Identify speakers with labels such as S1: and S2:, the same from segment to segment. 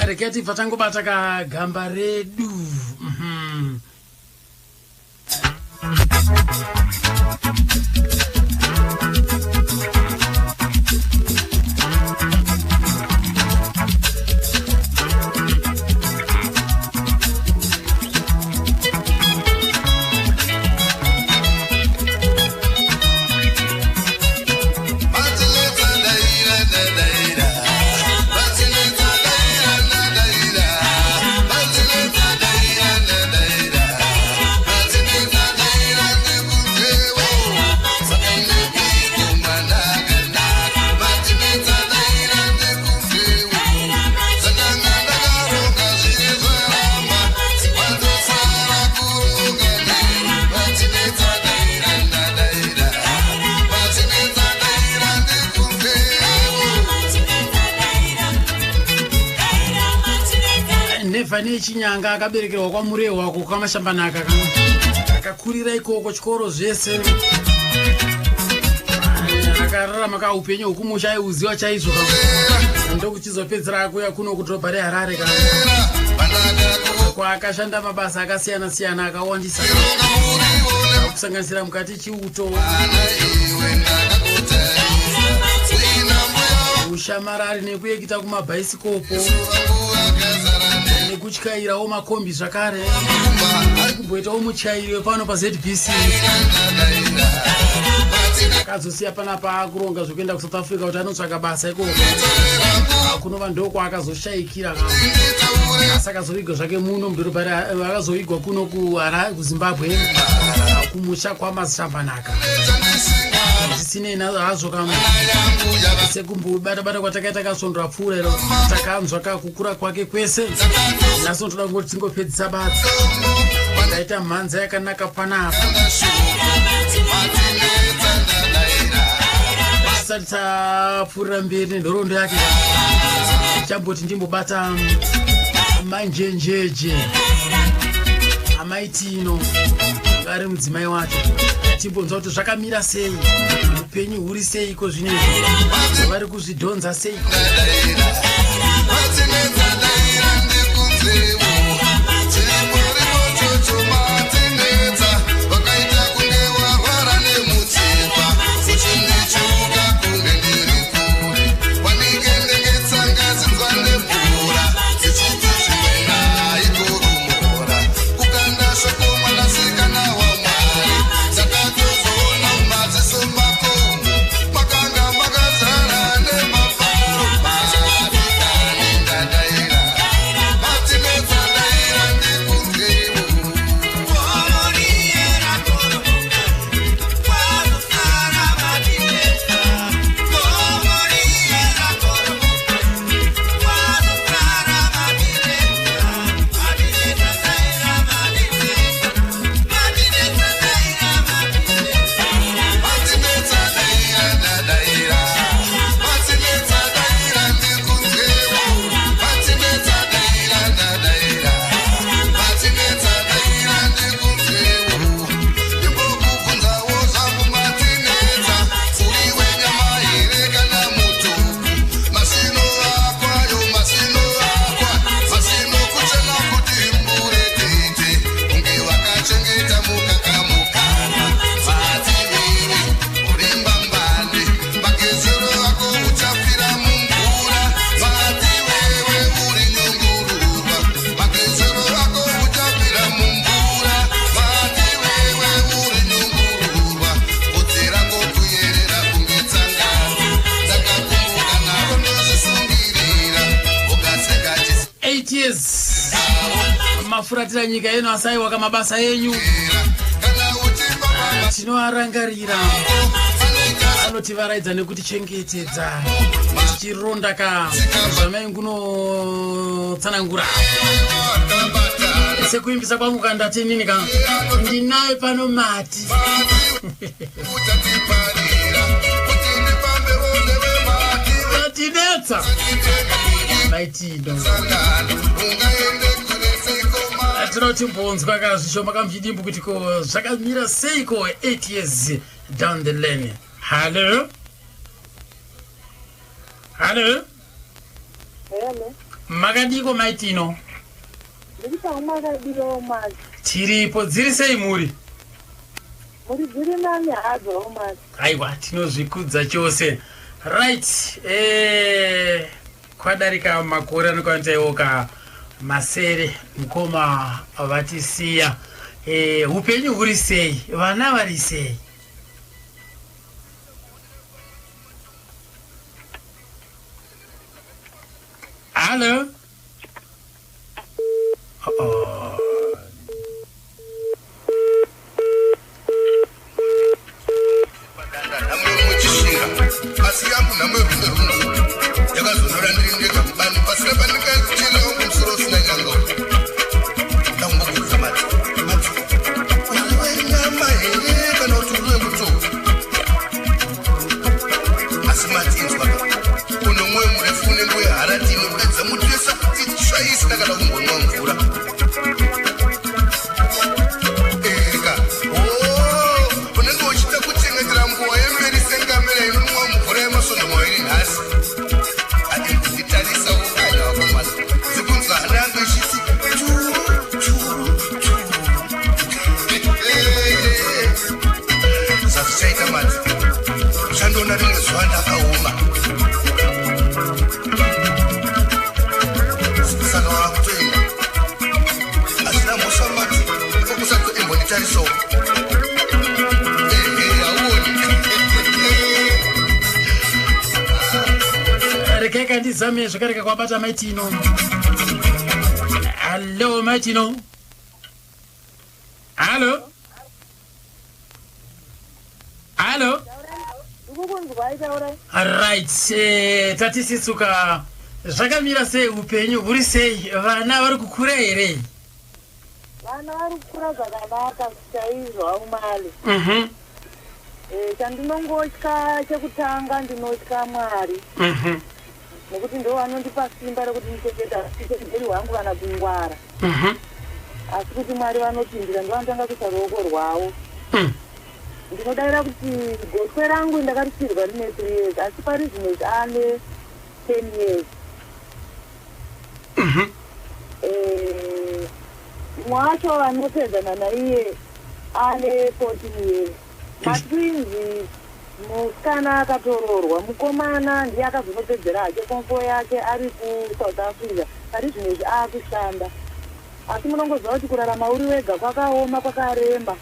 S1: Reketi fatango bataka gamba redu. Vane chinyanga akaberekerwa kwa murewa kukamashambanaka akakurira ikoko chikoro zvese akararama kaupenyu hwekumusha aiuziwa chaizvo ndokuchizopedzera kuya kuno kudhorobha reHarare kwaakashanda mabasa akasiyana siyana akawandisa kusanganisira mukati chiuto ushamarari nekuyekita kumabhaisikopo nekuchikairawo makombi zvakare kumboitawo muchairi pano paZBC akazosiya panapa akuronga zvokuenda kuSouth Africa kuti anotsvaka basa ikoko kunova ndoko akazoshaikira asakazoviga zvake muno mudhorobha akazovigwa kuno kuZimbabwe kumusha kwamashambanaka zvisinei nazvo kamwe sekumbobata kwatakaita kasondora pfuura iro takanzwa kakukura kwake kwese naso toda kungoti tingopedzisa basa ndaita mhanza yakanaka panapa tisati tapfuurira mberi nenhoroondo yake chamboti ndimbobata manjenjeje amaitino ari mudzimai wacho timbonzwa kuti zvakamira sei upenyu huri seiko zvinezvi vari kuzvidhonza seiko mafuratira nyika yenu asaiwa kamabasa yenyu tinoarangarira anotivaraidza nekuti chengetedza tichironda ka zvamainguno tsanangura sekuimbisa kwangu kandatinini ka ndinaye pano mati tinetsa maitindo atinoti mbonzwa kazvishoma kamchidimbu kuti ko zvakamira seiko 8 years down the lane. Hello. Hello. Makadiko maitino.
S2: Ndikupa makadiro mazi.
S1: Tiripo dziri sei muri?
S2: Muri dziri nani hadzo mazi.
S1: Aiwa tinozvikudza chose. Right. Kwadarika makore anokwantaiwoka masere mukoma vatisiya. Upenyu huri sei? Vana vari sei? Hello? Zame zvakareka kwabata maitino. Hello maitino. Hello. Hello. Right. Tatisisuka zvakamira sei upenyu huri sei? Vana vari kukura here?
S2: Vana vari kukura zvakanaka chaizvo aumali. Chandinongotya chekutanga ndinotya Mwari. Nekuti ndo vanondipa simba rekuti ndichengeri hwangu kana kungwara. Asi kuti Mwari vanopindira ndo vanotanga kuisa ruoko rwavo. Ndinodaira kuti gotwe rangu ndakarisirwa rine 3 years asi parizvino ane 10 years. Mwacho vanopedzana naiye ane 14 years. Matwinzi musikana akatororwa, mukomana ndiye akazonopedzera hake komfo yake ari kuSouth Africa. Parizvino aakushanda. Asi munongoziva kuti kurarama uri wega kwakaoma kwakaremba.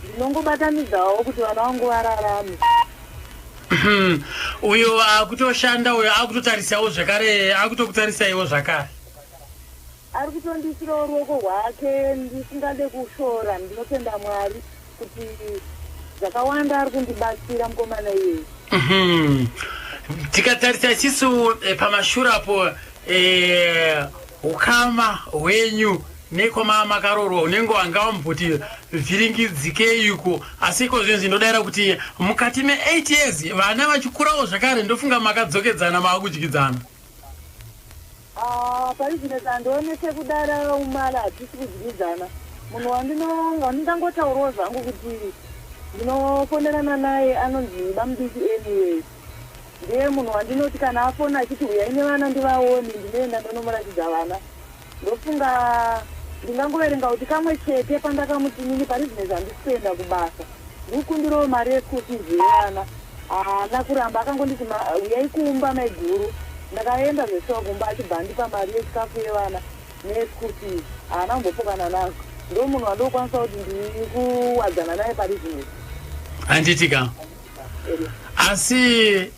S2: Ndinongobatanidzawo kuti vana vangu vararame.
S1: Uyo akutoshanda uyo akutotarisawo zvakare, akutokutarisa zvakare.
S2: Ari kutondisirawo ruoko rwake ndisingade kushora. Ndinotenda Mwari kuti zvakawanda ari kundibatsira mukomana iyeyi.
S1: Tikatarisa isusu pamashurapo ukama hwenyu nekoma makarorwa unenge wanga wambuti vhiringidzike iko asi iko zvinhu zvinodaira kuti mukati me8 years vana vachikurawo zvakare ndofunga makadzokedzana maakudyidzana.
S2: Parizvino ndonese kudara umala hatisi kudyidzana. Munhu wandingangotaurawo zvangu kuti ndinofonerana naye anonzi bambiti anyway. Ndiye munhu wandinoti kana afona achiti uya ine vana ndivaoni ndinoenda ndonomuratidza vana. Ndofunga ndingangoverenga kuti kamwe chete pandakamuti nini parizvino zvandisikuenda kubasa. Ndikundirawo mari yeschool fees yevana. Haana kuramba akangonditi uyai kuumba maiguru. Ndakaenda zveshuwa kumba achibhandipa mari yechikafu yevana neschool fees. Haana kumbopokana nazvo. Ndo munhu wandokwanisa kuti ndiri kuwadzana naye parizvino.
S1: Handitika. Asi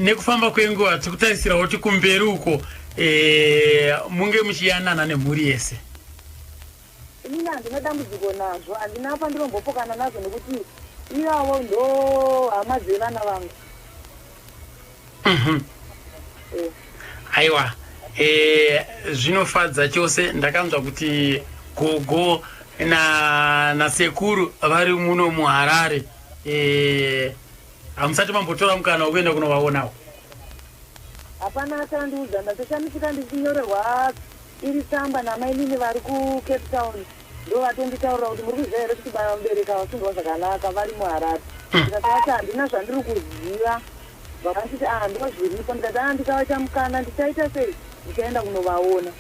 S1: nekufamba kwenguva tikutarisira kuti kumberi uko munge muchiyanana nemhuri yese.
S2: Inini handina dambudziko nazvo, handina pandirombopokana nazvo nekuti ivavo ndo hama dzevana vangu.
S1: Aiwa, zvinofadza chose. Ndakanzwa kuti gogo nasekuru vari muno muHarare. Hamusati mambotora mukana wekuenda kunovaonawo?
S2: Hapana achandiudza. Ndatoshamisika ndichinyorerwa iri tsamba namainini vari kuCape Town. Ndo vatonditaurira kuti muri kuziva here kuti vabereki havasungwa zvakanaka vari muHarare. Ndikati handina zvandiri kuziva. Vakanditi ndozviripo. Ndikati ndikava chamukana ndichaita sei? ndichaenda kunovaona.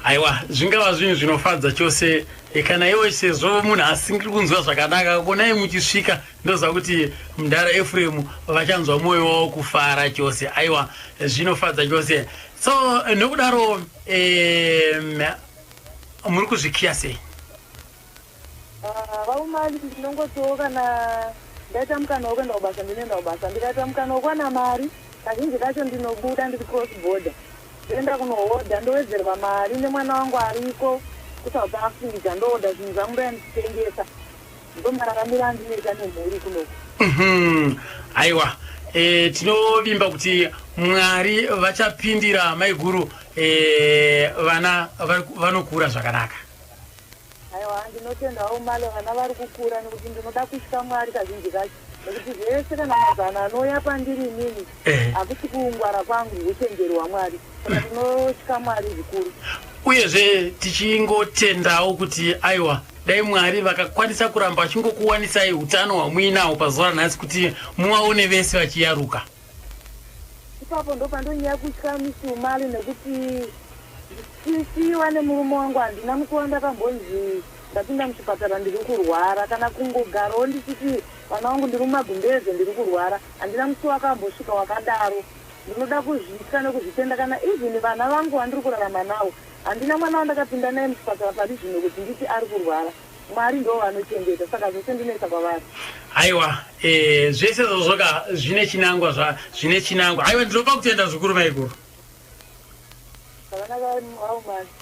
S1: Aiwa, zvingava zvinhu zvinofadza chose. Kana iwe sezvo munhu asingiri kunzwa zvakanaka konai muchisvika ndoziva kuti Mudhara Ephraim vachanzwa mwoyo wavo kufara chose. Aiwa, zvinofadza chose. So nokudaro muri kuzvikiya sei?
S2: Vaumali ndinongotiwo kana ndaita mukana wekuenda kubasa ndinoenda kubasa, ndikaita mukana wekuwana mari kazhinji kacho ndinobuda ndiri cross border ndoenda kunohodha ndowedzerwa mari nemwana wangu ariko kuSouth Africa ndohodha zvinhu zvangu ndoya nditengesa ndomararamira andinoita nemhuri kuno.
S1: Aiwa, tinovimba kuti Mwari vachapindira maiguru vana vanokura zvakanaka.
S2: Aiwa, ndinotendawo mali vana vari kukura nekuti ndinoda kusvika Mwari kazhinji kacho nekuti zvese kana mazana anouya pandiri inini hakusi kungwara kwangu uchenjeri hwaMwari saka tinosvika Mwari zvikuru.
S1: Uyezve tichingotendawo kuti aiwa dai Mwari vakakwanisa kuramba vachingokuwanisai utano hwamuinawo pazuva ranhasi kuti muvaone vese vachiyaruka.
S2: Ipapo ndo pandonyaya kutya misumari nekuti ndisiwa nemurume wangu handina mukuwo ndakambonzi ndapinda muchipatara ndiri kurwara kana kungogarawo ndichiti vana vangu ndiri mumagumbeze ndiri kurwara handina musi wakambosvika wakadaro. Ndinoda kuzvitya nekuzvitenda kana even vana vangu vandiri kurarama nawo handina mwana wandakapinda naye muchipatara pari zvino kuti nditi ari kurwara. Mwari ndo vanochengeta saka zvose ndinoisa kwavari.
S1: Aiwa, zvese zvozoka zvine chinangwa zvine chinangwa. Aiwa, ndinopa kutenda zvikuru maiguru.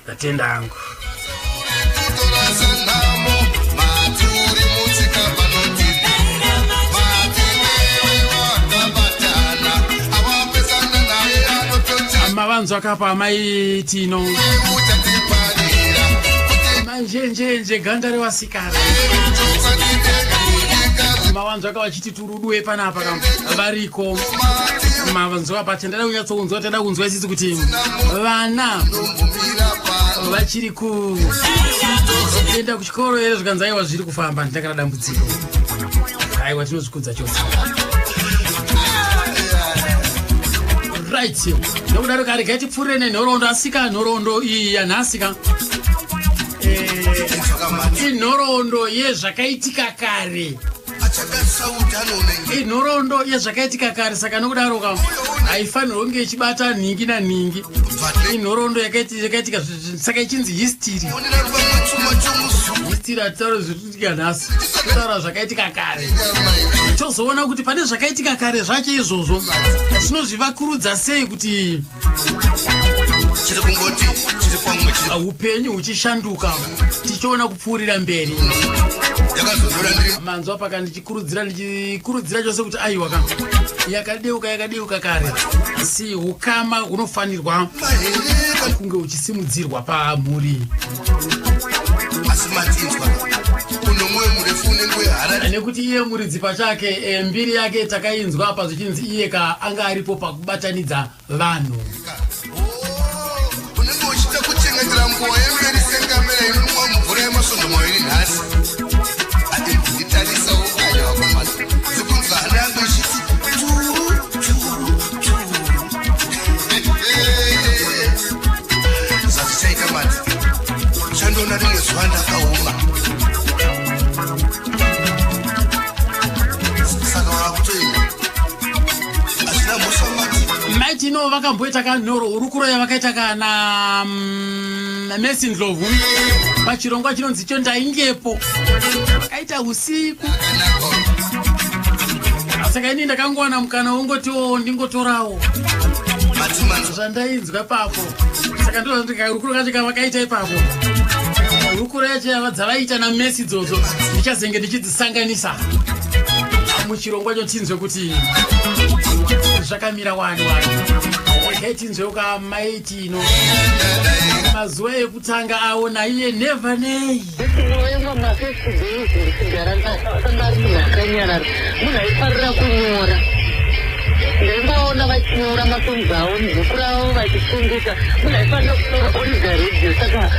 S1: Ndatenda hangu. Mavanzwa kapa mai Tino manjenjenje ganda rewasikana mavanzwa kavachiti turudue panapa variko mavanzwa apa tendada kunyatsounzwa tenda kunzwa isisi kuti vana vachiri kuenda kuchikoro here zvikanzaiwa zviri kufamba ndakana dambudziko. Aiwa, tinozvikudza chose. Right, nokudaro karega tipfuure nenhoroondo asika nhoroondo iyi yanhasika inhoroondo yezvakaitika kare. Inhoroondo yezvakaitika kare saka nokudaro haifanirwa kunge ichibata nhingi nanhingi. Inhoroondo yakaitika saka ichinzi history. History hatitaura zvinoitika nhasi, totaura zvakaitika kare. Tozoona kuti pane zvakaitika kare zvacho izvozvo tinozvivakurudza sei kuti upenyu huchishanduka tichiona kupfuurira mberi. Manzwa paka ndichikurudzira chose kuti aiwa ka yakadeuka kare si ukama hunofanirwa kunge uchisimudzirwa pamhuri. Nekuti iye muridzi pachake mbiri yake takainzwa apa zvichinzi iye anga aripo pakubatanidza vanhu.
S3: Unenge uchita kuchengetera nguva yemberi sengamera inonwa mvura yemasvondo maviri nhasi. Nditarisawo kanya wakwamasa zikunzi hana yangu ichiti zazvichaita mati chandoona rimwe zuva ndakaoma saka wavakutoenda hazvina mhosva mati
S1: Maitino vakamboita kanhoro urukuro yavakaita kana Messi Ndlovu pachirongwa chinonzi icho ndaingepo vakaita usiku. Saka ini ndakangowana mukana wongotiwo ndingotorawo zvandainzwa papo. Saka ndozvandika urukuro kacho kavakaita ipapo. Urukuro yacho yavadzavaita naMessi dzodzo ndichazenge ndichidzisanganisa muchirongwa chotinzwe kuti zvakamira wani tinzweuka maitino mazuva ekutanga aona iye never nei
S4: munhaifarira kunyora ndaimboona vachinyora matonzi avo mubhuku ravo vachifundisa munhaifarira kutora origa radio saka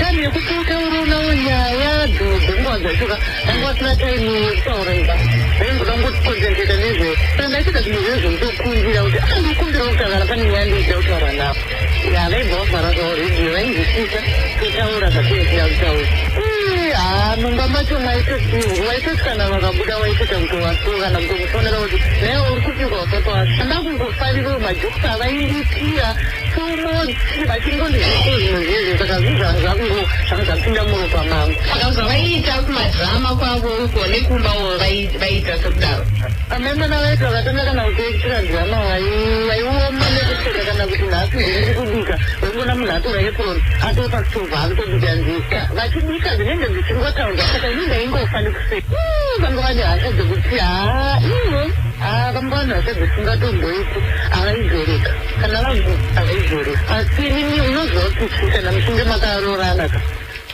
S4: kani yekutuka urona unyaya dzinguva dzashuka angwasina taimu yekutauraiba aingoda ngotikonzenteta nezve ndaitika zvinhu zvezvomutokundira kuti andikumbira kutagara pane nyaya ndoida kutaura navo vaibva vavhara zvaoredio vainzwisisa totaura zvatinotida kutaura mumba macho waitosana vakabuda waitota kuti waso kana kutomufonera kuti naiwo uri kupikwa usatowasa anda kungofariro majokisa avaindipira somotsi vachingondizviko zvinhu zvezvo saka zvinhu zvakungo zvanga zvapinda muropa mangu saka zvavaiita kumadhirama kwavo uko nekumbawo vaiita sekudaro amemana vaiti vakatanga kana kutoitira dhirama vaioma nekuseka kana kuti nhasi ndiri kubika vaingona munhu atora epuroni atopakutovha akutobika nzika vachibika zvinenge zvichingotaurwa saka ini ndaingofa nekuseka vanga vane hasha dzekuti ivo vanga vane hasha dzesingatomboiti avaizoreka kana vanhu avaizoreka asi nini unozwa kuti kana muchinge makarorana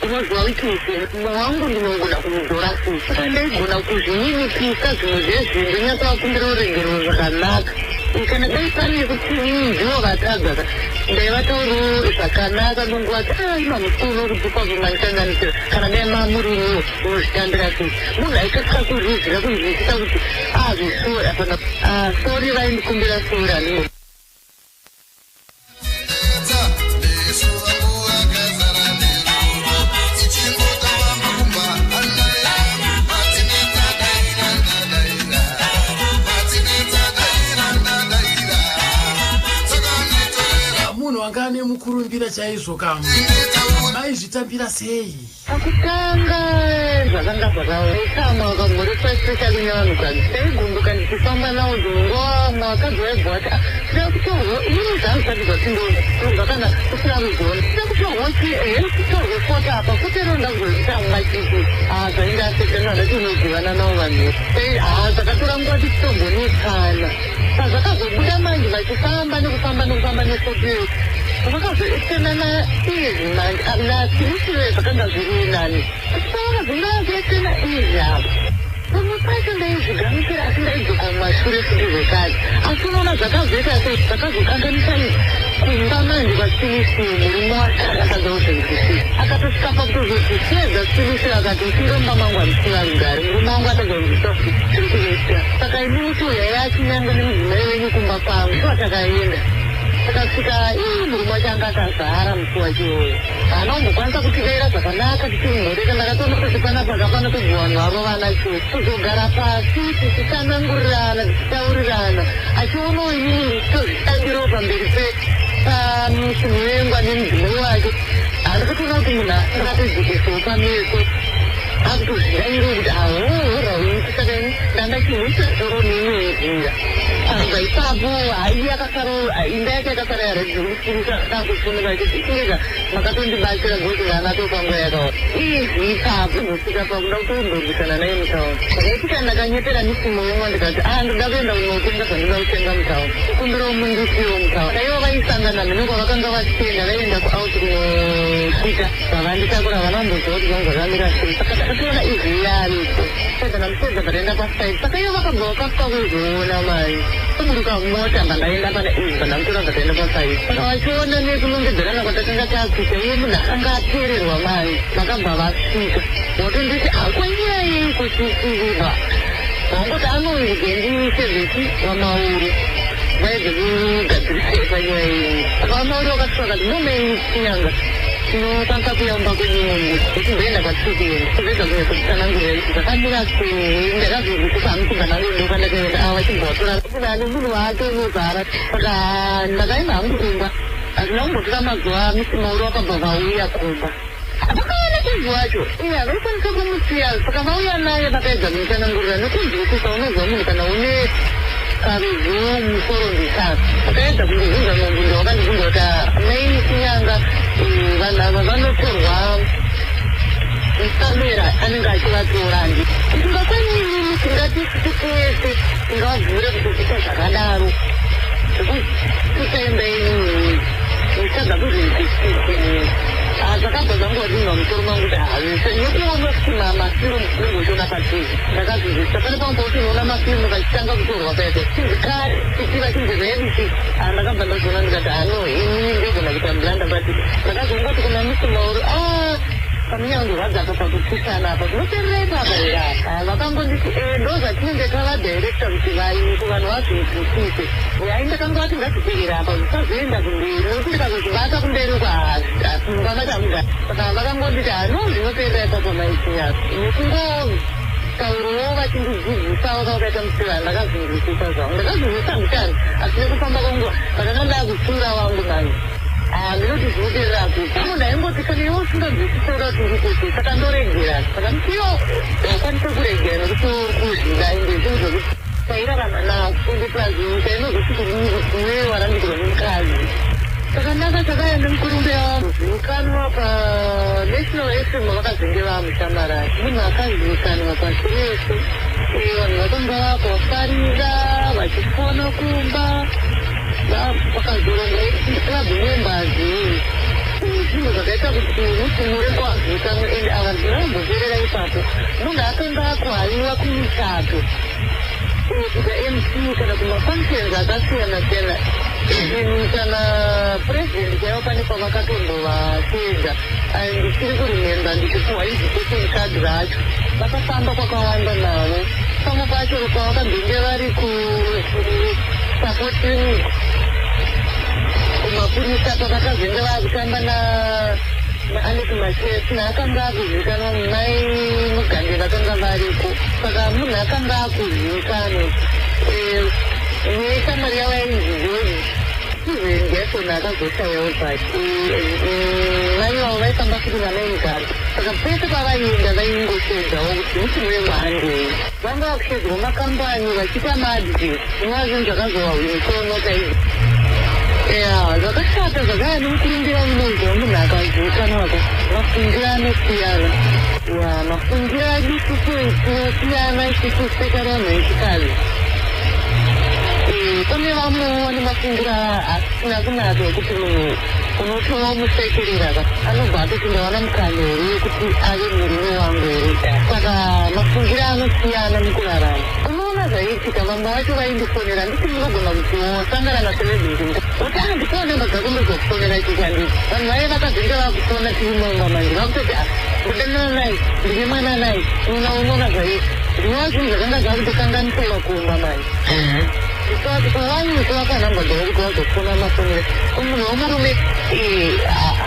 S4: unozwa kuti mumwe wangu ndinongoda kumuzora futi saka ndaigona kuzvininipisa zvinhu zvezvinhu ndonyatsakumbira urengero zvakanaka kana dai pane kuti ndivo vatadza ndaivatauriwo zvakanaka ndonguvati imamusoro kuti kwazomanisanganisira kana dai mamuriwo unozvitambira sei munhu aikasika kurizira kunzwisisa kuti zvisori apana sori vaindikumbira sori animo
S1: wangane mukurumbira chaizvo kamwe maizvitambira sei
S4: akutanga zvakanga zvakaitama vakamhoresa especially nevanhukadzi taigumbuka ndichifamba nawo dzingwa mwakadzi waibva wati tida kutorwa ini zvaazvatidzwa tindonga kana kusina ruzoni tida kutorwa kutorwe fota apa kuteronda kuzozitanga chiti zvainge asekana ndati unodhivana navo vanhu zvakatora nguva tichitombonetsana zvakazobuda manje vachifamba nekufamba nefotiyo vakazoetenana izvi manje natinisiwe zvakanga zviri nani achitaura zvingazvietena izvi avo pamwe pacho ndaizvigamuchira asi ndaidzoka mumashure futi zvekare asi unoona zvakazoita sei zvakazokanganisa kumba manje kwasilisi murume wasakazauzengisisi akatosvika pakutozoti siedza silisi akati uchingomba mangu amusina rugare murume wangu atazonzisa tiri kuzoita saka ini kuti uyaya achinyanga nemudzimai wenyu kumba pangu ndoatakaenda takasvika murume wacho anga akazara musi wacho anombokwanisa kutikaira zvakanaka tichimhoreka ndakatoona panapa kapana tobva vanhu vavo vana chose tozogara pasi tichitsanangurirana tichitaurirana achionawo inini tozvitangirawo pamberi pamushinhu wengwa nemudzimai wacho handikatoona kuti munhu asingatodzikisewo pameso akutozvirayiro kuti rauyiti saka ini ndanga chihwisa soro neimwe abva ipapo imba yake yakasara yaredzokusimusa dakufunira kuti ingeza makatondibatsira goti vana topanguva yakaona izvi ipapo nosvika pakuda kutondorwisana naye mutauni saka kana ndakanyepera misimo yomwe ndikati ndoda kuenda kunotenga zvandinoda kutenga mutauni kukumbirawo mundisiwo mutauni saivo vaisangana mhinoko vakanga vachienda vaenda kuout kunokwita zvavanditakura vanamboziva kuti vangu zvakamira sei saka takatoona izvi yariko sedza namusedza vataenda paside saka ivo vakabva vakasvika kuzoona mai tomuruka mota mbandaenda pana izvi bandamutora vataenda paside saka vachiona nekunongedzerana kwatakanga takuita iye munhu akanga apererwa mai vakabva vasvika watonditi kwanyaya kusisiriva wangoti anoigendiisezveti vamauru vaibve kugadzirisa panyaya iyi saka vamauri vakasvika kati nomeichinyanga tinokwanisa kuyamba kunyumbu echimboenda kwatikuenda kuzvega kunyatsokutanangurira iti zvakamira sei ndakazozvikupa hamikuganangondo kwandakaenda vachimbovatora ane munhu waatonozara saka ndakaenda hangu kumba hazvina kumbotora mazuva musimauri wakabva vauya kumba vakaona chinhu wacho iye havaifanisa kumusiya saka vauya naye vakaedza kumutanangurira nekunzwisisa unozwa munhu kana une karuzivo musoro ndisasa vakaedza kundibvunza nombunda wakandibvunza kuti mai chinyanga vanhu ava vanotorwa musamera anenge achivatora handi tingakwanini tingati tese tingavhure kutokuita zvakadaro zvekuti tisaenda ini isadza kuzvinzwisisi saka ndakabva dzangodinwa musoro mangu kuti hazvise nekuona kuti mafilimu ningozviona pativi ndakazvizvisa pane pamwe pauti unoona mafilimu kachitanga kutorwa paito tinzikare tichiva chinzezvedisi ndakabva ndazviona ndikati ano ini ndegona kuita mblanda but ndakazongoti kuna misi mauri pamunyangorwadza apa pakupusana apa zvinoperera ipapa era vakangonditi ndozvatinenge tavadirekta kuti vaiko vanhu vazvipusise ai ndakanga vati ngazviperera apa zvisazoenda kumberi nokuti ndikazozvibata kumberi kwavatamuga saka vakangonditi hano zvinoperera ipapa maisinyasa nekungotaurowo vachindidzidzisawo kavakaita musivana ndakazvinzwisisa zvangu ndakazvinzwisisa mutani asi nekufamba kwanguva vakanga ndakupfuura wangu mani ndinoti zvinoperera kuti munhu aingoti kana iwo usinganzwisisa uda kuti ndikuti saka ndoregera saka mutiyo ndakwanisa kuregera nekuti kuzvida ende zvinhu zvokuti tairarama nafundi pazvinyika inozositi iwe warambirwa nemukadzi saka ndakachakaenda mukurumbira zivikanwa panational fm vakazenge vamushamarari munhu akazivikanwa pasi rese vanhu vakanga vakuvafarira vachifona kumba vakazoronga club membazi zvinhu zvakaita kuti musimure kwazivikanwa ende ava ndinambozerera ipapo munhu akanga akuhariwa kumichato kuka mc kana kumafunctions akasiyana-siyana kana president chaivo pane pavakatondovaseda ndisiri kurememba ndichipuhwa invitation card racho vakafamba kwakawanda navo pamwe pacho pavakambenge vari kusupport clinic kumapurisa pavakazenge vakutamba naalex machesi naakanga akuzivikanwa mai mugande vakanga variko saka munhu akanga akuzivikanwa neshamwari yavo yainzi joni ndiyasona akazoshayawo pati mai vavo vaifamba kuti vanaigara saka pese pavaienda vaingosvedzawo kuti muchimwe mhandei vanga vakushedzwa makambani vachiita maadvert zvinova zvinhu zvakazovahwinikonota izvi zvakashata zvakaya nemukurumbira unozwa munhu akazivikanwaka mafungiro anosiyana mafungiro adisusu tinosiyana isusu sekari vanhu vechikadzi pane vamwewo vane mafungiro asina kunaka ekuti munhu unotowa musekerera anobva atoti ndawana mukana here wekuti ave murume wangu here saka mafungiro anosiyana mukurarama unoona zvaiitika vamwe vacho vaindifonera nditi munogona kuti wasangana naselebhiti kuti ndikuwa namba dzako ndozokufonera chichanditi vanhu vaye vakazenge vakufona tiri manga manje vakutoti kudanana naye ndine mwana naye unoona zvai zvinova zvinhu zvakanga zvakutokanganisaiwa kuumba manje kuti kuvanyuka vakanamba dzavo kuti vazofona mafonero munhu womurume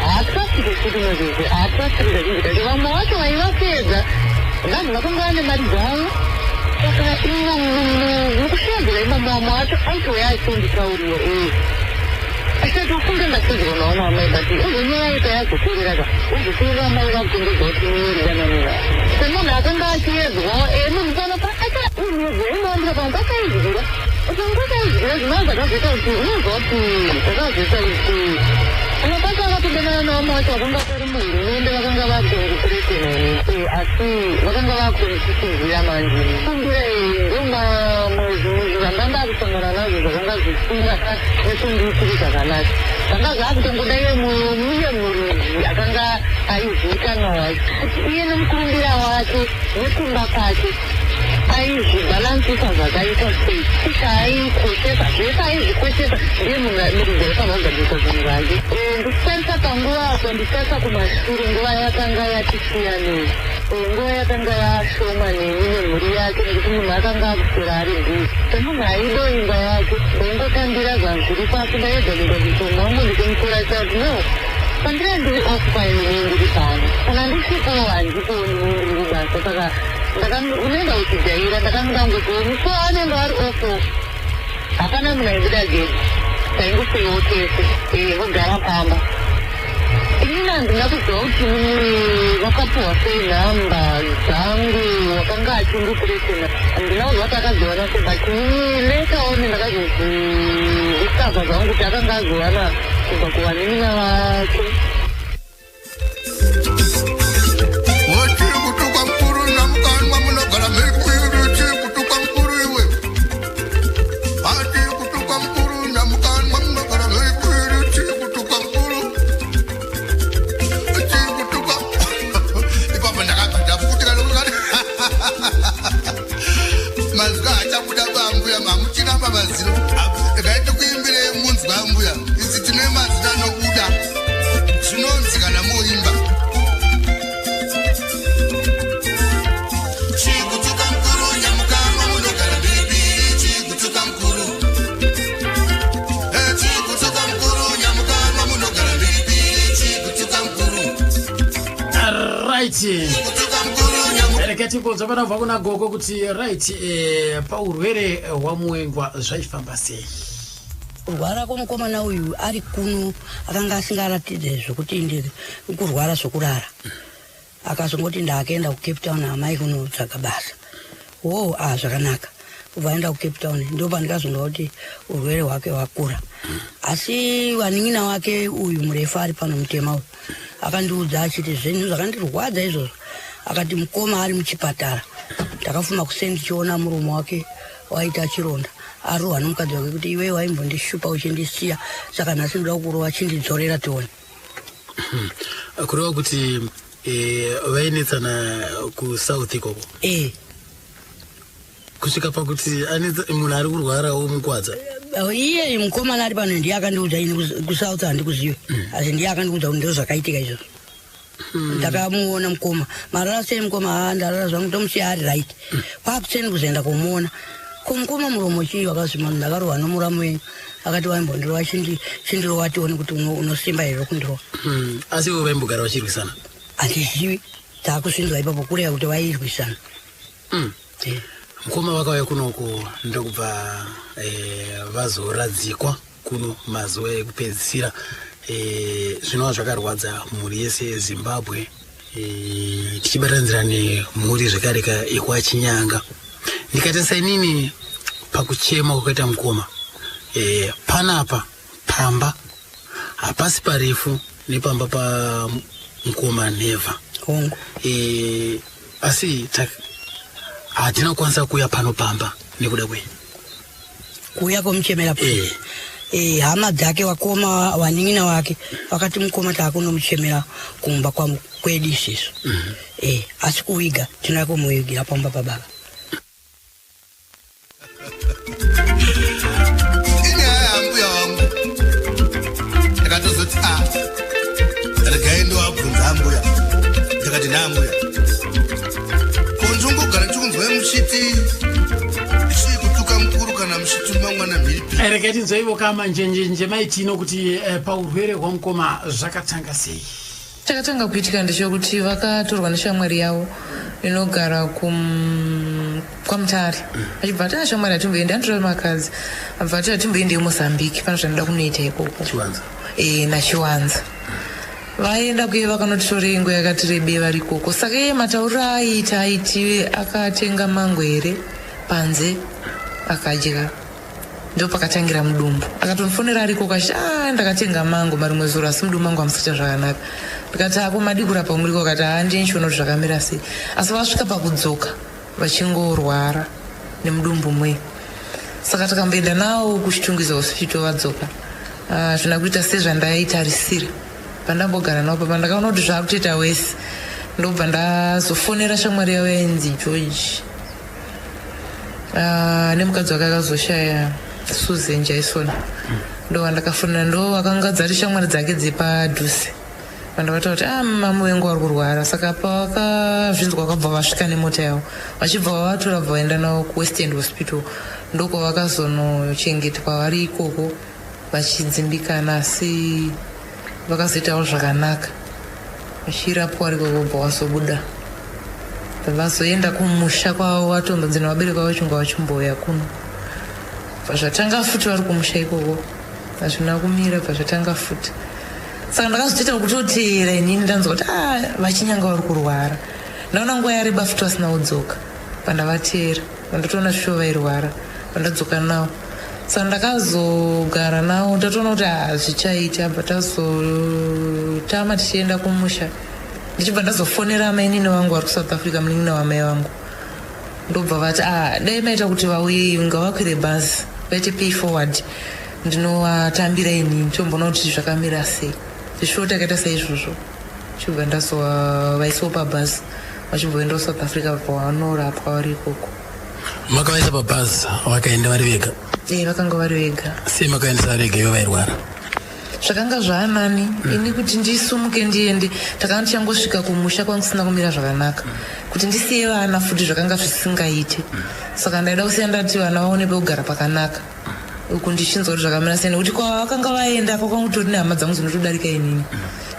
S4: hatrastike kuti nozvizvi hatrastike zvazhinji kacho vamwe vacho vaivapedza vanhu vakanga vane mari dzavo saka ivo mukushedzera imamwe vamwe vacho aitouya achitonditaurira asati ufunge ndasedzwa nawo mamai bati uzonyayaita yazotoreraka uzotorera mai vakutongedza kuti niweridananira semunhu akanga achiedzwawo munhu panopa munhuedzaimaambira pano pasaizvira utangosaizvira zvinova zvakazoita kuti unozwa kuti zvakazoita kuti unopasa vakatodanana navamwe vacho vakanga vari muhurumende vakanga vakuretenani asi vakanga vakunisisizira manje fungira ndozvamba ndakusangana nazvo zvakanga zvisina nekundiitiri zvakanaka zvanga zvakutongodaiwe muye muruzi akanga aizivikanwa wacho kuti iye nemukurumbira wake nekumba kwake aizvibhalansisa zvakaita sei chaaikoshesa zvese aizvikoshesa ndiye muridzi aifanira kugadzisa zvinhu zvake ndichisarisa panguva apo ndisarisa kumashure nguva yakanga yatisiyanei nguva yakanga yashoma neni nemhuri yake nekuti munhu akanga akuswera ari bhizi semunhu aido imba yake ndaingotambira zvazviri pasi ndaedza ndikazishoma wangu ndichimusora chati no pandira ndiri ofupaini ndiri pano kana ndisipowo handiponi ndiri kubasa saka unenge uchijaira ndakangangoti muso anenge ari ofo hapana munhu aibuda gedi taingoseiwo tese vogara pamba inini handina kuziva kuti vakapuhwa sei nhamba dzangu wakanga achindipuresena handina kuzva kuti akaziwana se but letaone ndakazozvisabva zvangu kuti akanga aziwana kubva kuvanenina vake
S3: Chikutu
S1: right reketi kunza pana vakuna gogo kuti right paurwere hwamuengwa zvaifamba sei
S5: kurwara kwomukomana uyu ari kuno akanga asingaratidze zvokuti ndi kurwara zvokurara akazongoti ndakaenda kuCape Town amai kunotsvaga basa zvakanaka kubva aenda kuCape Town ndo pandikazonga kuti urwere hwake hwakura asi waning'ina wake uyu murefu ari pano mutema uyu akandiudza achiti zvinhu zvakandirwadza izvozvo akati mukoma ari muchipatara ndakafuma kusendichiona muromo wake waita chironda arohwa nomukadzi wake kuti iwe waimbondishupa uchindisiya saka nhasi ndoda kukurova chindidzorera tione
S1: kureva kuti vainetsana kuSouth ikoko kusvika pakuti munhu ari kurwarawo mukwadza
S5: iye mukomana ari pano ndiye akandiudza ini kuSouth handikuzive asi ndiye akandiudza kuti ndo zvakaitika izvozvo ndakamuona mukoma marara sei mukoma ndarara zvangu ndomusiya ari right kwakuseni kuzoenda kumuona kumukoma muromo chii wakazvima ndakarohwa nomuramu wenyu akati waimbondirova chindirova tione kuti unosimba here kundirova
S1: asi ivo vaimbogara vachirwisana
S5: handizivi taakusvindwa ipapo kureva kuti vairwisana
S1: mukoma vakauya kunoko ndokubva vazoradzikwa kuno mazuva ekupedzisira zvinova zvakarwadza mhuri yese yeZimbabwe tichibatanzira nemhuri zvekareka ekwaChinyanga ndikatarisa inini pakuchema kwakaita mukoma panapa pamba hapasi parefu nepamba pamukoma Neva asi hatina kukwanisa kuuya pano pamba nekuda kwenyu
S5: kuuya komuchemera hama dzake wakoma waning'ina wake vakati mukoma taakunomuchemera kumba kwedu isiso asi kuviga tinoda kumuvigira pamba pababa
S3: inyaya mbuya wangu ndakatozoti regai wabvunza mbuya ndakati nambuya konzongogara tikunzwa mushiti kutuka mukuru kana mushiti mangwana mhiri
S1: reketi nzoivo kama njenjenje maitino kuti paurwere hwamukoma zvakatanga sei
S6: chakatanga kuitika ndechekuti vakatorwa neshamwari yavo inogara kwaMutare achibva tana shamwari atimboenda anditora makadzi abva tati atimboende Mozambique pano zvanoda kunoita ikoko naChiwanza vaenda kuye vakanotitora ingwe yakati rebei vari ikoko saka iye matauriro aita aiti akatenga mangwere panze akadya ndo pakatangira mudumbu akatomufonera ari ikoko achiti ndakatenga mango marimwe zuro asi mudumbu mangu hamusaita zvakanaka ndikati apo madikura pamuri ko kati handinchiona kuti zvakamira sei asi vasvika pakudzoka vachingorwara nemudumbu mwe saka takamboenda nawo kuchitungiza hospital vadzoka zvina kuita sezvandaitarisira pandambogara nawo papa ndakaona kuti zvaakutoita wese ndobva ndazofonera shamwari yavo yainzi George nemukadzi wake akazoshaya Susan Jason ndo vandakafonera ndo vakanga dzari shamwari dzake dzepadhuze vandavata kuti mama wengu ari kurwara saka pavakazvinzwa vakabva vasvika nemota yavo vachibva vavatora bva vaenda navo kuWest End Hospital ndoko vakazonochengetwa vari ikoko vachidzimbikana asi vakazoitawo zvakanaka vachirapwa vari ikoko bva vazobuda vazoenda kumusha kwavo vatombodzina vabereki vavo chingwa vachimbouya kuno bvazvatanga futi vari kumusha ikoko hazvina kumira bvazvatanga futi saka ndakazotoita kutoteera inini ndanzwa kuti vachinyanga vari kurwara ndaona nguva yareba futi vasina kudzoka pandavateera pandatoona shuwa vairwara pandadzoka navo saka ndakazogara navo ndatoona kuti hazvichaita bva tazotama tichienda kumusha ndichibva ndazofonera amainini vangu vari kuSouth Africa munin'ina wamai vangu ndobva vati dai maita kuti vauye ngavakwire bhazi vaite pay forward ndinovatambira inini tombona kuti zvakamira sei zvishuwo takaita saizvozvo chibva ndazovaisawo pabhazi vachimboenda kuSouth Africa pavanorapwa vari ikoko
S1: makavaisa pabhazi vakaenda vari vega
S6: vakanga vari vega
S1: sei makaendesa vari vega ivo vairwara
S6: zvakanga zvaanani ini kuti ndisumuke ndiende takanga tichangosvika kumusha kwangu kusina kumira zvakanaka kuti ndisiye vana futi zvakanga zvisingaite saka ndaida kusiya ndati vana vaone pekugara pakanaka uku ndichinzwa kuti zvakamira sei nekuti kwavakanga vaenda kwakangutori nehama dzangu dzinotodarika inini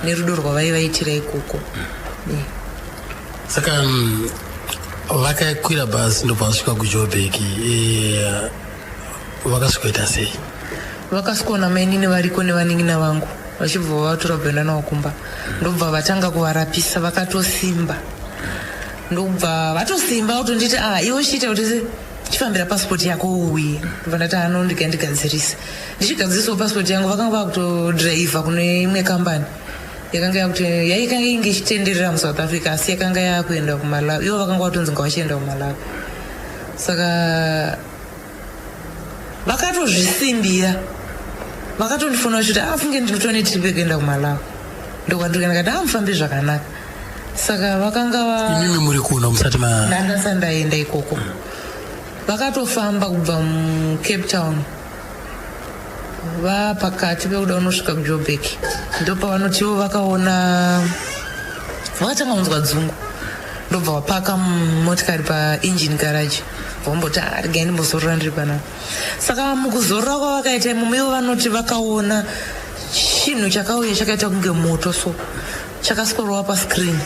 S6: nerudo rwavaivaitira ikoko
S1: Saka vakakwira bhazi ndobva vasvika kuJoburg vakasvikoita sei?
S6: Vakasvikona mainini variko nevaning'ina vangu vachibva vatora bhenda navo kumba ndobva vatanga kuvarapisa vakatosimba ndobva vatosimba kutonditi iwe chiita kuti chifambira pasipoti yako uye ndobva ndati ano ndikandigadzirisa ndichigadzirisawo pasipoti yangu vakanga vakutodhiraivha kune imwe kambani yakanga yakuti yaikanga inge ichitenderera muSouth Africa asi yakanga yakuenda kuMalawi ivo vakanga vatonzi nga vachienda kuMalawi saka vakatozvisimbira vakatondifonera kuti afunge ndinotone tiripe kuenda kuMalawi ndokwandikana kati amufambi zvakanaka saka vakanga
S1: imimi muri kuno musati
S6: ndandasa ndaenda ikoko vakatofamba kubva muCape Town vapakati pekuda unosvika kuJoburg ndopavanotivo vakaona vakatanga kunzwa dzungu ndobva vapaka motikari paengine garage vamboti regai ndimbozorora ndiri panapa saka mukuzorora kwavakaita imomo vanoti vakaona chinhu chakauya chakaita kunge moto so chakasworowa pascreen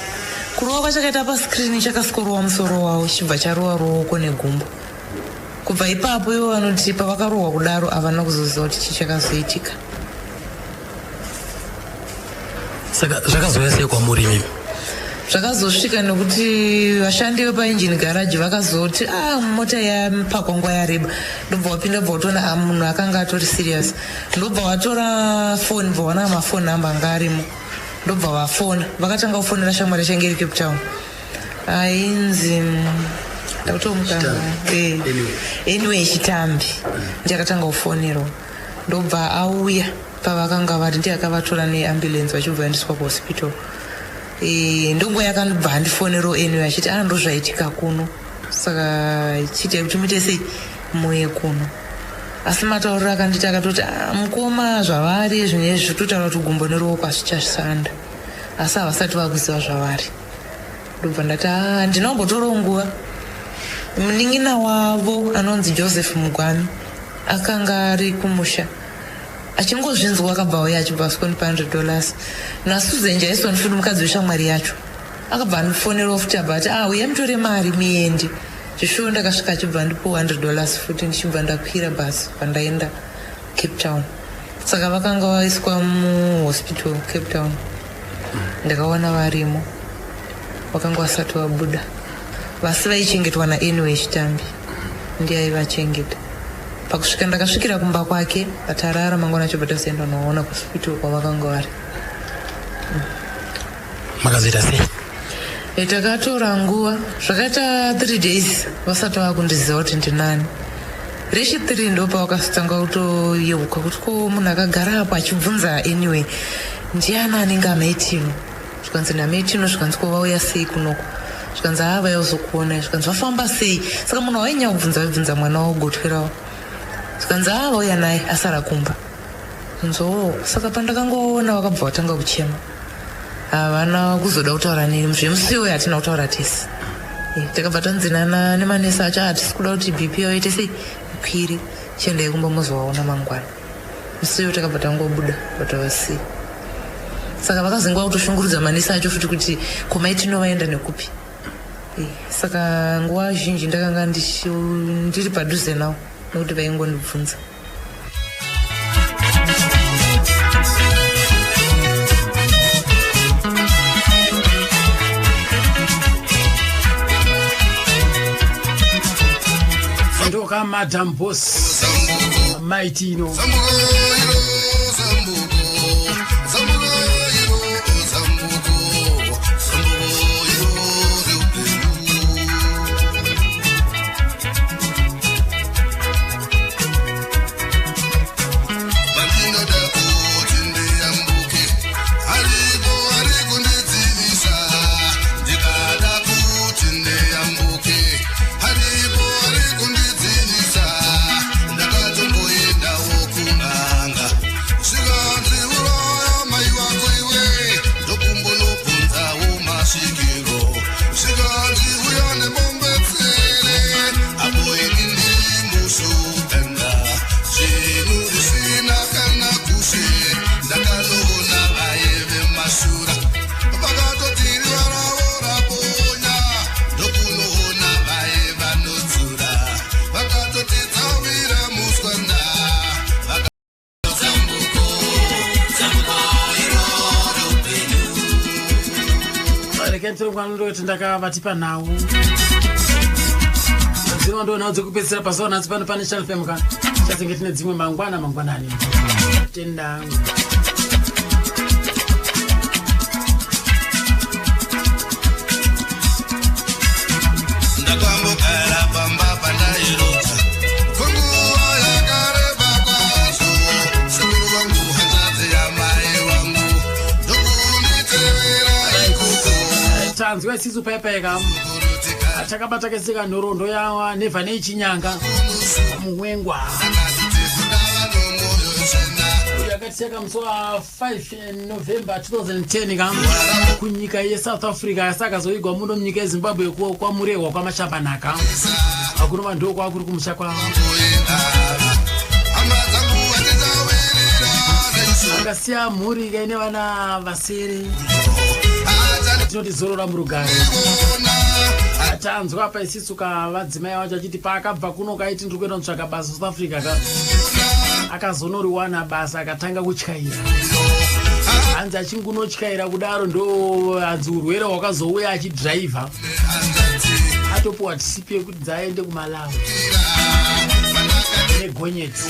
S6: kurowa kwachakaita pascreen chakasworowa musoro wavo chibva charowa ruoko negumbo kubva ipapo ivo vanoti pavakarohwa kudaro havana kuzoziva kuti chichakazoitika
S1: saka zvakazouya sei kwamuri imimi?
S6: zvakazosvika nekuti vashandi vepaengine garage vakazoti mota yapakwa nguva yareba ndobva wapinda bva watoona munhu akanga atori serious ndobva watora foni bva wana mafoni namba anga arimo ndobva vafona vakatanga kufonera shamwari change iri Cape Town ainzi ndautomukanga anyway Chitambi ndiyakatanga kufonerwa ndobva auya pavakanga vari ndiyakavatora neambulensi vachibva vaendeswa kuhospital ndongo yakandibva handifonero anyway achiti ndozvaitika kuno saka chiita kuti muite sei muye kuno asi matauriro akanditi akatoti mukoma zvavari zvine zvitotaura kuti gumbo neruoko hazvichasanda asi havasati vakuziva zvavari ndobva ndati ndinambotorawo nguva munin'ina wavo anonzi Joseph Mugwami akanga ari kumusha achingozvinzwa akabva auya achibva asikondi $100 naSusan Jason futi mukadzi weshamwari yacho akabva andifonera futi abati uya mutore mari muende zvishoo ndakasvika achibva ndipo $100 futi ndichibva ndakwira bhazi pandaenda Cape Town saka vakanga vaiswa muhospital Cape Town ndakaona varimo vakanga vasati vabuda vasi vaichengetwa naanyway Chitambi ndiyaivachengeta pakusvika ndakasvikira kumba kwake atarara mangwana acho batazienda noona kuhospital kwavakanga vari
S1: makazoita sei?
S6: Takatora nguva zvakaita 3 days vasati vakundiziva kuti ndinani rechi 3 ndopa vakatanga kutoyeuka kuti ko munhu akagara apo achibvunza anyway ndiani anenge amaitino zvikanzi ndamaitino zvikanzi ko vauya sei kunoko zvikanzi vaizokuonai zvikanzi vafamba sei saka munhu wainyanya kubvunza mwana wogotwerawo zvikanzi vauya naye asara kumba saka pandakangoona vakabva vatanga kuchema havana kuzoda kutaura neni zvemusiwo hatina kutaura tese takabva tanzinana nemanesi acho hatisi kuda kuti BP yaite sei ikwire chiendai kumba muzovaona mangwana musiwo takabva tangobuda vatavasi saka vakazingwa kutoshungurudza manesi acho futi kuti komaitino vaenda nekupi saka nguva zhinji ndakanga ndiri padhuze navo nekuti vaingondibvunza
S1: ndoka Madam Boss Maitino
S3: Ndakatomboendawo kunanga
S1: tiri kwanondo tindakavatipa nawo dzino ndo nadzo kupedzera pasona pano pane Channel FM ka chatenge tine dzimwe mangwanani tenda
S3: ndakwambokala pamba pandairota kunguwa yakareba kwazo shukuru wangu hanzadzi yamai wangu ndokunditevera ikuko
S1: tanzwe sizu pepeka atakabata kesika nhorondo yawa nevha nechinyanga muwengwa yakatiseka musi wa 5 November 2010 kam kunyika yeSouth Africa yasakazoigwa muno munyika yeZimbabwe kwamurehwa kwamashambanaka akunova ndoko akuri kumusha kwavo akasiya mhuri ikaine vana vasere tinoti zorora murugare atanzwa apa isisu kavadzimai vacho achiti paakabva kuno kaiti ndiri kuenda kutsvaka basa South Africa ka akazonoriwana basa akatanga kutyaira hanzi achingunotyaira kudaro ndo hanzi urwere hwakazouya achidhiraivha atopuwa tisipi yekuti dzaende kuMalawi negonyeti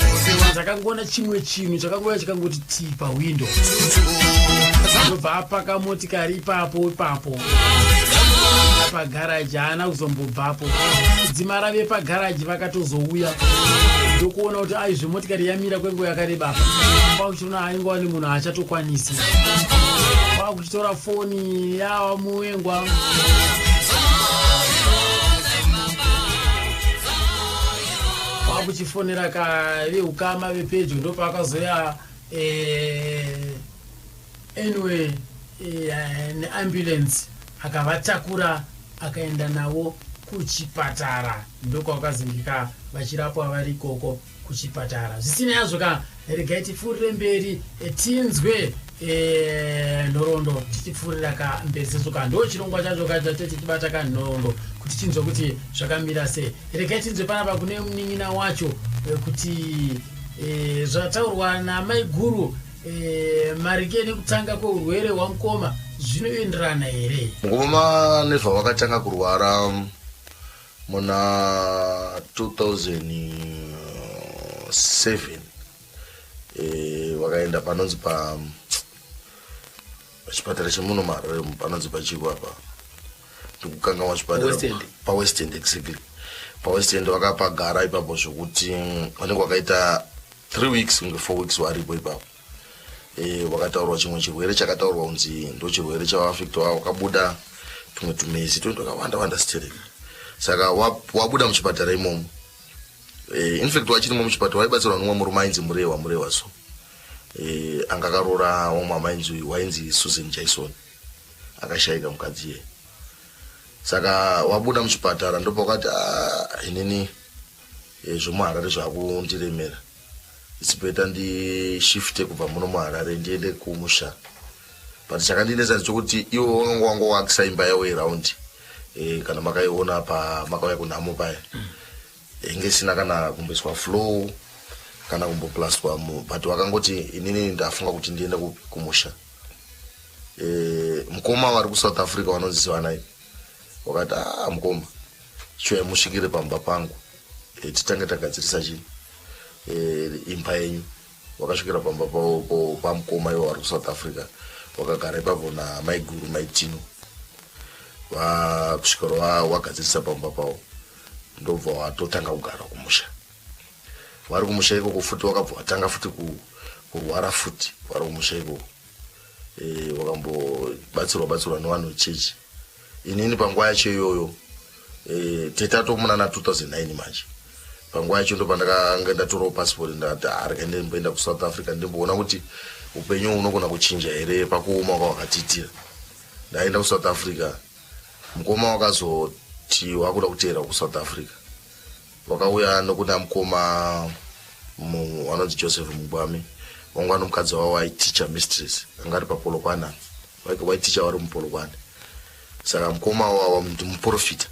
S1: dzakangona chimwe chinhu chakangouya chikangoti tii pahwindo ndobva apaka motikari ipapo pagaraji haana kuzombobvapo kudzimara vepagaraji vakatozouya ndokuona kuti aizve motikari yamira kwenguva yakareba pakuchiona ainge wani munhu achatokwanisi kwakuchitora foni yava muwengwa kwakuchifonera kavehukama vepedyo ndopakazoya anyway neambulance akavatakura akaenda navo kuchipatara ndokwavakazindika vachirapwa vari ikoko kuchipatara zvisina yazvo ka regai tipfuurire mberi tinzwe nhorondo tichipfuurira kamberi seso ka ndo chirongwa chacho katate tichibata kanhorondo kuti tinzwe kuti zvakamira sei regai tinzwe panapa kune munin'ina wacho kuti zvataurwa namai guru marike nekutanga kweurwere hwamukoma zvinoenderana here
S7: ngoma nezvavakatanga kurwara muna 2007 vakaenda panonzi pachipatara chemuno Marare panonzi pachikwapa ndikukanganwa chipatara paWest End exactly paWest End vakapagara ipapo zvokuti vanenge vakaita 3 weeks kunge 4 weeks varipo ipapo wakataurwa chimwe chirwere chakataurwa kunzi ndo chirwere chavaafectwa wakabuda tumwe tumezi tondo akawanda stereka saka wabuda muchipatara imomo in fact wachirimo muchipatara waibatsirwa nomwe murume ainzi murehwa so anga akarora wamwe wainzi Susan Jason akashayika mukadzi iye saka wabuda muchipatara ndopa wakati inini zvomuHarare zvakundiremera isipeta ndishifte kubva muno muHarare ndiende kumusha but chakandinesa ndechekuti iwo wangu wakisa imba yawo iraundi kana makaiona pamakauya kunhamo paya inge isina kana kumboiswa flow kana kumboplastwa but wakangoti inini ndafunga kuti ndiende kumusha mukoma vari kuSouth Africa vanonziziva naye wakati mukoma chiwai musvikire pamba pangu titange tagadzirisa chinhu imba yenyu wakasvikira pamba pamukoma iwo vari kuSouth Africa wakagara ipapo namai guru maitino kusvikira wagadzirisa pamba pavo ndobva watotanga kugara kumusha vari kumusha ikoko futi wakabva watanga futi kurwara futi vari kumusha ikoko wakambobatsirwa nevanhu vechechi inini panguva yacho iyoyo tetatomunana 2009 manje panguva yacho ndo pandakanga ndatorawo passport ndati rega ndimboenda kuSouth Africa ndimboona kuti upenyu unogona kuchinja here pakuoma kwawakatitira ndaenda kuSouth Africa mukoma wakazoti wakuda kuteera kuSouth Africa wakauya nokuna mukoma anonzi Joseph Mugwami wangu anomukadzi wavo waiticha mistress anga ari paPolokwane waiticha vari muPolokwane saka mukoma wavo muprofita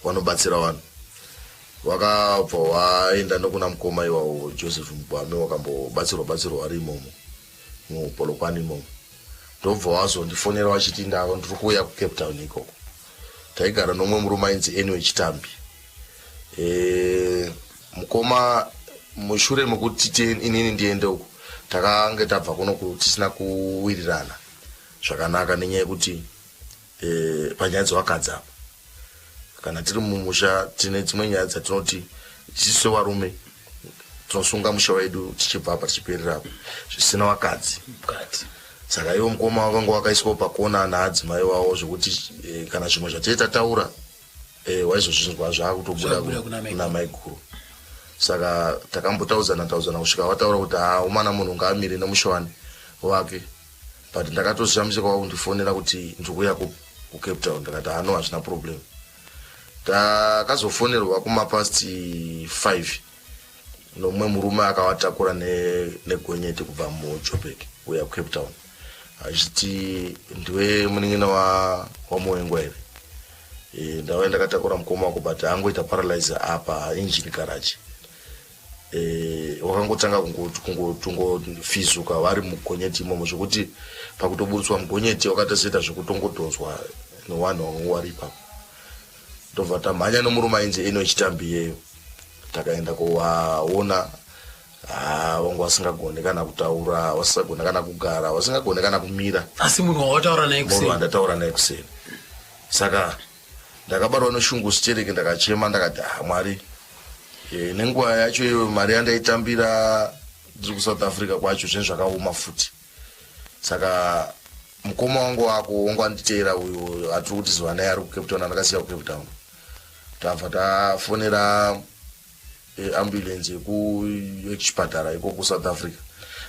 S7: wanobatsira vanhu wakabva waenda nokuna mukoma iwawo Joseph Mugwami wakambobatsirwa vari imomo muPolokwane imomo ndobva wazondifonera wachiti ndiri kuuya kuCape Town ikoko. Taigara nomwe murume ainzi Anyway Chitambi. Mukoma mushure mekuti inini ndiende uko takanga tabva kuno tisina kuwirirana zvakanaka nenyaya yekuti panyaya dzevakadzi apa kana tiri mumusha tine dzimwe nyaya dzatinoti isusu sevarume tinosunga musha wedu tichibva apa tichiperera apa zvisina vakadzi mukati. Saka iwo mukoma wakanga wakaiswa pakona naadzimai wavo zvokuti kana zvimwe zvatei taura waizozvinzwa zvaakutobuda kuna mai guru. Saka takambotauzana kusvika wataura kuti umana munhu ngaamire nemushowani wake, but ndakatozvishamisika wakundifonera kuti ndiri kuuya kuCape Town. Ndakati no, hazvina problem. Takazofonerwa kumapast 5 nomwe murume akawatakura negonyeti kubva muJoburg kuuya kuCape Town achiti ndiwe munin'ina waMuengwa here. Ndava ndakatakura mukoma wako but angoita paralyze apa engine garage. Wakangotanga kungofizuka vari mugonyeti imomo zvokuti pakutoburutswa mugonyeti wakatozoita zvekutongodhonzwa nevanhu vangu vari ipapo. Ndobva tamhanya nomurume ainzi Anyway Chitambi yeyo takaenda kuwaona. Vangu vasingagone kana kutaura, vasingagone kana kugara, vasingagone kana kumira.
S1: Asi munhu wawataura naye kuseni?
S7: Munhu wandataura naye kuseni. Saka ndakabarwa noshungu sitereke ndakachema ndakati Mwari, nenguva yacho iyo mari yandaitambira ndiri kuSouth Africa kwacho zvinhu zvakaoma futi. Saka mukoma wangu wangu anditeera uyo atiri kuti ziva naye ari kuCape Town, andakasiya kuCape Town. Tabva tafonera ambulance yekuchipatara iko kuSouth Africa.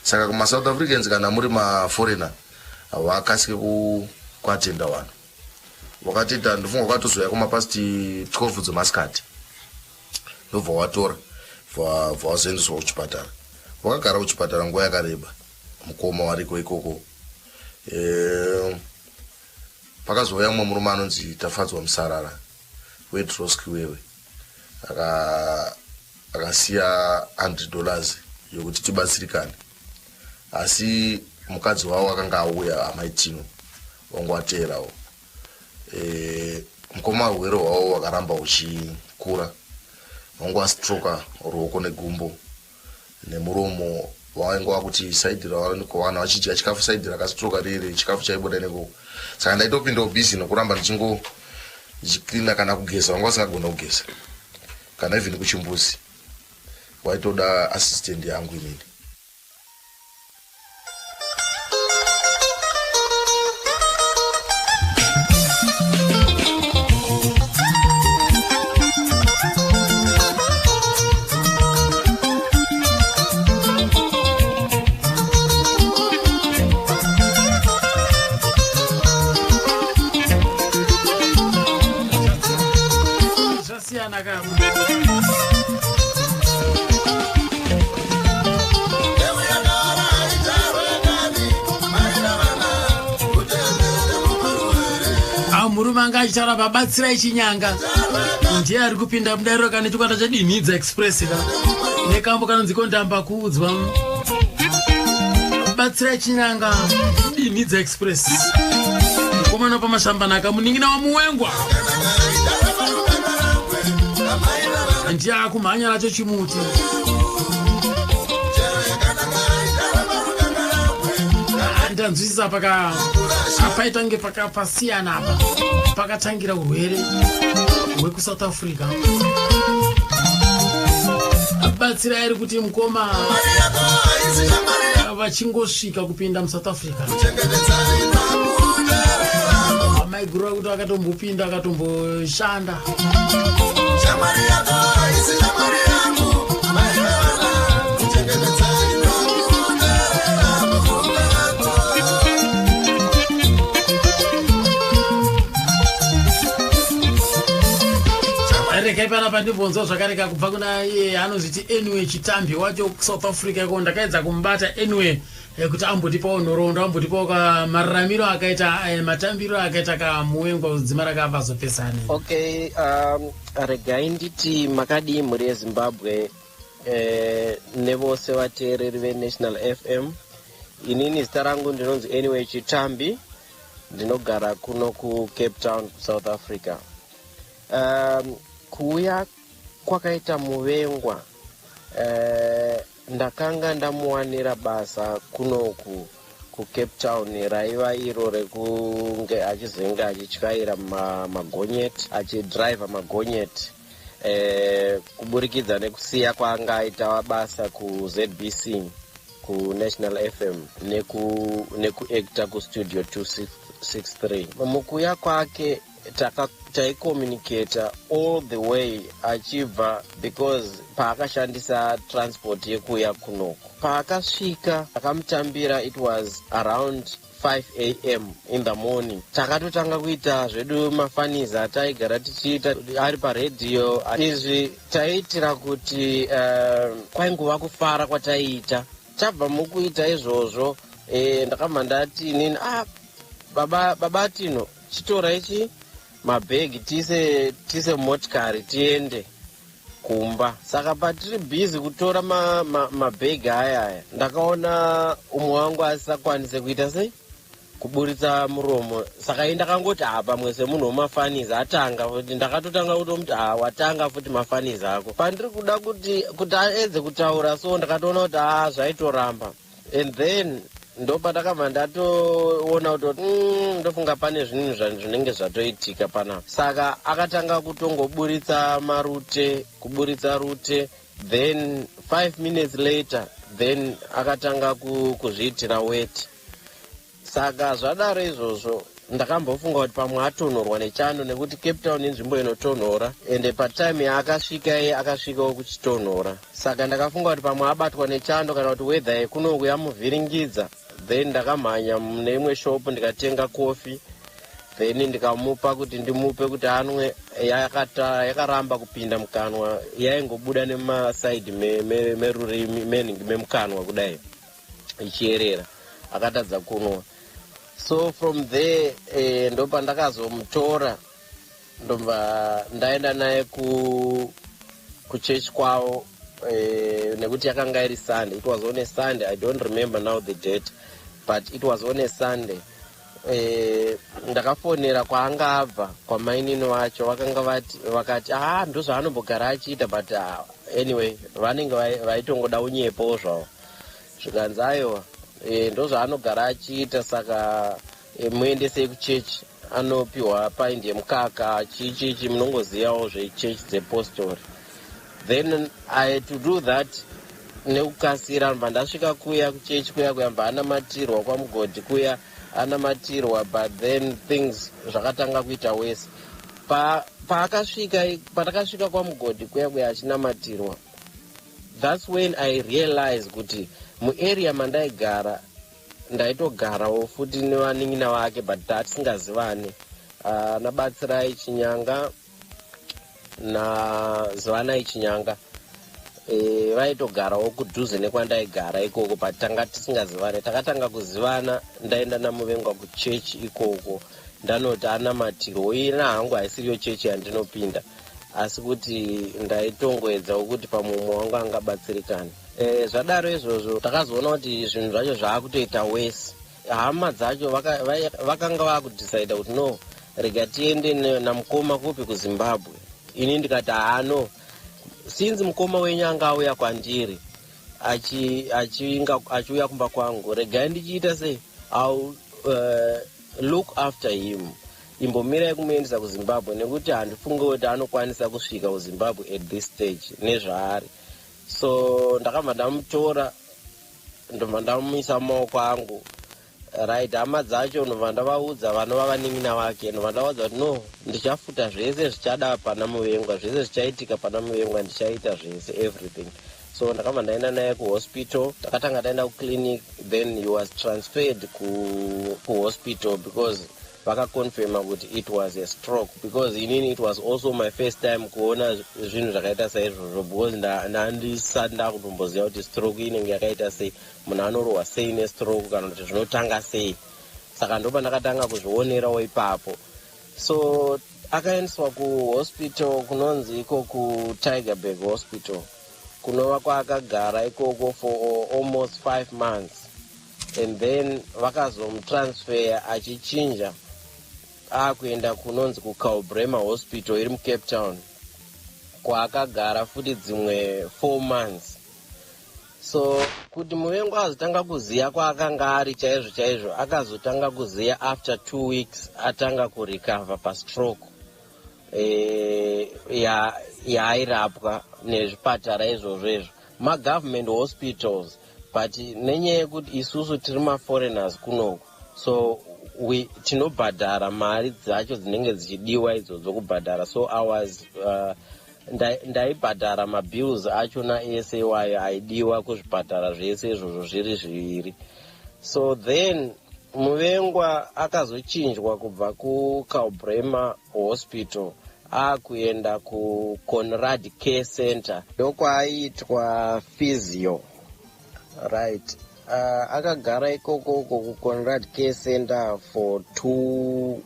S7: Saka kumaSouth Africans kana muri maforeigner havakasike kuatenda vanhu. Wakatenda ndifunga wakatozoya kumapast 12 dzemasikati ndobva watora vazoendeswa kuchipatara. Wakagara kuchipatara nguva yakareba mukoma wariko ikoko. Pakazouya mumwe murume anonzi Tafadzwa Musarara weDroski wewe akasiya $100 yokuti tibatsirikane. Asi mukadzi wavo akanga auya amaitino wangu ateerawo. Mukoma urwere hwavo wakaramba uchikura. Wangu astroka ruoko negumbo nemuromo wainge wakuti saidi ravanikowana vachidya chikafu saidi rakastroka riri chikafu chaibuda neko. Saka ndaitopinda busy nokuramba ndichicleana kana kugeza. Wangu asingagona kugeza kana even kuchimbuzi. Waitoda assistant yangu inini.
S1: Murume anga achitaura babatsirai chinyanga ndiye ari kupinda mudariro kana chikwata chadinhidza express ka nekambo kanonzi kondamba kuudzwa babatsirai chinyanga dinhidza express mukomana pamashambanaka munin'ina waMuengwa ndiye akumhanya nacho chimuti. Ndanzwisisa apaita nge pakapasiyana apa pakatangira urwere hwekuSouth Africa. Abatsira iri kuti mukoma vachingosvika kupinda muSouth Africa amaigura kuti akatombopinda akatomboshanda. Kaipana pandibvunzo zvakareka kubva kuna iye anoziti Anyway Chitambi wacho South Africa iko. Ndakaedza kumbata Anyway kuti ambotipawo nhoroondo, ambotipawo mararamiro akaita matambiro akaita kaMuengwa dzima rakabva zopesani.
S8: Okay, regai nditi makadi muri yeZimbabwe nevose vateereri veNational FM. Inini zita rangu ndinonzi Anyway Chitambi, ndinogara kuno Cape Town, South Africa. Kuuya kwakaita Muvengwa, ndakanga ndamuwanira basa kunoku Cape Town raiva iro rekunge achizoinge achityaira magonyeti, achidrive magonyeti, kuburikidza nekusiya kwaanga aita basa kuZBC, kuNational FM, nekuacta kustudio 263. Mukuya kwake taicommunicata all the way achibva, because paakashandisa transport yekuya kunoku. Paakasvika akamutambira, it was around 5 a.m. in the morning. Takatotanga kuita zvedu mafaniza taigara tichiita ari paredhiyo. Izvi taiitira kuti kwainguva kufara kwataiita. Tabva mukuita izvozvo, ndakabva ndati inini, baba tino chitora ichi mabhegi tise motikari tiende kumba. Saka patiri busy kutora mabhegi aya, ndakaona umwe wangu asisakwanise kuita sei, kuburitsa muromo. Saka ndakangoti pamwe semunhu wemafaniza atanga futi, ndakatotanga kutomuti watanga futi mafaniza ako. Pandiri kuda kuti aedze kutaura, so ndakatoona kuti zvaitoramba. And then ndopandakabva ndatoona kuti ndofunga pane zvinhu zvinenge zvatoitika panapa. Saka akatanga kutongoburitsa kuburitsa rute, then 5 minutes later, then akatanga kuzviitira weti. Saka zvadaro izvozvo ndakambofunga kuti pamwe atonhorwa nechando, nekuti Cape Town inzvimbo inotonhora, ende patime yaakasvika akasvikawo kuchitonhora. Saka ndakafunga kuti pamwe abatwa nechando kana kuti weather yekunoku yamuvhiringidza. Then ndakamhanya mune imwe shop ndikatenga kofi, then ndikamupa kuti ndimupe kuti anwe. Yakaramba kupinda mukanwa, yaingobuda nemasaidi merurimi memukanwa kudai ichierera, akatadza kunwa. So from there ndopa ndakazomutora, ndomba ndaenda naye kuchurch kwavo, nekuti yakanga iri Sunday. It was on a Sunday, I don't remember now the date, but it was on a Sunday. Ndakafonera kwaanga abva kwamainini wacho, vakati ndozvaanombogara achiita, but anyway vanenge vaitongoda unyepo zvavo. Zvikanzi aiwa ndozvaanogara achiita, saka muendesei kuchechi anopiwa paindi yemukaka, chichichi munongozivawo zvechechi dzepostori. Then I had to do that nekukasira. Mba ndasvika kuya kuchechi kuya kuyamba anamatirwa kwamugodhi kuya anamatirwa, but then things zvakatanga kuita worse. Patakasvika kwamugodhi kuya achinamatirwa, that's when I realized kuti muarea mandaigara ndaitogarawo futi nevanin'ina vake, but tatisingazivani. Nabatsirai Chinyanga naZivanai Chinyanga vaitogarawo kudhuze nekwandaigara ikoko, but tanga tisingazivani. Takatanga kuzivana ndaenda naMuvengwa kuchechi ikoko, ndanoti anamatirwo. Ina hangu haisiriyo chechi yandinopinda, asi kuti ndaitongoedzawo kuti pamumwe wangu angabatsirikana. Zvadaro izvozvo takazoona kuti zvinhu zvacho zvaakutoita wese. Hama dzacho vakanga vakudhisaida kuti no, rega tiende namukoma kupi kuZimbabwe. Ini ndikati no, since mukoma wenyu anga auya kwandiri achiuya kumba kwangu, regai ndichiita sei, I'll look after him. Imbomirai kumuendesa kuZimbabwe, nekuti handifunge kuti anokwanisa kusvika kuZimbabwe at this stage nezvaari. So ndakabva ndamutora, ndobva ndamumisa mumaoko angu. Right, hama dzacho ndobva ndavaudza vanova vanin'ina vake, ndobva ndavaudza kuti no, ndichafuta zvese zvichada pana Muvengwa, zvese zvichaitika pana Muvengwa ndichaita zvese, everything. So ndakabva ndaenda naye kuhospital. Takatanga taenda kuclinic, then he was transferred kuhospital because vakakonfirma kuti it was a stroke, because inini it was also my first time kuona zvinhu zvakaita saizvozvo, because ndandisati ndakutomboziva kuti stroke inenge yakaita sei, munhu anorohwa sei nestroke kana kuti zvinotanga sei. Saka ndopa ndakatanga kuzvionerawo ipapo. So akaendeswa kuhospital kunonzi iko kuTigerberg Hospital, kunova kwaakagara ikoko for almost 5 months. and then vakazomutransfer achichinja akuenda kunonzi kuCalbrema hospital iri muCape Town, kwaakagara futi dzimwe 4 months. So kuti muvengo azotanga kuziya kwaakanga ari chaizvo chaizvo, akazotanga kuziya after 2 weeks atanga kurecover pastroke yaairapwa nezvipatara izvozvo magovernment hospitals, but nenyaya yekuti isusu tiri maforeigners kunoku, so tinobhadhara mari dzacho dzinenge dzichidiwa idzodzo kubhadhara. So ndaibhadhara mabills achona ese iwayo aidiwa kuzvipatara zvese izvozvo zviri zviviri. So then muvengwa akazochinjwa kubva kuCalbrema hospital akuenda kuConrad Care Center ndokwaiitwa physio, right. Akagara ikoko kuConrad Care Center for 2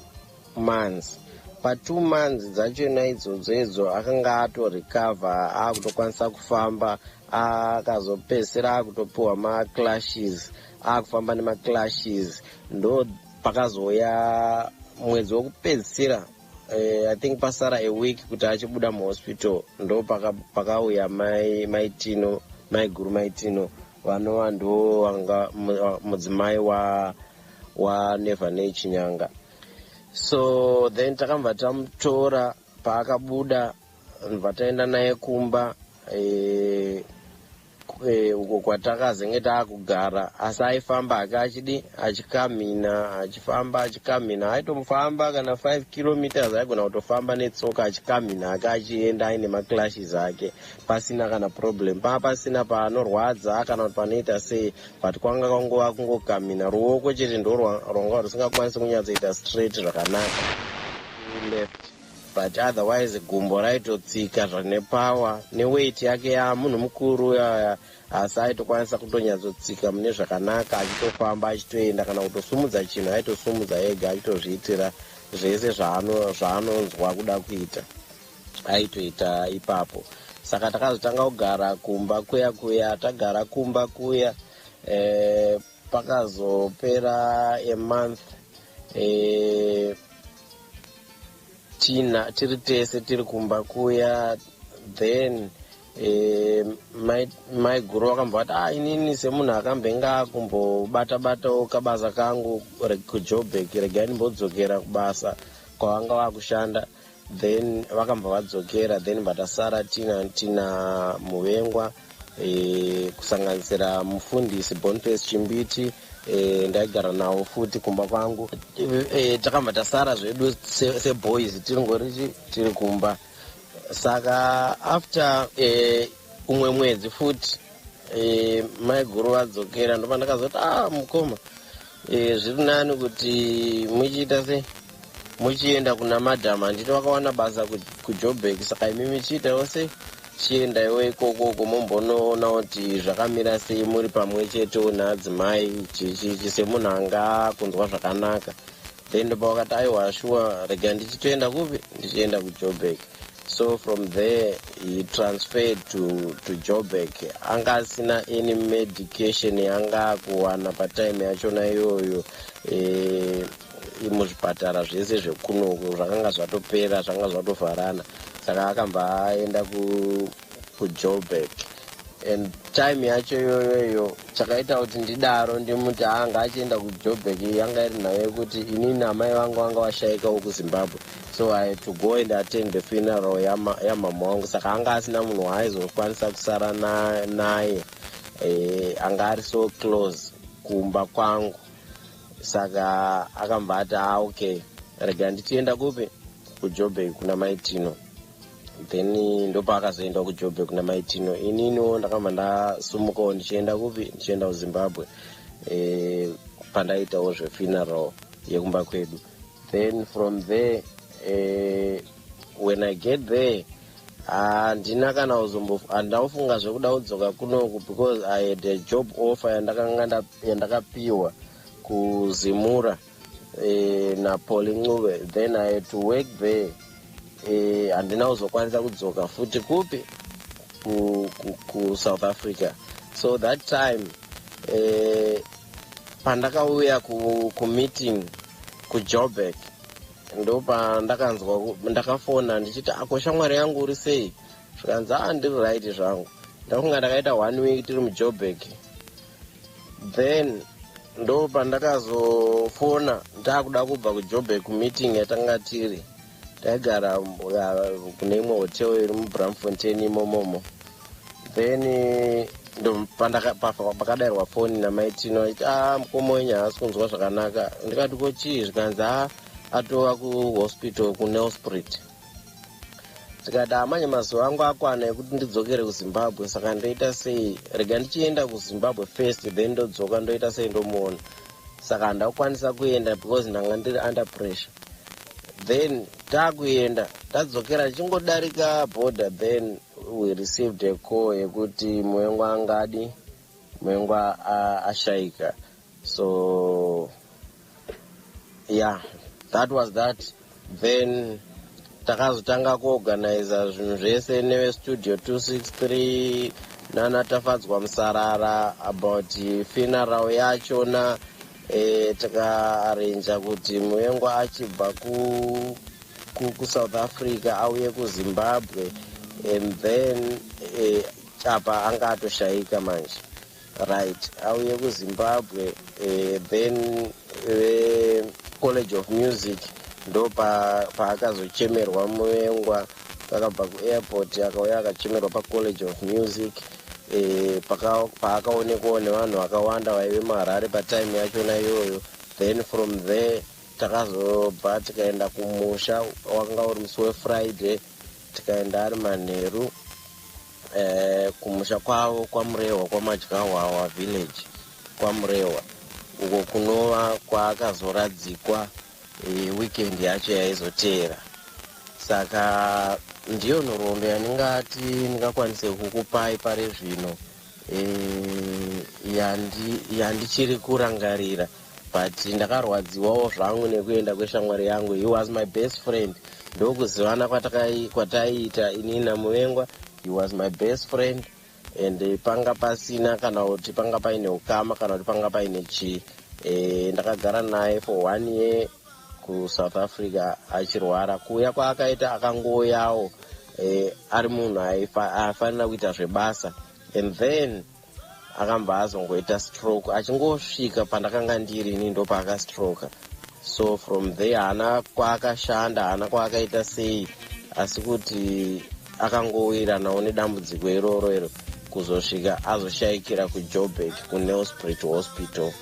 S8: months. Pa2 months dzachona idzodzo akanga atorecover, akutokwanisa kufamba, akazopedzisira akutopiwa maclashes, akufamba nemaclashes. Ndo pakazoya mwedzi wokupedzisira, I think pasara a week kuti achibuda muhospital, ndo pakauya mai guru Maitino vanova ndo wanga mudzimai wa Nevanei Chinyanga. So then takabva tamutora, paakabuda ndobva taenda naye kumba uko kwatakazenge taakugara, asi aifamba achikamina, achikamina, aitomufamba kana 5 kilometers aigona kutofamba netsoka achikamina achienda aine maclashes ake pasina kana problem, pasina paanorwadza kana kuti panoita sei, but kwanga kwangova kungokamina, ruoko chete ndo rwanga rusingakwanisi kunyatsoita straight zvakanaka left, but otherwise gumbo raitotsika zvane power neweight yake yamunhu mukuru asi aitokwanisa kutonyatsotsika mune zvakanaka, achitofamba achitoenda, kana kutosumudza chinhu aitosumudza ega, achitozviitira zvese zvaanonzwa kuda kuita aitoita ipapo. Saka takazotanga kugara kumba kuya tagara kumba kuya pakazopera a month tiri tese tiri kumba kuya. Then mai guru vakambva kuti inini semunhu akambenga akumbobata-batawo kabasa kangu kuJoburg, regai ndimbodzokera kubasa kwavanga vakushanda. Then vakambva vadzokera, then vatasara tina muvengwa kusanganisira mufundisi Boniface Chimbiti, ndaigara nawo futi kumba kwangu. Takambva tasara zvedu seboys tiri kumba. Saka after umwe mwedzi futi mai guru vadzokera, ndopa ndakazoti mukoma, zviri nani kuti muchiita sei, muchienda kuna madhama, handiti vakawana basa kuJoburg, saka imi muchiitawo sei, chiendaiwo ikoko mumbonoona kuti zvakamira sei muri pamwe chetewo neadzimai semunhu anga kunzwa zvakanaka. Then ndopa vakati aiwa shuwa, rega ndichitoenda kupi, ndichienda kuJoburg. So from there he transferred to Joburg. Anga asina any medication yanga kuwana patime yachona iyoyo muzvipatara zvese zvekunoku zvakanga zvatopera, zvanga zvatovharana. Saka akambva aenda kuJoburg. And time yacho iyoyo chakaita kuti ndidaro ndimuti anga achienda kuJoburg yanga iri nayo yekuti inini amai vangu vanga vashaikawo kuZimbabwe. So I had to go and attend the funeral yamama wangu. Saka anga asina munhu waaizokwanisa kusara naye, anga ari so close kumba kwangu. Saka akambva ati okay, rega ndichienda kupi, kuJoburg kuna Maitino. Then ndopa akazoenda kuJoburg kuna Maitino. Ininiwo ndakambva ndasumukawo ndichienda kupi, ndichienda kuZimbabwe pandaitawo zvefuneral yekumba kwedu. Then from there when I get there handina kana handaufunga zvekuda kudzoka kunoku, because I had a job offer yandakapiwa kuZimura naPaul Ncube. Then I had to work there. Handina kuzokwanisa kudzoka futi kupi ku South Africa. So that time pandakauya kumeeting kuJoburg ndo pandakanzwa ndakafona ndichiti ako shamwari yangu uri sei zvikanzi ndiri right zvangu ndakunga ndakaita 1 week tiri muJoburg. Then ndo pandakazofona ndakuda kubva kuJoburg kumeeting yatanga tiri taigara kune imwe hotel iri muBramfontein imomomo. Then ndo pakadaiwa foni namaitino achiti mukoma wenyu haasi kunzwa zvakanaka. Ndikati ko chii? Zvikanzi atova kuhospital kuNelspruit. Tikati amanye mazuva angu akwana ekuti ndidzokere kuZimbabwe, saka ndoita sei, rega ndichienda kuZimbabwe first then ndodzoka ndoita sei ndomuona. Saka ndakukwanisa kuenda because ndanga ndiri under pressure. Then takuenda tadzokera chingodarika border, then we received a call yekuti muengo angadi, muengo ashaika. So yeah, that was that. Then takazotanga kuorganiza zvinhu zvese neve studio 263 nanatafadzwa musarara about funeral yachona. Takaarrange kuti muengo achibva kuSouth Africa auye kuZimbabwe, and then apa anga atoshaika manje, right, auye kuZimbabwe. Then College of Music ndo paakazochemerwa muengwa, akabva kuairport akauya akachemerwa paCollege of Music. Paakaonekwawo nevanhu vakawanda vaive muHarare patime yachona iyoyo. Then from there takazobva tikaenda kumusha wakanga uri musi weFriday, tikaenda ari manheru kumusha kwavo kwaMurehwa, kwaMadyawawa village kwaMurehwa, uko kunova kwaakazoradzikwa weekend yacho yaizoteera. Saka ndiyo nhoroondo yaningati ndingakwanise kukupai pari zvino, yandichiri kurangarira, but ndakarwadziwawo zvangu nekuenda kweshamwari yangu. He was my best friend. Ndokuzivana kwataiita inini naMuvengwa. He was my best friend, and panga pasina kana kuti panga paine ukama kana kuti panga paine chii. Ndakagara naye for 1 year kuSouth Africa achirwara. Kuuya kwaakaita akangoyawo ari munhu aifanira kuita zvebasa, and then akamba azongoita stroke. Achingosvika pandakanga ndiri ini ndo paakastroka. So from there haana kwaakashanda, haana kwaakaita sei, asi kuti akangowira nawo nedambudziko iroro kuzosvika azoshaikira kuJoburg kuNelspruit Hospital.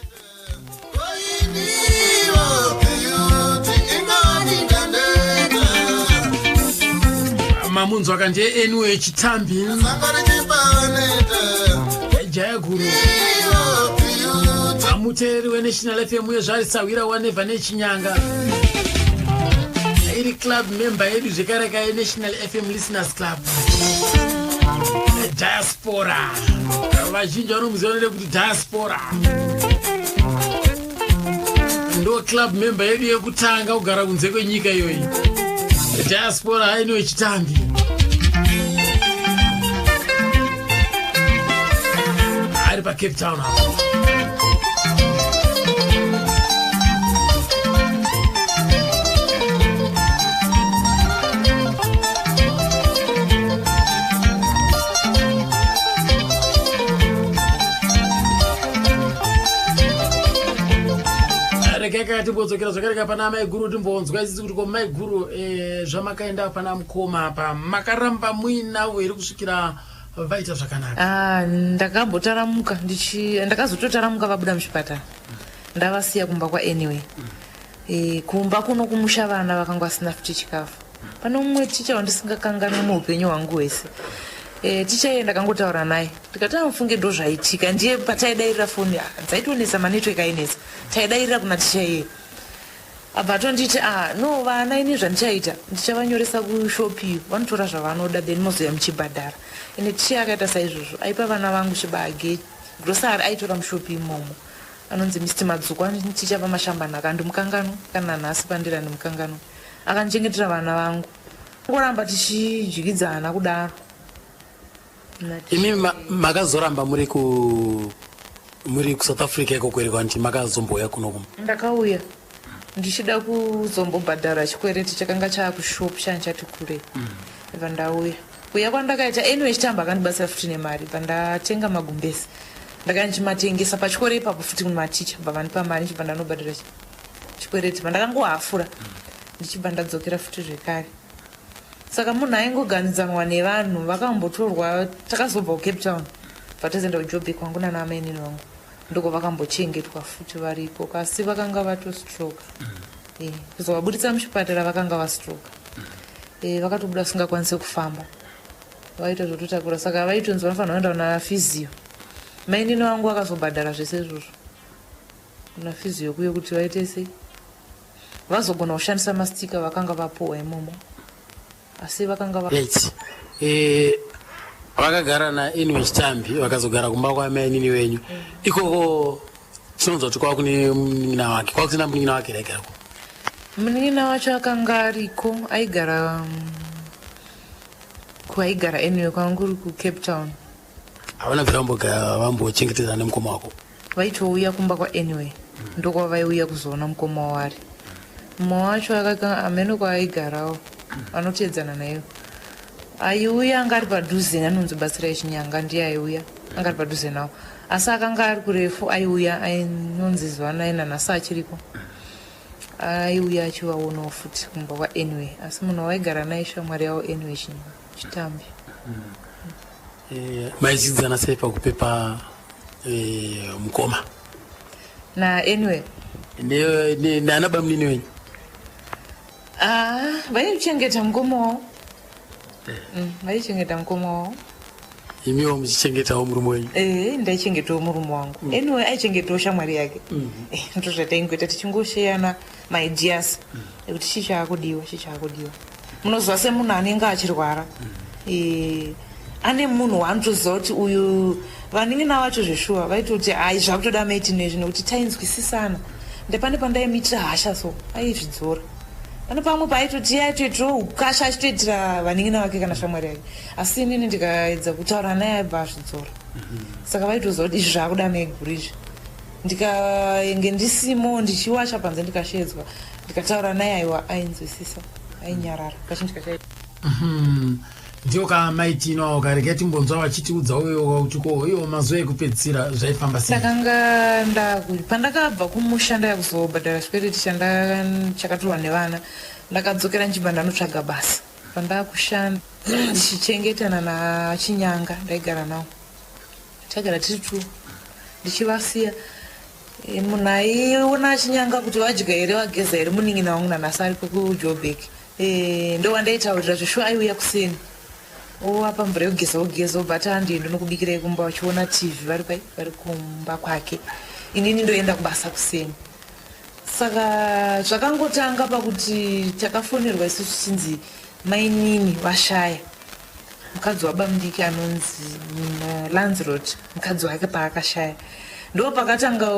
S1: Mamunzo akanje anyway chitambi jaya guru amuteri weNational FM yezvarisawira wanevha nechinyanga iri club member yedu zvekare kaNational FM Listeners Club Diaspora. Vazhinji vanomuziva nekuti Diaspora ndo club member yedu yekutanga kugara kunze kwenyika iyoyi. Diaspora haino chitambi ari pa Cape Town hapo. Kaka timbozokera zvakareka pana mai guru timbonzwa isisi kuti ko mai guru zvamakaenda pana mukoma apa makaramba muinawo iri kusvikira vaita zvakanaka.
S6: Ndakambotaramuka ndakazototaramuka vabuda muchipatara ndavasiya kumba kwa anyway. Kumba kuno kumusha vana vakanga vasina futi chikafu. Pane umwe ticha wandisingakanganwi muupenyu hwangu hwese. Ticha ndakangotaura naye tikati amufunge ndo zvaitika, ndiye pataidairira foni dzaitonesa manetwork ainesa, taidairira kuna ticha iye abva tonditi no vana ini zvandichaita ndichavanyoresa kushopi vanotora zvavanoda then mozoya muchibhadhara. Ende ticha akaita saizvozvo aipa vana vangu chibage grosari aitora mushopi imomo anonzi Mr. Madzuku ticha pamashambanaka ndimukangano kana nhasi pandira ndimukangano akanichengetera vana vangu ngoramba tichidyidzana kudaro.
S1: Imi makazoramba muri muri ku South Africa ikokwerekwa nti makazomboya kuno
S6: ndakauya ndichida kuzombobhadhara chikwereti chakanga chaakushop chanchati kure ibva ndauya kuya kwandakaita anyway chitamba akandibatsira futi nemari ibva ndatenga magumbezi ndakandichimatengesa pachikore ipapo futi kumaticha bva vandipa mari ndichibva ndanobhadhara chikwereti ibva ndakangohafura ndichibva ndadzokera futi zvekare saka munhu aingoganidzanwa nevanhu vakambotorwa takazobva kucape town vatozenda kujobbik wangu nanaamainini wangu ndoko vakambochengetwa futi varipo kasi vakanga vatostroka kuzovabudisa muchipatara vakanga vastroka vakatobuda singakwanisi kufamba vaita zvototakura saka vaitonzi vanofanira kuenda kuna fizio mainini wangu vakazobhadhara zvese izvozvo kuna fizio kuye kuti vaite sei vazogona kushandisa mastika vakanga vapohwa imomo asi vakanga
S1: vakagara naanyway chitambi vakazogara kumba kwamainini wenyu ikoko tinonzwa kuti kwava kune munin'ina wake kwava kusina munin'ina wake raigarako
S6: munin'ina wacho akanga ariko aigara kuaigara anyway kwanguri kucape town
S1: havana bvira vambochengetedza nemukoma wako
S6: vaitouya kumba kwaanyway ndokwa vaiuya kuzoona mukoma wavari mumwe wacho amene kwaaigarawo anoteedzana nayo aiuya anga ari padhuze anonzi batsira yechinyanga ndiye aiuya anga ari padhuze nawo asi akanga ari kurefu aiuya ainonzi zvanai nhasi achiriko aiuya achivaonawo futi kumba kwaanyway asi munhu waigara naye shamwari yavo anyway chitambi
S1: maidzidzana sei pakupepa mukoma
S6: naanyway
S1: naanaba munini wenyu
S6: vaichengeta mukoma wavo vaichengeta mukoma wavo
S1: imiwo muchichengetawo murume wenyu
S6: ndaichengetawo murume wangu anyway aichengetawo shamwari yake ndo zvataingoita tichingosheyana maideas ekuti chichaakudiwa munozwa semunhu anenge achirwara ane munhu waanotoziva kuti uyu vanin'ina vacho zveshuwa vaitoti hai zvakutoda maitinezvi nekuti tainzwisisana ndepane pandaimitira hasha so aizvidzora pane pamwe paaitoti aitoitirawo ukasha achitoitira vanin'ina vake kana shamwari yake asi inini ndikaedza kutaura naye aibva azvidzora saka vaitoziva kuti izvi zvaakuda maiguru izvi ndikaenge ndisimo ndichiwasha panze ndikashedzwa ndikataura naye aiwa ainzwisisa ainyarara kachinji kachaita
S1: ndio kamaitino ukarega timbonzwa vachitiudza uyo kuti ko iwo mazuva ekupedzisira zvaifamba sei
S6: ndakanga pandakabva kumushanda yakuzobhadhara chikwereti chakatorwa nevana ndakadzokera ndichibva ndanotsvaga basa pandakushanda ndichichengetana nachinyanga ndaigara nawo tagara tiri tu ndichivasiya munhu aiona achinyanga kuti vadya here vageza here munin'ina wangu nanhasi ari kujobbik ndo wandaitaurira zveshuwa aiuya kuseni owapa mvura yogeza obata andiendo nokubikirai kumba vachiona tv vari kumba kwake inini ndoenda kubasa kuseni saka zvakangotanga pakuti takafonerwa isusu chinzi mainini vashaya mukadzi waba mudiki anonzi lanzrod mukadzi wake paakashaya ndo pakatanga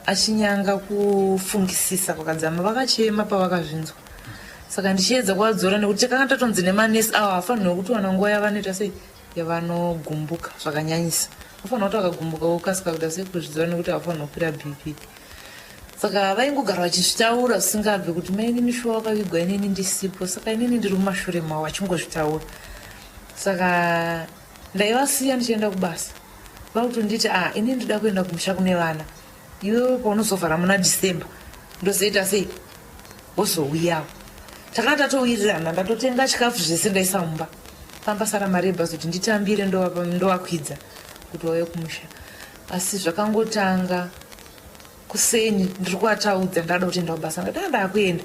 S6: achinyanga kufungisisa pakadzama vakachema pavakazvinzwa saka ndichiedza kuwadzora nekuti takanga tatonzi nemanesi avo hafanirwa kuti wana nguva yavanoita sei yavanogumbuka zvakanyanyisa vafanira kuti vakagumbuka vokasika kuita sei kuzvidzora nekuti havafanirwa kukwira bp saka vaingogara vachizvitaura zvisingabvi kuti mainini shuwa wakavigwa inini ndisipo saka inini ndiri mumashure mavo vachingozvitaura saka ndaivasiya ndichienda kubasa vakutonditi inini ndida kuenda kumusha kune vana iwe paunozovhara muna December ndozoita sei wozouyawo takanga tatouyirirana ndatotenga chikafu zvese ndaisa mumba pambasara mari yebhazi kuti nditambire ndovakwidza kuti wauye kumusha asi zvakangotanga kuseni ndiri kuataudza ndada kutoenda kubasa ngatanga ndakuenda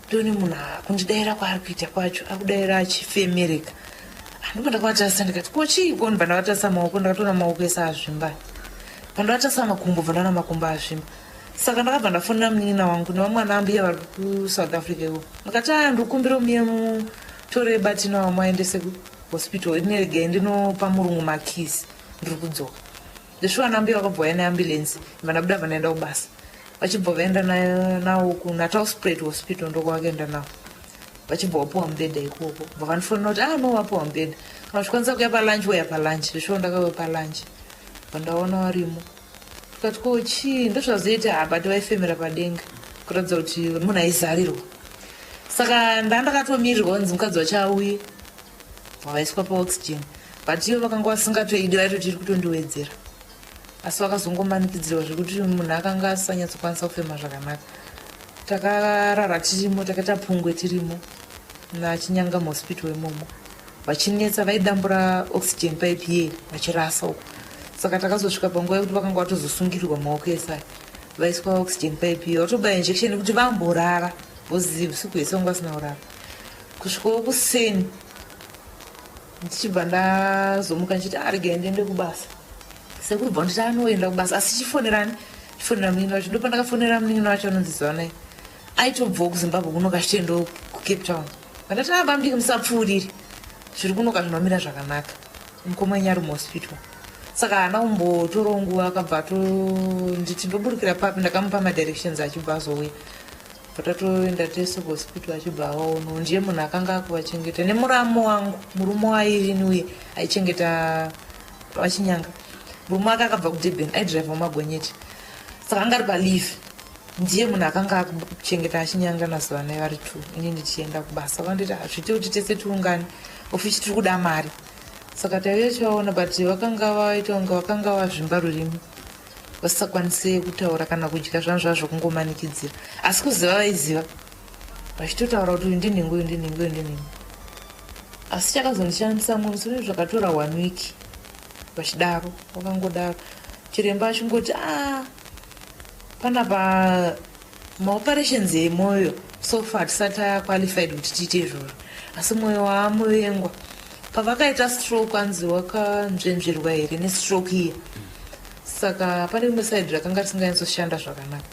S6: ndoni munhu akundidayira kwaari kuita kwacho akudayira achifemereka ndipo ndakavatasa ndikati kochiiko ndibva ndavatasa maoko ndakatoona maoko ese azvimba pandavatasa makumbo bva ndaona makumbo azvimba saka ndakabva ndafonera munin'ina wangu nevamwana ambiya vari kuSouth Africa ivo ndikati ndikukumbira muye mutore batina wamaendese kuhospital inerege ndinopa murungu makisi ndiri kudzoka ndishuwa nambiya vakabva neambulensi ibva ndabuda bva ndaenda kubasa vachibva vaenda nawo kuNatalspruit hospital ndokwavakaenda nawo vachibva vapuwa mubhedha ikoko bva vandifonera kuti no vapuwa mubhedha kana zvikwanisa kuya palanchi waya palanchi ndishuwa ndakauya palanchi bva ndaona varimo tikati kochi ndozvazoita abati vaifemera padenga kuratidza kuti munhu aizarirwa saka ndandakatomirirwa kunzi mukadzi wachauye wavaiswa paoxygen but ivo vakanga vasingatoidi vaitoti iri kutondiwedzera asi vakazongomanikidzirwa zvekuti munhu akanga asanyatsokwanisa kufema zvakanaka takarara tirimo takaita pungwe tirimo nachinyanga muhospital imomo vachinetsa vaidambura oxygen pipe ye vachirasa uko saka takazosvika panguva yekuti vakanga vatozosungirirwa maoko esai vaiswa oxygen pipe ye vatobaya injection yekuti vamborara voziva usiku hwese vanga vasina kurara kusvikawo kuseni ndichibva ndazomuka ndichiti arege ndiende kubasa sekubva nditi anoenda kubasa asi chifonera muningi wacho ndopandakafonera muningi wacho anonzi Zwanai aitobvawo kuZimbabwe kuno kachitendo kuCape Town vandati abamudiki musapfuuriri zviri kunoka zvinomira zvakanaka mukoma wenyari muhospital saka haana kumbotorawo nguva akabva nditi ndoburukira papi ndakamupa madirections achibva azouya patatoenda tese kuhospital achibva awaono ndiye munhu akanga akuvachengeta nemuramo wangu murume wairini uye aichengeta vachinyanga murume wake akabva kuDurban aidhiraivha wamagonyeti saka anga ari palive ndiye munhu akanga akuchengeta achinyanga naZwanai vari 2 ini ndichienda kubasa vanditi hazviti kuti tese tiungane ofichi tiri kuda mari saka taiuya tivaona but vakanga vaita kunge vakanga vazvimba rurimi vasisakwanise kutaura kana kudya zvanhu zvazvo kungomanikidzira asi kuziva vaiziva vachitotaura kuti uyu ndinhingi uyu ndinhingi uyu ndinhingi asi chakazondishandisa munhu sune zvakatora 1 week vachidaro vakangodaro chiremba achingoti panapa maoperations emwoyo so far tisati qualified kuti tiite izvozvo asi mwoyo waamovengwa pavakaita stroke anzi wakanzvenzverwa here nestroke iyi saka pane rimwe side rakanga risinganyatsoshandwa zvakanaka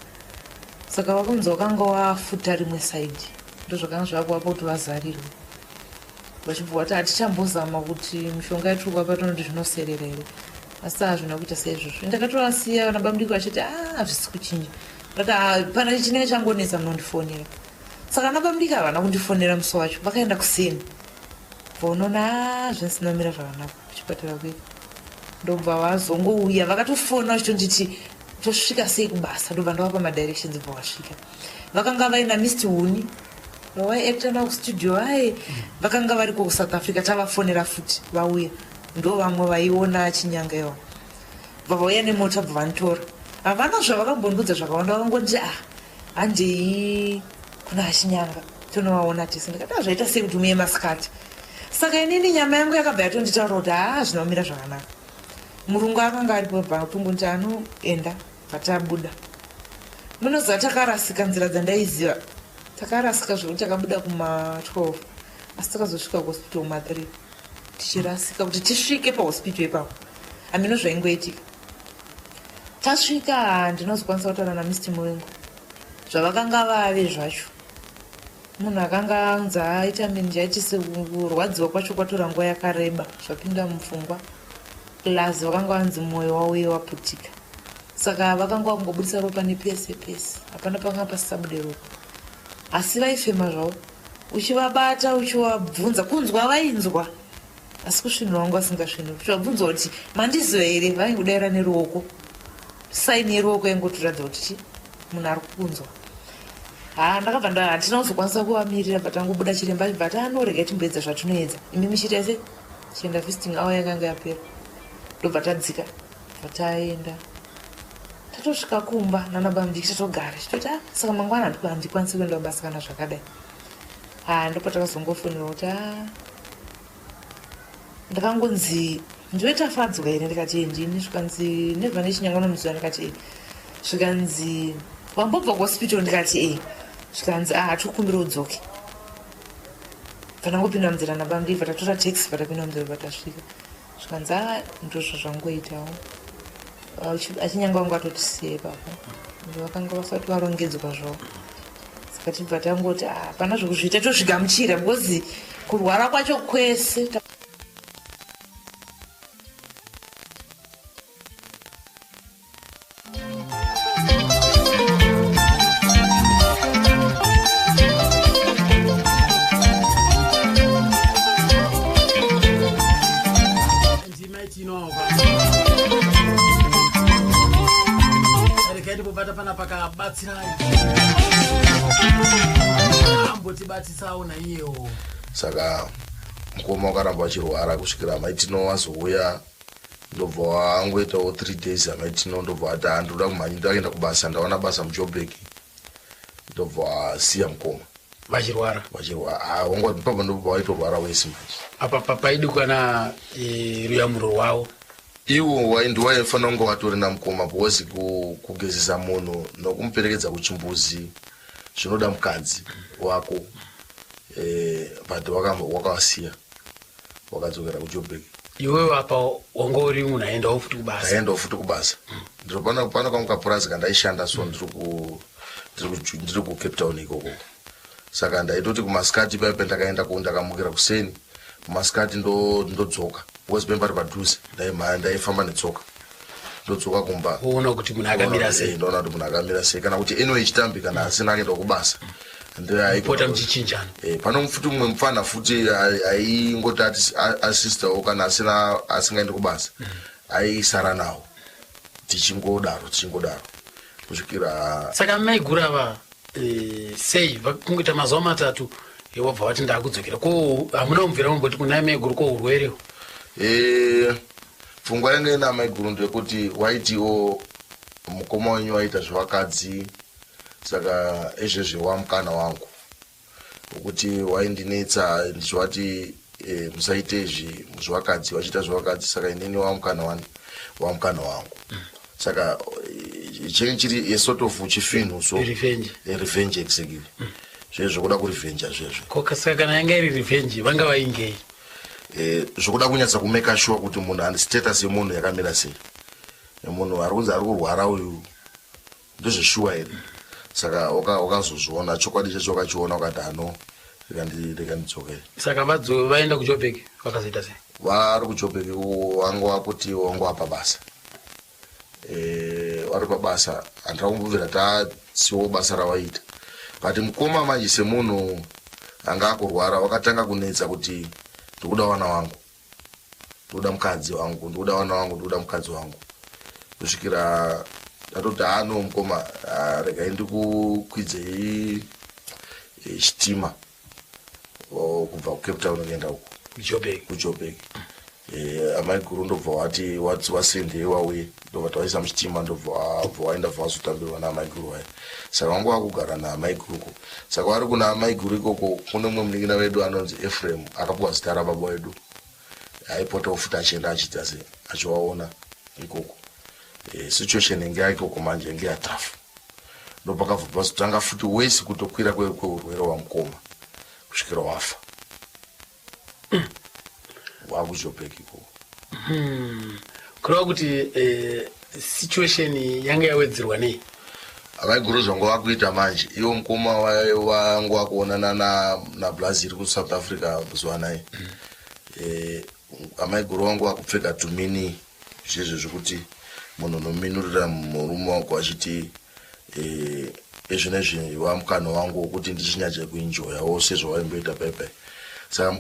S6: saka vakunzi wakanga wafuta rimwe side ndozvakanga zvakuvapa kuti vazarirwe vachibva vati hatichambozama kuti mishonga yaturwa patona kuti zvinoserera here asi hazvina kuita saizvozvo ndakatovasiya vanabamudiki vachiti hazvisi kuchinja ndati pana chinenge changonetsa munondifonera saka vanabamudiki havana kundifonera musi wacho vakaenda kuseni vaunona zvinosinomira zvakanaka kuchipatara kwedu ndobva vazongouya vakatofona vachitonditi tosvika sei kubasa ndobva ndavapa madirections bva vasvika vakanga vaina Mr. Huni vavaiacta navo kustudio vakanga variko kuSouth Africa tavafonera futi vauya ndo vamwe vaiona chinyanga iwa vavauya nemota bva vanditora havana zvavakambondudza zvakawanda vakangoti handei kuna achinyanga tonovaona tese ndikati zvaita sei kuti umuye masikati saka inini nyama yangu yakabva yatonditaura kuti zvinomira zvakanaka murungu akanga aripo patungoti anoenda patabuda munoziva takarasika nzira dzandaiziva takarasika zvokuti takabuda kuma12 asi takazosvika kuhospital kuma3 tichirasika kuti tisvike pahospital ipapo hamino zvaingoitika tasvika ndinozokwanisa kutaura naMr. Muwengo zvavakanga vave zvacho munhu akanga anzi aita meningitis kurwadziwa kwacho kwatora nguva yakareba zvapinda mupfungwa plus vakanga vanzi mwoyo wauye waputika saka vakanga vangobudisa ropa nepese pese hapana pakanga pasisabude ropa asi vaifema zvavo uchivabata uchivabvunza kunzwa vainzwa asi kusvinura vangu vasingasvinuri uchivabvunza kuti mandiziva here vaingodaira neruoko saini yeruoko yaingotiradza kuti munhu ari kukunzwa ndakabva hatina kuzokwanisa kuvamirira patangobuda chiremba chibva tanorega timboedza zvatinoedza imi michita yese chienda visiting hour yakanga yapera ndobva tadzika bvataenda tatosvika kumba nanabamudiki tatogara chitoti saka mangwana handikwanisi kuenda kubasa kana zvakadai ndopatakazongofonera kuti ndakangonzi ndoitafadzwa here ndikati ndini zvikanzi nebva nechinyanga nomuziva ndikati zvikanzi wambobva kuhospital ndikati zvikanzi hatikukumbira udzoke panangopinda munzira nabamudiki patatora taxi patapinda munzira patasvika zvikanzi ndozvo zvangoitawo achinyanga vangu atotisiya ipapo vakanga vasati varongedzwa zvavo saka tibva tangoti hapana zvokuzviita tozvigamuchira because kurwara kwacho kwese
S1: tibatsirai ambotibatisawo naiyewo.
S7: Saka mukoma wakaramba achirwara kusvikira maitino wazouya ndobva wangoitawo 3 days amaitino ndobva ati ndoda kumhanya ndakaenda kubasa ndawana basa muJoburg ndobva wasiya mukoma
S1: vachirwara
S7: wangoti papa ndobva waitorwara wese manje
S1: apa paidikwana ruyamuro rwavo
S7: iwo ndiwaifanira kunge watorina mukoma because kugezesa munhu nokumuperekedza kuchimbuzi zvinoda mukadzi wako but wakawasiya wakadzokera kuJoburg.
S1: iwewe apa wanga uri munhu aendawo futi kubasa?
S7: Ndaendawo futi kubasa. Ndiro pano kamwe kapurazi kandaishanda so ndiri kuCape Town ikoko. Saka ndaitoti kumasikati paipe ndakaenda ndakamukira kuseni kumasikati ndodzoka because pembari padhuze ndaifamba netsoka ndodzoka kumba
S1: uona kuti munhu akamira sei.
S7: Ndaona kuti munhu akamira sei kana kuti anyway chitambi kana asina akaenda kubasa
S1: pota mchichinjana.
S7: Pano futi mumwe mufana futi aingoti ati asistawo kana asingaendi kubasa aisara nawo tichingodaro kusvikira.
S1: Saka maigura ava sei vakungoita mazuva 3 wabva vati ndakudzokera ko hamuna kumvera mumboti kuna maiguru ko urwerewo?
S7: Pfungwa yange ina maiguru ndekuti waitiwo mukoma wenyu waita zvevakadzi. Saka izvezvi wamukana wangu ukuthi waindinetsa ndichivati musaite izvi zvevakadzi vachiita zvevakadzi saka inini wamukana wangu. Saka chinenge chiri sort of chifinhu so revenge exactly zvezvo kuda kurevenge zvezvo
S1: kokasaka kana yanga iri revenge vanga vaingei
S7: zvokuda kunyatsa kumeka sure kuti munhu ane status yemunhu yakamira sei munhu ari kunzi ari kurwara uyu ndozveshuwa here. Saka wakazozviona chokwadi chacho wakachiona ukati ano reka ndidzokere.
S1: Saka vaenda kuJoburg vakazoita sei?
S7: Vari kuJoburg wangu wakuti wangu wapa basa wari pabasa handira kumbobvira tasiwo basa rawaita but mukoma manje semunhu anga akurwara wakatanga kunetsa kuti ndikuda wana wangu ndikuda mukadzi wangu ndikuda wana wangu ndikuda mukadzi wangu kusvikira ndatoti ano mukoma rega ndikukwidzei chitima kubva kuCape Town kuenda uko kuJoburg. Amaiguru ndobva wati wasendei wauye ndobva tawaisa muchitima ndobva waenda vazotambirwa naamaiguru wayo. Saka wangu wakugara naamaiguruko. Saka wari kuna amaiguru ikoko kune mumwe munin'ina wedu anonzi Ephraim akapuwa zita rababa wedu aipotawo futi achienda achiwaona ikoko. Situation inge ikoko manje inge yatafu ndopakabva pazotanga futi wese kutokwira kweurwere hwamukoma kusvikira wafa wakuJoburg ikoko.
S1: Kureva kuti situation yanga yawedzerwa nei?
S7: Amaiguru zvangu wakuita manje iwo mukoma wangu wakuonana naBrazil kuSouth Africa zuva nai. Amaiguru wangu wakupfeka tumini zvezvo zvekuti munhu nominurira murume wako achiti ezvinezvi wamukana wangu wokuti ndichinyaje kuenjoyawo sezvo waimboita pepe. Saka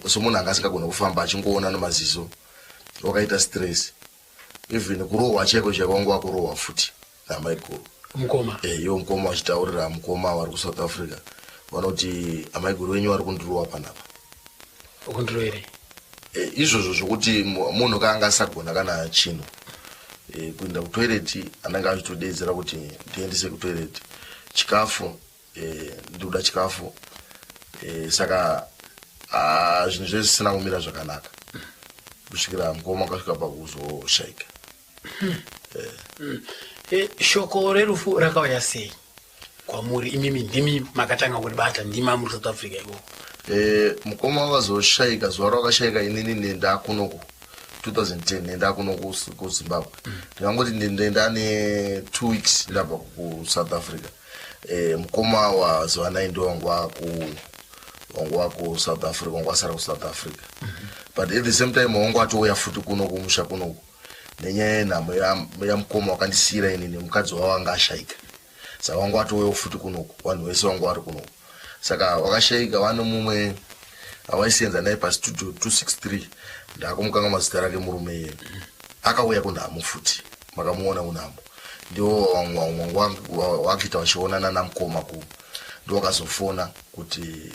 S7: semunhu anga asingagona kufamba achingoona nemaziso wakaita stress even kurohwa chaiko wangu wakurohwa futi namaiguru
S1: mukoma.
S7: Iwo mukoma wachitaurira mukoma wari kuSouth Africa vanoti amaiguru wenyu vari kundirohwa panapa.
S1: Kundirohere
S7: izvozvo zvokuti munhu kaanga asagona kana chinhu kuenda kutoilet anenge achitodedzera kuti ndiendese kutoilet chikafu ndikuda chikafu saka zvinhu zvese zvisina kumira zvakanaka kusvikira mukoma akasvika pakuzoshayika.
S1: Shoko rerufu rakauya sei kwamuri imimi ndimi makatanga kuribata ndima muri South Africa ikoko?
S7: Mukoma wakazoshayika zuva rawakashayika inini ndenda kunoko 2010 ndenda kunoko kuZimbabwe. Ndingangoti ndenda ne 2 weeks ndabva kuSouth Africa. Mukoma wazuva 9 ndo wangu waku South Africa wangu asara kuSouth Africa. But at the same time wangu atouya futi kunoko musha kunoko nenyaya yenhamo yamukoma wakandisiyira inini mukadzi wavo anga ashayika. Saka wangu atouya futi kunoko vanhu vese wangu vari kunoko. Saka wakashayika vano mumwe awaisenza naye pastudio 263 ndakumukanga mazita rake murume iye akauya kunhamo futi makamuona kunhamo ndio wakita wachionana na mkoma ku ndio wakazofona kuti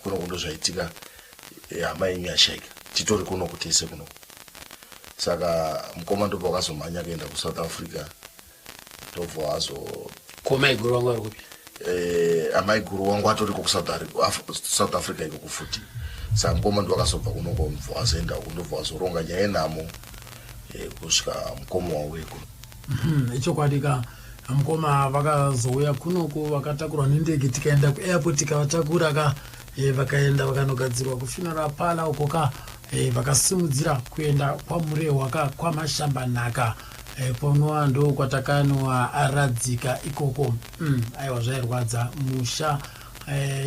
S7: kuno kundozvaitika amai imi ashaika titori kuno kuti ise kuno saka mkoma ndipo wakazomhanya kuenda kuSouth Africa ndobva
S1: koma iguru wangu ari kupi
S7: amai guru wangu atori kuSouth Africa iko kufuti saka mkoma ndo wakazobva kuno komva azoenda kundobva azoronga nyaya yenhamo kusvika mukoma waweko
S1: icho kwadika mukoma vakazouya kunoko vakatakurwa nendege tikaenda kuairport tikavatakura vakaenda vakanogadzirwa kufinara pala uko vakasimudzira kuenda kwamurehwa kwamashamba nhaka ponova ndo kwatakanwa aradzika ikoko aiwa zvairwadza musha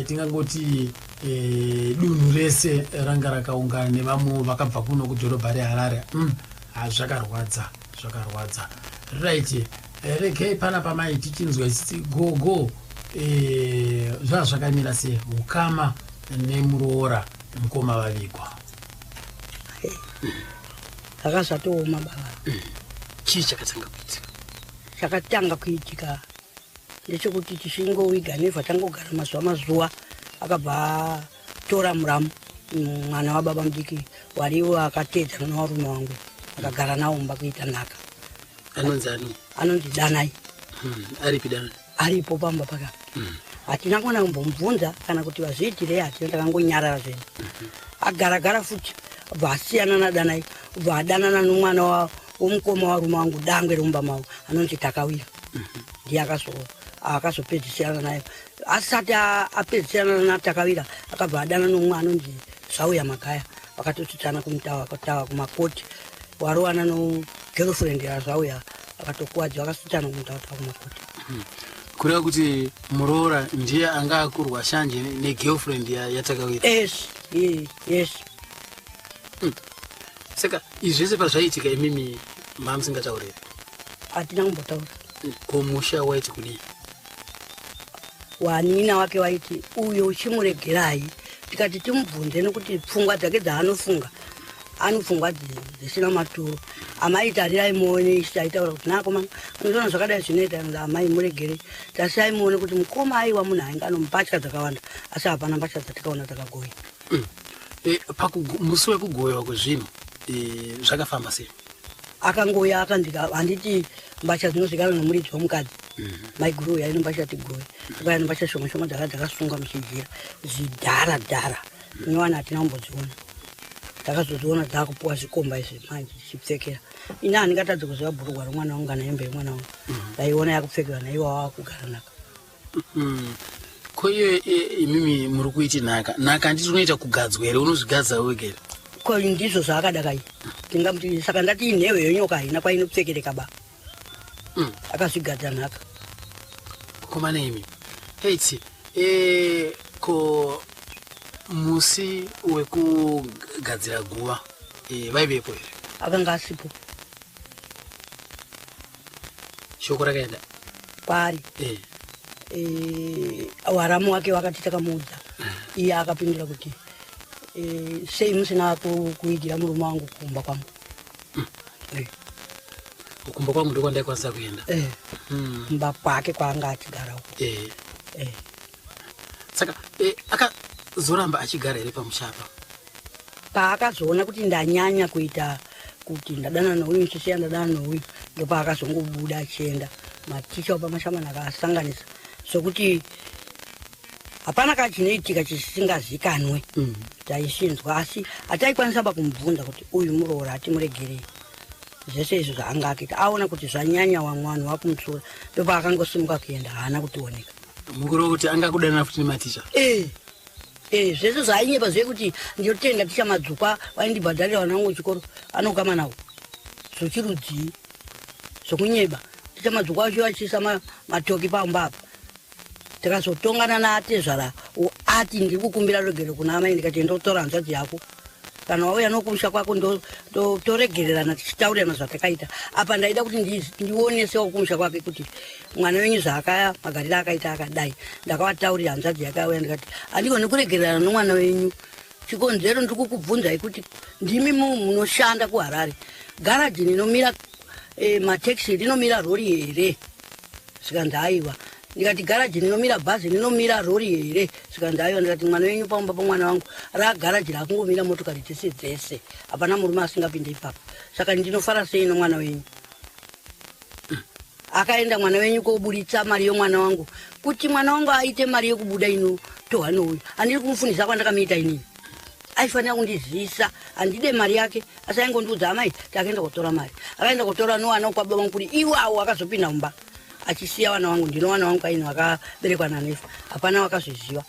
S1: tingangoti dunhu rese ranga rakaungana nevamwe vakabva kuno kudhorobha reHarare zvakarwadza right regei pana pamai tichinzwa isisi gogo zvazvakamira sei Mukama nemuroora mukoma vavigwa
S5: zvakazatooma baba
S1: chii chakatanga kuitika
S5: chakatanga kuitika ndechekuti tichingowiga nevha tangogara mazuva akabva tora muramu mwana wababa mudiki wariwo akatedzana nawarume wangu akagara nawo mumba kuita nhaka anonzi Danai
S1: aripi Danai
S5: aripo pamba paka hatina kuona kumbomubvunza kana kuti vazviitirei hatina takangonyarara zvenyu agaragara futi vasiyana naDanai vadanana nomwana womukoma warume wangu dangwe romumba mavo anonzi Takawira ndiye akazopedzisirana naye asati apedzisirana naTakawira akabva adana nomumwe anonzi Zvauya Magaya vakatotsitsana kumutawa kumakoti warowana no-girlfriend yaZvauya vakatokuwadza vakasitsana kumutawa kumakoti
S1: kureva kuti muroora ndiye anga akurwa shanje negirlfriend yaTakawira
S5: yes
S1: saka izvi zvese pazvaitika imimi mamusingatauriri
S5: hatina kumbotaura
S1: komusha waiti kudii
S5: wanina wake waiti uyo uchimuregerai tikati timubvunze nekuti pfungwa dzake dzaanofunga anopfungwa dzisina maturo amai tarirai muone isi aitaura kuti nakomana anozoona zvakadai zvinoita amai muregere tasai muone kuti mukoma aiwa munhu ainge ano mbatya dzakawanda asi hapana mbatya dzatikaona dzakagoya
S1: musi wekugoyiwa kwezvinhu zvakafamba sei
S5: akangoya akandika handiti mbatya dzinozikanwa nomuridzi womukadzi maiguru yaino mbatya tigoye akaino mbatya shoma dzakasunga muchijira zidhara inowana hatina kumbodziona takazodziona dzakupuwa zvikomba izvi manje chipfekera ina handingatadzi kuziva bhurugwa romwana wangu kana hembe yemwana wangu ndaiona yakupfekerwa naiwa wakugara naka
S1: koiyo imimi muri kuiti nhaka handiti unoita kugadzwa here unozvigadza wega here
S5: ko ndizvo zvaakadakai tingamuti saka ndati inhewe yonyoka haina kwainopfekereka ba akazvigadza nhaka
S1: komana imi heitsi ko musi wekugadzira guva vaivepo here
S5: akanga asipo
S1: shoko rakaenda
S5: pari waramu wake wakati takamuudza iye akapindura kuti sei musina kuigira murume wangu kukumba kwangu
S1: kukumba kwangu ndiko ndaikwanisa kuenda
S5: kumba kwake kwaanga achigara uko
S1: saka akazoramba achigara here pamushapa
S5: paakazoona kuti ndanyanya kuita kuti ndadana nouyu nichisiya ndadana nouyu ndopaakazongobuda achienda maticha pamashamana akasanganisa sokuti hapana kachinoitika chisingazikanwe taishinzwa asi hataikwanisa pakumubvunza kuti uyu muroora hatimuregerei zvese izvo zvaanga akiita aona kuti zvanyanya wamwanu wakumutsura ndopaakangosimuka kuenda haana kutioneka
S1: mukurova kuti anga kudanana futi nematicha
S5: zvese zvainyepa zvekuti ndiotenga ticha madzukwa vaindibhadharira vana vangu chikoro anokama nawo zvochirudzii zvokunyeba ticha madzukwa acho vachisa matoki pamba apa tikazotongana naatezvara ati ndiri kukumbira rogero kuna amai ndikati ndotora hanzvadzi yako kana wauya nokumusha kwako toregererana tichitaurirana zvatakaita apa ndaida kuti ndionesewo kumusha kwake kuti mwana wenyu zvaakaya magariro akaita akadai ndakavataurira hanzvadzi yakauya ndikati handigoni kuregererana nomwana wenyu chikonzero ndiri kukubvunzai kuti ndimi munoshanda kuHarare garaji ninomira mateksi rinomira rori here sikanzi aiwa ndikati garaji rinomira bhazi rinomira rori here sikanzi aiwa ndikati mwana wenyu paumba pamwana wangu ragaraji rakungomira motokari dzese dzese hapana murume asingapinde ipapo saka ndinofara sei nomwana wenyu akaenda mwana wenyu koburitsa mari yomwana wangu kuti mwana wangu aite mari yekubuda ino tohanoyo handiri kumufundisa kwandakamiita inini aifanira kundizisa handide mari yake asi aingondiudza amai takaenda kutora mari akaenda kutora nowana kwababa vangu kuti iwawo akazopinda mumba achisiya vana vangu ndino vana vangu kaino vakaberekwa nanefa hapana vakazviziva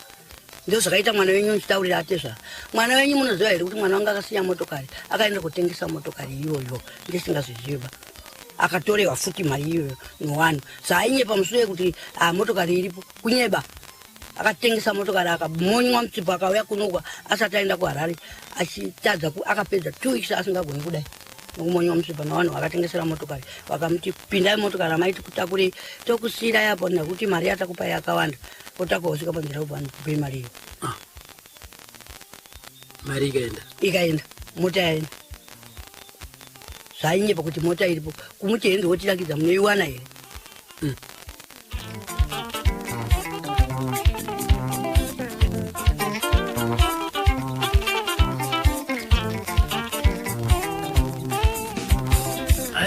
S5: ndo zvakaita mwana wenyu nchitaurira atezva mwana wenyu munoziva here kuti mwana wangu akasiya motokari akaenda kutengesa motokari iyoyo ndisingazviziva akatorewa futi mari iyoyo nowanhu sainyepa musure kuti motokari iripo kunyeba akatengesa motokari akamonywa mutsipa akauya kunokwa asati aenda kuharare achitadza akapedza 2 weeks asingagoni kudai nokumonywa mutsipa navanhu vakatengesera motokari vakamuti pindai motokari amaiti kutakure tokusiyira yapo nekuti mari yatakupai yakawanda otakahosvika panzira kupani kupei mari iyo
S9: mari
S5: ikaenda mota yaenda zvainyepa kuti mota iripo kumuti henzi wotirakidza munoiwana here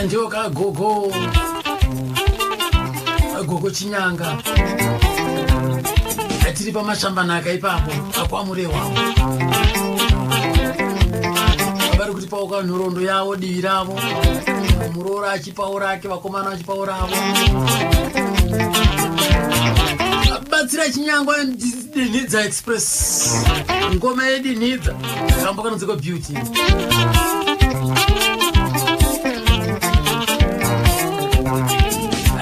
S1: njoka gogo chinyanga atiri pamashambanaka ipapo akwamurewawo vari kuti pauka nhorondo yavo divi ravo muroora achipaura ake vakomana vachipaura avo batsira chinyangwa dinhidza express ngoma yedinhidza akambokanonzeko beauty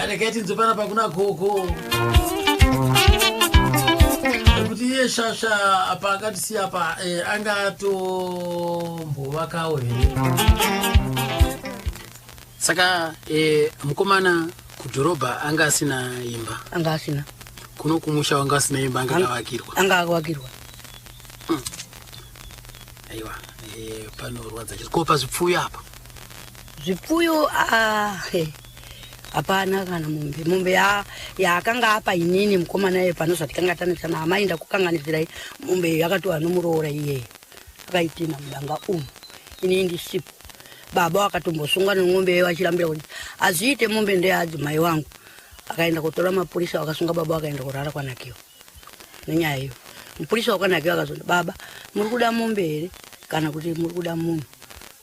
S1: areketi nzopana pakuna gogo kuti iye shasha apa akatisiya apa angatombovakawo here
S9: saka mukomana kudhorobha anga asina imba
S5: anga asina
S9: kuno kumusha wanga asina imba anga
S5: akavakirwa
S9: aiwa panorwadza chikopa zvipfuyo apa
S5: zvipfuyo hapana kana mombe yaakanga apa inini mukomana iye pano zvatikanga tanesana amainda kukanganidzirai mombe yakatova nomuroora iyeye akaitina mudanga umu inini ndisipo baba wakatombosungwa nemombe iye vachirambira kuti azviite mombe ndeadzimai wangu akaenda kutora mapurisa vakasunga baba wakaenda kurara kwanakiwa nenyaya iyo mupurisa wakanakiwa akazoti baba muri kuda mombe here kana kuti muri kuda munhu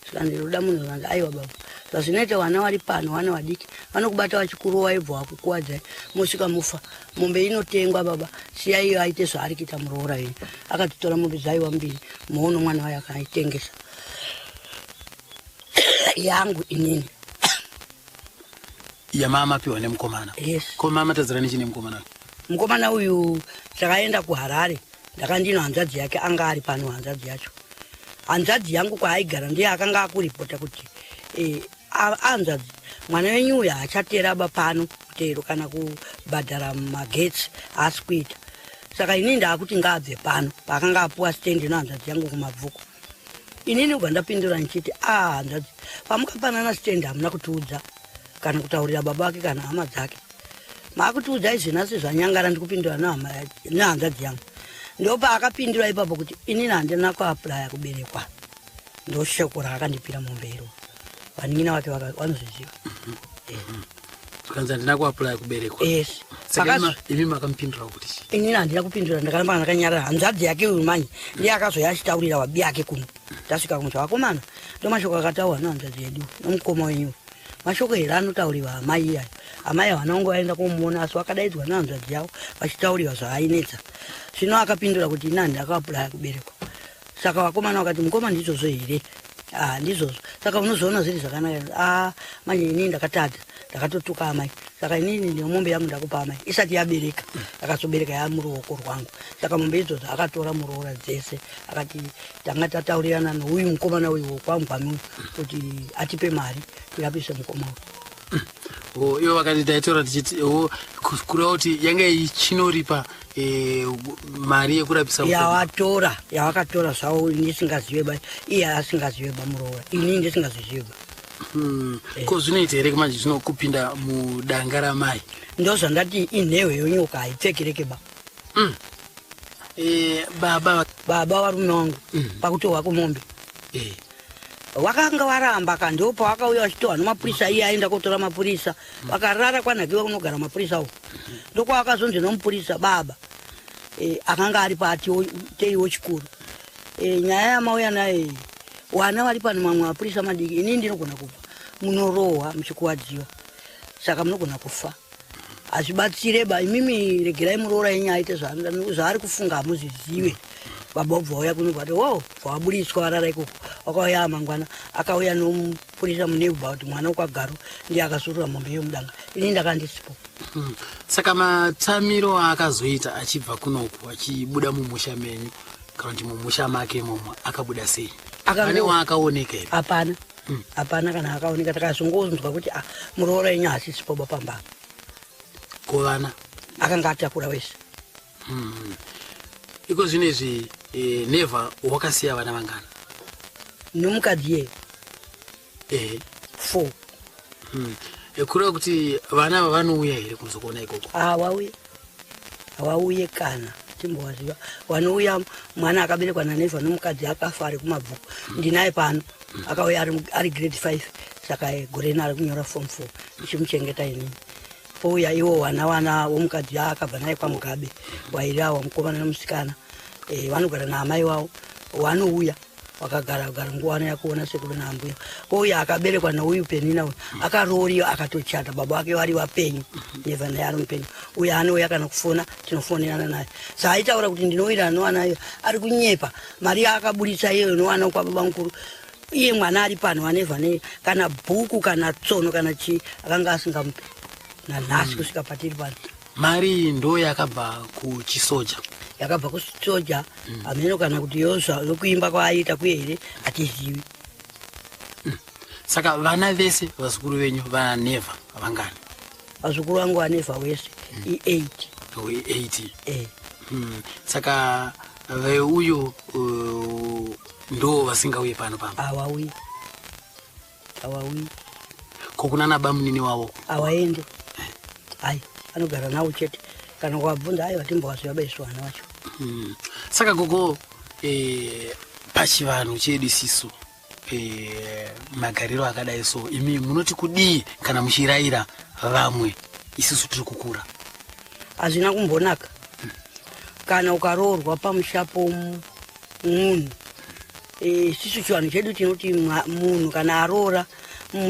S5: saka ndiri kuda munhu zvanzi aiwa baba zvazvinoita vana vari pano vana vadiki vanokubata vachikuru waibva wakukuwadzai mosvika mufa mombe inotengwa baba siya iyo aite zvaari kuita muroora yenyu akatitora mombe dzaiwa mbiri muono mwana wayo akaitengesa yangu inini
S9: yamama piwa nemukomana
S5: yes
S9: ko mama tadzirani chine mukomana
S5: mukomana uyu takaenda kuharare ndakandino hanzvadzi yake anga ari pano hanzvadzi yacho hanzvadzi yangu kwaaigara ndiye akanga akuripota kuti hanzvadzi mwana wenyu uyu hachateraba pano kutero kana kubhadhara magetsi haasi kuita saka inini ndaakuti ngaabve pano paakanga apuwa stendi nohanzvadzi yangu kumabvuku inini ubva ndapindura ndichiti hanzvadzi pamukapanana stendi hamuna kutiudza kana kutaurira baba wake kana hama dzake maakutiudza izvinasi zvanyangara ndikupindura nehanzvadzi yangu ndopa akapindura ipapo kuti inini handina kuapuraya kuberekwa ndoshoko raakandipira mombe iro vaningina vake vanozviziva
S9: kanzi handina kuapuraya kuberekwa
S5: yes
S9: imi makamupindura kuti
S5: inini handina kupindura ndakaramba ndakanyarara hanzvadzi yake uyu manyi ndiye akazoya achitaurira wabi yake kuno tasvika kumuti vakomana ndo mashoko akataurwa nehanzvadzi yedu nomukoma wenyu mashoko here anotauriwa amai iyayo amai havana vangu vaenda kumuona asi vakadaidzwa nehanzvadzi yavo vachitauriwa zvaainetsa zvino akapindura kuti ina handakaapuraya kuberekwa saka vakomana vakati mukoma ndizvozvo here ndizvozvo saka unozoona zviri zvakanaka manje inini ndakatadza ndakatotuka amai saka inini nemombe yangu ndakupa amai isati yabereka akazobereka yamuruoko rwangu saka mombe idzodzo akatora muroora dzese akati tanga tataurirana nouyu mukomana uyu wokwamugwami kuti atipe mari tirapise mukoma
S9: uyu ivo vakati taitora tichiti kureva kuti yanga ichinoripa mari yekurapisa
S5: yavakatora zvavo ndisingazive ba iye asingazive ba muroora inini ndisingazvizive ba
S9: Ko zvinoita here manje zvinokupinda mudanga ramai?
S5: Ndozvandati inhewe yonyoka haipfekereke ba.
S9: Baba
S5: varume wangu pakutorwa kwemombe wakanga waramba kandopa wakauya wachitowa nemapurisa iye aenda kotora mapurisa vakarara kwanhakiwa kunogara mapurisa uko ndokwa akazonzi nomupurisa baba akanga ari pateiwo chikuru nyaya yamauya naye wana vari pano mamwe mapurisa madiki ini ndinogona kufa munorohwa muchikuwadziwa saka munogona kufa azvibatsireba imimi regerai muroora yenyaya aite zvaari kufunga hamuzizive baba ubva uya kunobva vaburitswa warara ikoko wakauya mangwana akauya nomupurisa munebva kuti mwana ukagaro ndiye akasurura mombe yomudanga ini ndakandisipo.
S9: Saka matsamiro aakazoita achibva kunoku achibuda mumusha menyu kana kuti mumusha make momwe akabuda sei? Pane waakaoneka here?
S5: Hapana kana akaoneka takazongozwa kuti muroora yenyu hasisipo bapambana.
S9: Kovana
S5: akanga atakura wese.
S9: Iko zvinezvi Neva wakasiya vana vangana?
S5: Nomukadzi 4.
S9: Kureva kuti vana vanouya here kuzokuona ikoko?
S5: Hawauye kana timbowaziva vanouya mwana akaberekwa naNeva nomukadzi akafa ari kumabvuku ndinaye pano akauya ari grade 5 saka gore rino ari kunyora form 4 ichimuchengeta inini pouya iwo wana womukadzi akabva naye kwaMugabe wairawa mukomana nomusikana vanogara naamai wavo wanouya wakagara nguva yakuona sekuru naambuya pouya akaberekwa nauyu Penina uyu akarooriwa akatochata baba wake vari vapenyu Neva naye ari mupenyu uyu anouya kana kufona tinofonerana naye saaitaura kuti ndinoira nowana iyo ari kunyepa mari yaakaburitsa iyeyo nowana kwababa mukuru iye mwana ari pano waNeva naye kana bhuku kana tsono kana chii akanga asingamupe nanhasi kusvika patiri pano.
S9: Mari ndo yakabva kuchisoja?
S5: Yakabva kuchisoja ameno kana kuti yokuimba kwaaita kuye here hatizivi.
S9: Saka vana vese vazukuru venyu vaNeva vangani?
S5: Vazukuru vangu vaNeva wese i8.
S9: 8. Saka veuyu ndo vasingauye pano pamba?
S5: Hawauyi.
S9: Kokuna nabamunini wavo?
S5: Hawaende. Hai, anogara nawo chete. Kana kwabvunza hai vatimbowaziva baisu vana vacho.
S9: Saka gogo pachivanhu chedu isisu magariro akadai so imi munoti kudii kana muchirayira vamwe isisu tiri kukura?
S5: Hazvina kumbonaka. Kana ukaroorwa pamushapo munhu isisu chivanhu chedu tinoti munhu kana aroora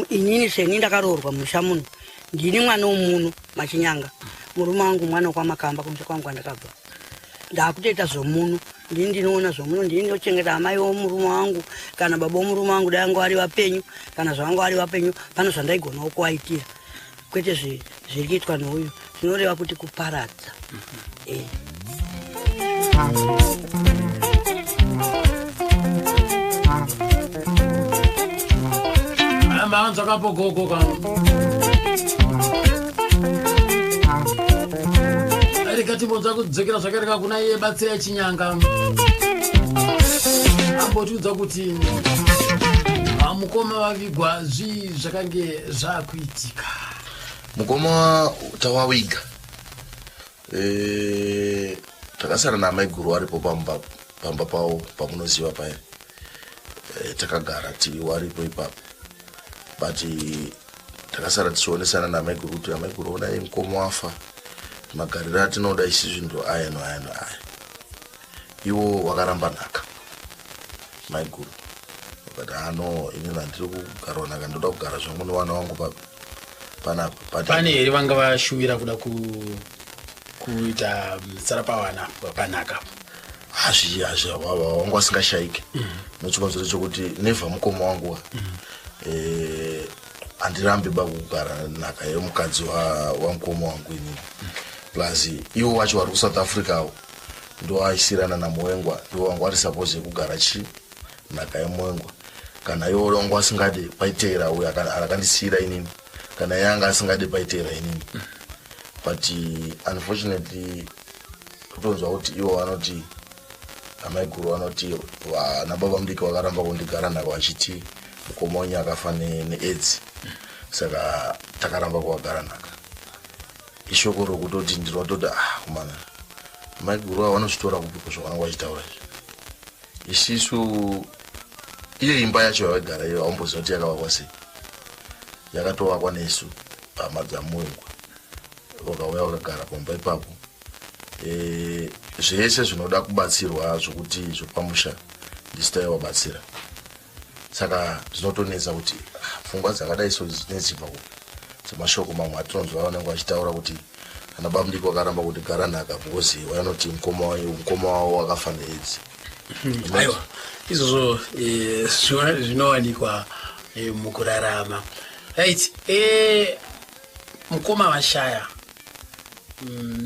S5: inini seni ndakaroorwa musha munhu ndini mwana womunhu machinyanga murume wangu mwana wekwaMakamba kumusha kwangu andakabva ndakutoita zvomunhu ndini ndinoona zvomunhu ndini ndinochengeta amai womurume wangu kana baba womurume wangu dai angu ari vapenyu kana zvangu ari vapenyu pano zvandaigonawo kuvaitira kwete zviri kuitwa nouyu zvinoreva kuti kuparadza.
S1: Manzo kapo gogo kan. Ari kati moza kudzekera zvakareka kuna iye batsira chinyanga. Ambotudza kuti mukoma wavigwa zvakange zvakuitika.
S7: Mukoma tawawiga. Takasara namai guru aripo pamba pawo pamunoziva paya. Takagara tiri waripo ipapo. But takasara tichionesana namai guru kuti amai guru ona mukoma wafa magariro atinoda isusu ndo aya iwo wakaramba nhaka mai guru vakati inini handiri kugara nhaka ndoda kugara zvangu newana wangu panapa.
S1: Pane here vanga vashuvira kuda kuita tsarapawana panhaka?
S7: Hazvi wangu asingashayike nochikonzero chokuti Neva mukoma wangu handirambi kugara nhaka yemukadzi wamukoma wangu inini. Plus iwo wacho vari kuSouth Africa ndo aisirana naMuengwa ndo wangu ari suppose kugara nhaka yeMuengwa kana iwo wangu asingade paiteera uyo akandisiyira inini kana yanga asingade paiteera inini. But unfortunately kutonzwa kuti iwo vanoti amai guru vanoti nababa mudiki vakaramba kundigara nhaka vachiti mukoma wenyu akafa neAIDS. Saka takaramba kuwagara naka. Ishoko rokutoti ndinototi kumana maiguru vanozvitora kupiko zvavanenge vachitaura izvi. Isisu iyo imba yacho yavagara iyo haumboziva kuti yakavakwa sei. Yakatovakwa nesu hama dzaMuwengwa vakauya vakagara pamba ipapo. Zvese zvinoda kubatsirwa zvokuti zvopamusha ndisitai wabatsira. Saka zvinotonetsa kuti pfungwa dzakadai so dzinetsibva dzemashoko mamwe atinonzwa vanenge vachitaura kuti ana bamudiki vakaramba kuti gara naka because vanoti mukoma wavo wakafa neAIDS.
S9: Aiwa, izvozvo zvinowanikwa mukurarama. Right, mukoma vashaya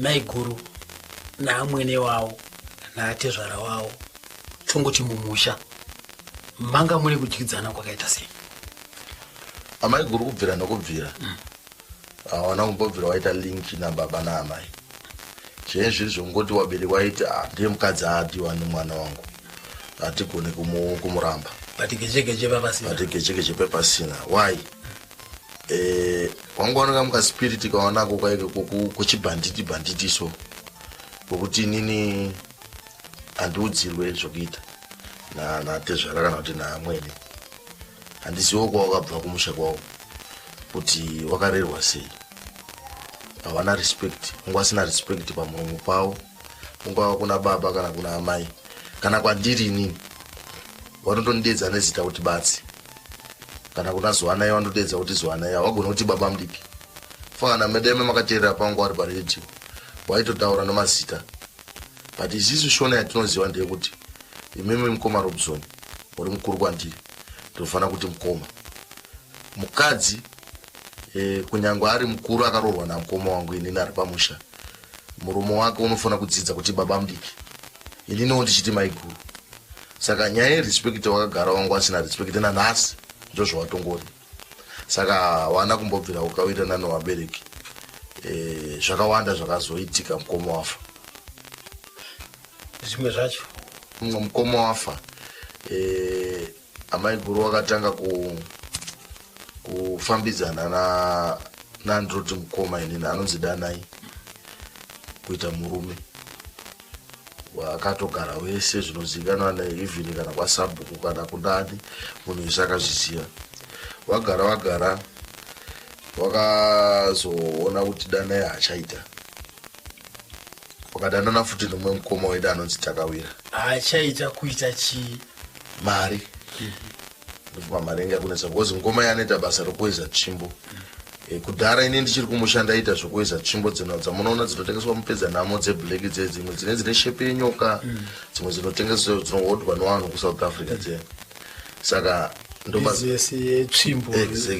S9: maiguru naamwene wavo naatezvara wavo tongoti mumusha manga muri kudyidzana kwakaita sei?
S7: Amaiguru kubvira nokubvira hawana kumbobvira waita link nababa naamai. Zvinenge zviri zvongoti wabereki waiti ndiye mukadzi aadiwa nemwana wangu hatigone kumuramba.
S9: But gechegeche pepasina.
S7: Why? Wangooneka mukaspiriti kawanako kaike kuchibhanditi so kokuti inini handiudzirwe zvokuita natezvara kana kuti naamwene. Handiziwo kwawakabva kumusha kwawo kuti wakarerwa sei. Hawana respect, ungwasina respect pamuromo pavo, ungava kuna baba kana kuna amai kana kwandiri inini. Vanotondedza nezita kuti batsi kana kuna Zwanai vanotodedza kuti Zwanai, wagona kuti baba mudiki. Fana medeme makateerera pangu ari paredio waitotaura nomazita. But isisu shona yatinoziva ndeyekuti imimi mukoma Robson uri mukuru kwandiri tofanira kuti mukoma mukadzi kunyangwe ari mukuru akarorwa namukoma wangu inini ari pamusha muromo wake unofanira kudzidza kuti baba mudiki inini ndichiti maiguru. Saka nyaya yerespect wakagara wangu asina respect nanhasi ndozvo watongori. Saka wana kumbobvira ukawirana nevabereki zvakawanda zvakazoitika mukoma wafa.
S9: Zvimwe zvacho
S7: mukoma wafa amaiguru wakatanga kufambidzana nandroti mukoma inini anonzi Danai kuita murume wakatogara wese zvinozivikanwa neivhini kana kwasabhuku kana kundani munhu wese akazviziva. Wagara wakazoona kuti Danai hachaita wakadanana futi nomwe mukoma wedu anonzi Takawira.
S9: Hachaita kuita chi
S7: mari ndofunga mari inge yakunetsa because mukoma yanoita basa rokuwedza tsvimbo. Kudhara ini ndichiri kumushanda aita zvokuwedza tsvimbo dzamunoona dzinotengeswa mupedzanamo dzeblack dzedzimwe dzine shepe yenyoka dzimwe dzinotengeswa dzinohodwa nevanhu kuSouth Africa dzene. Saka
S9: tsvimbo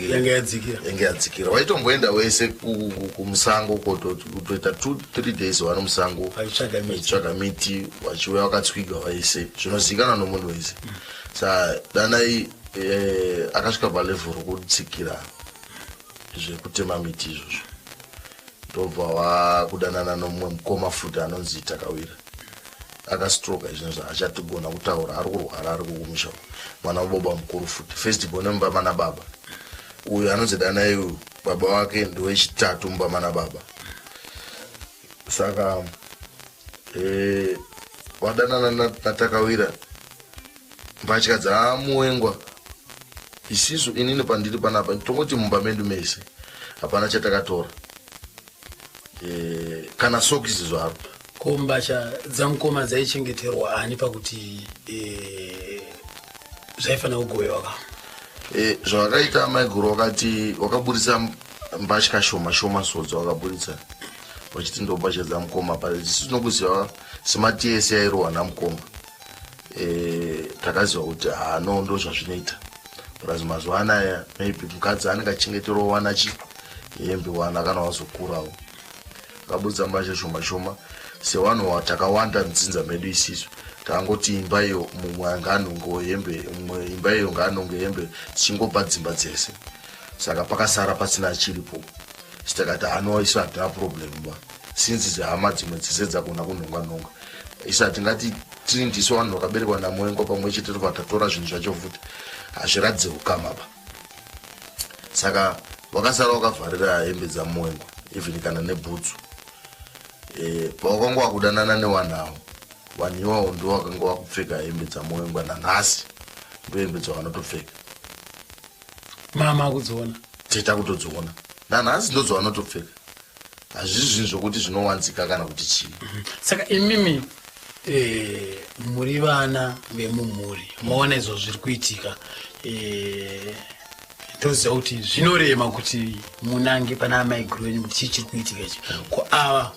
S7: yange yadzikira. Waitomboenda wese kumusango kutoita 2-3 days vari musango vachitsvaga miti vachiuya wakatsviga vaise zvinozivikanwa nomunhu wese. Saka Danai akasvika palevhel rokutsikira zvekutema miti izvozvo ndobva wakudanana nomumwe mukoma futi anonzi Takawira. Akastroka izvozvo achatigona kutaura ari kurwara ari kukumusha mwana wababa mukuru futi first born mubaba nababa. Uyu anonzi Danai baba wake ndowechitatu mubaba nababa. Saka wadanana naTakawira mbatya dzaMuwengwa. Isisu inini pandiri panapa tongoti mumba medu mese hapana chatakatora kana sokisi zvaro.
S9: Ko mbatya dzamukoma dzaichengeterwa ani pakuti zvaifanira kugoyewa ka?
S7: Zvavakaita maiguru wakati wakaburitsa mbatya shoma so dzavakaburitsa vachiti ndo mbatya dzamukoma pale. Isisu nokuziva simati yese yairwa namukoma takaziva kuti no ndo zvazvinoita. Whereas mazuva anaya maybe mukadzi anenge achengeterwa wana hembe wana kana wazokurawo. Akaburitsa mbatya shoma sevanhu vatakawanda mudzinza medu isisu takangoti imba iyo mumwe anganongo hembe mumwe imba iyo nganongo hembe dzichingopa dzimba dzese. Saka pakasara pasina chiripo sitakati isu hatina problem ba since hama dzimwe dzese dzakona kunonga isati ngati tiri ndiso vanhu vakaberekwa naMwengo pamwe chete vatatora zvinhu zvacho futi hazviradze ukama pa. Saka wakasara wakavharira hembe dzaMwengo even kana nebhutsu. Pawakanga wakudanana newanhawo vanhu iwawo ndo wakanga wakupfeka hembe dzaMwengo nanhasi ndo hembe dzavanotopfeka.
S1: Mama akudziona
S7: teta kutodziona nanhasi ndo dzavanotopfeka. Hazvisi zvinhu zvokuti zvinowanzika kana kuti chii.
S1: Saka imimi muri vana vemumhuri maona izvo zviri kuitika toziva kuti zvinorema kuti munange pana amai guru venyu kuti chii chiri kuitika ichi ko ava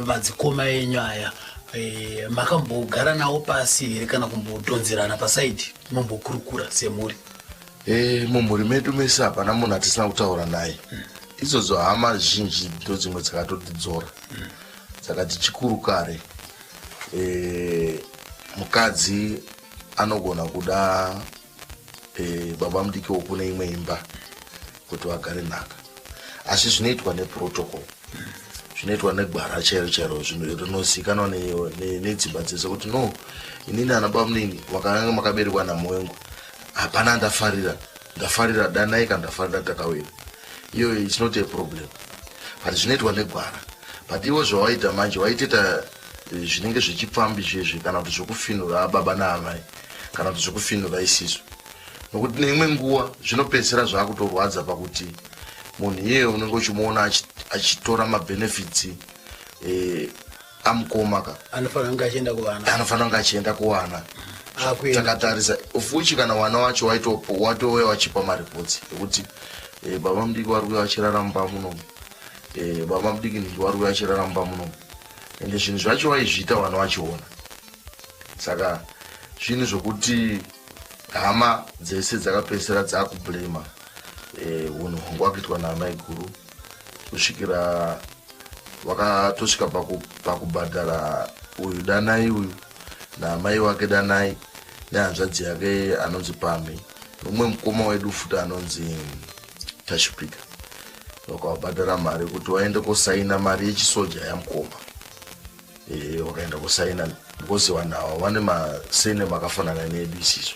S1: madzikoma enyu aya makambogara nawo pasi here kana kumbodonzerana pasaidi mombokurukura semhuri?
S7: Mumhuri medu mese hapana munhu atisina kutaura naye. Idzodzo hama zhinji ndo dzimwe dzakatotidzora dzakati chikuru kare mukadzi anogona kuda baba mudiki wokune imwe imba kuti vagare nhaka, asi zvinoitwa neprotocol, zvinoitwa negwara chairo chairo rinozikanwa nedzimba dzese kuti no inini ana baba munini vakanga makaberekwa naMwengo hapana ndafarira danai kana ndafarira takawira. Iyo it's not a problem. But zvinoitwa negwara. But iwo zvawaita manje waiteta zvinenge zvichipfambi zvezvi kana kuti zvokufinura baba naamai kana kuti zvokufinura isisu. Nokuti neimwe nguva zvinopedzisira zvaakutorwadza pakuti munhu iyeye unenge uchimuona achitora mabenefits amukoma ka
S1: anofanira kunge
S7: achienda kuwana. Takatarisa ufuchi kana wana wacho watouya wachipa maripotsi ekuti baba mudiki vari kuuya vachiraramba munomu, baba mudiki ndi vari kuuya vachiraramba munomu, ende zvinhu zvacho vaizviita vana vachiona. Saka zvinhu zvokuti hama dzese dzakapedzisira dzakublema unhu hwangu wakuitwa naamai guru kusvikira vakatosvika pakubhadhara uyu danai uyu naamai wake danai nehanzvadzi yake anonzi Pame nomumwe mukoma wedu futi anonzi Tashipika. Wakabhadhara mari kuti waende kosaina mari yechisoja yamukoma. Wakaenda kosaina because wanhawa vane masene makafanana needu isiso.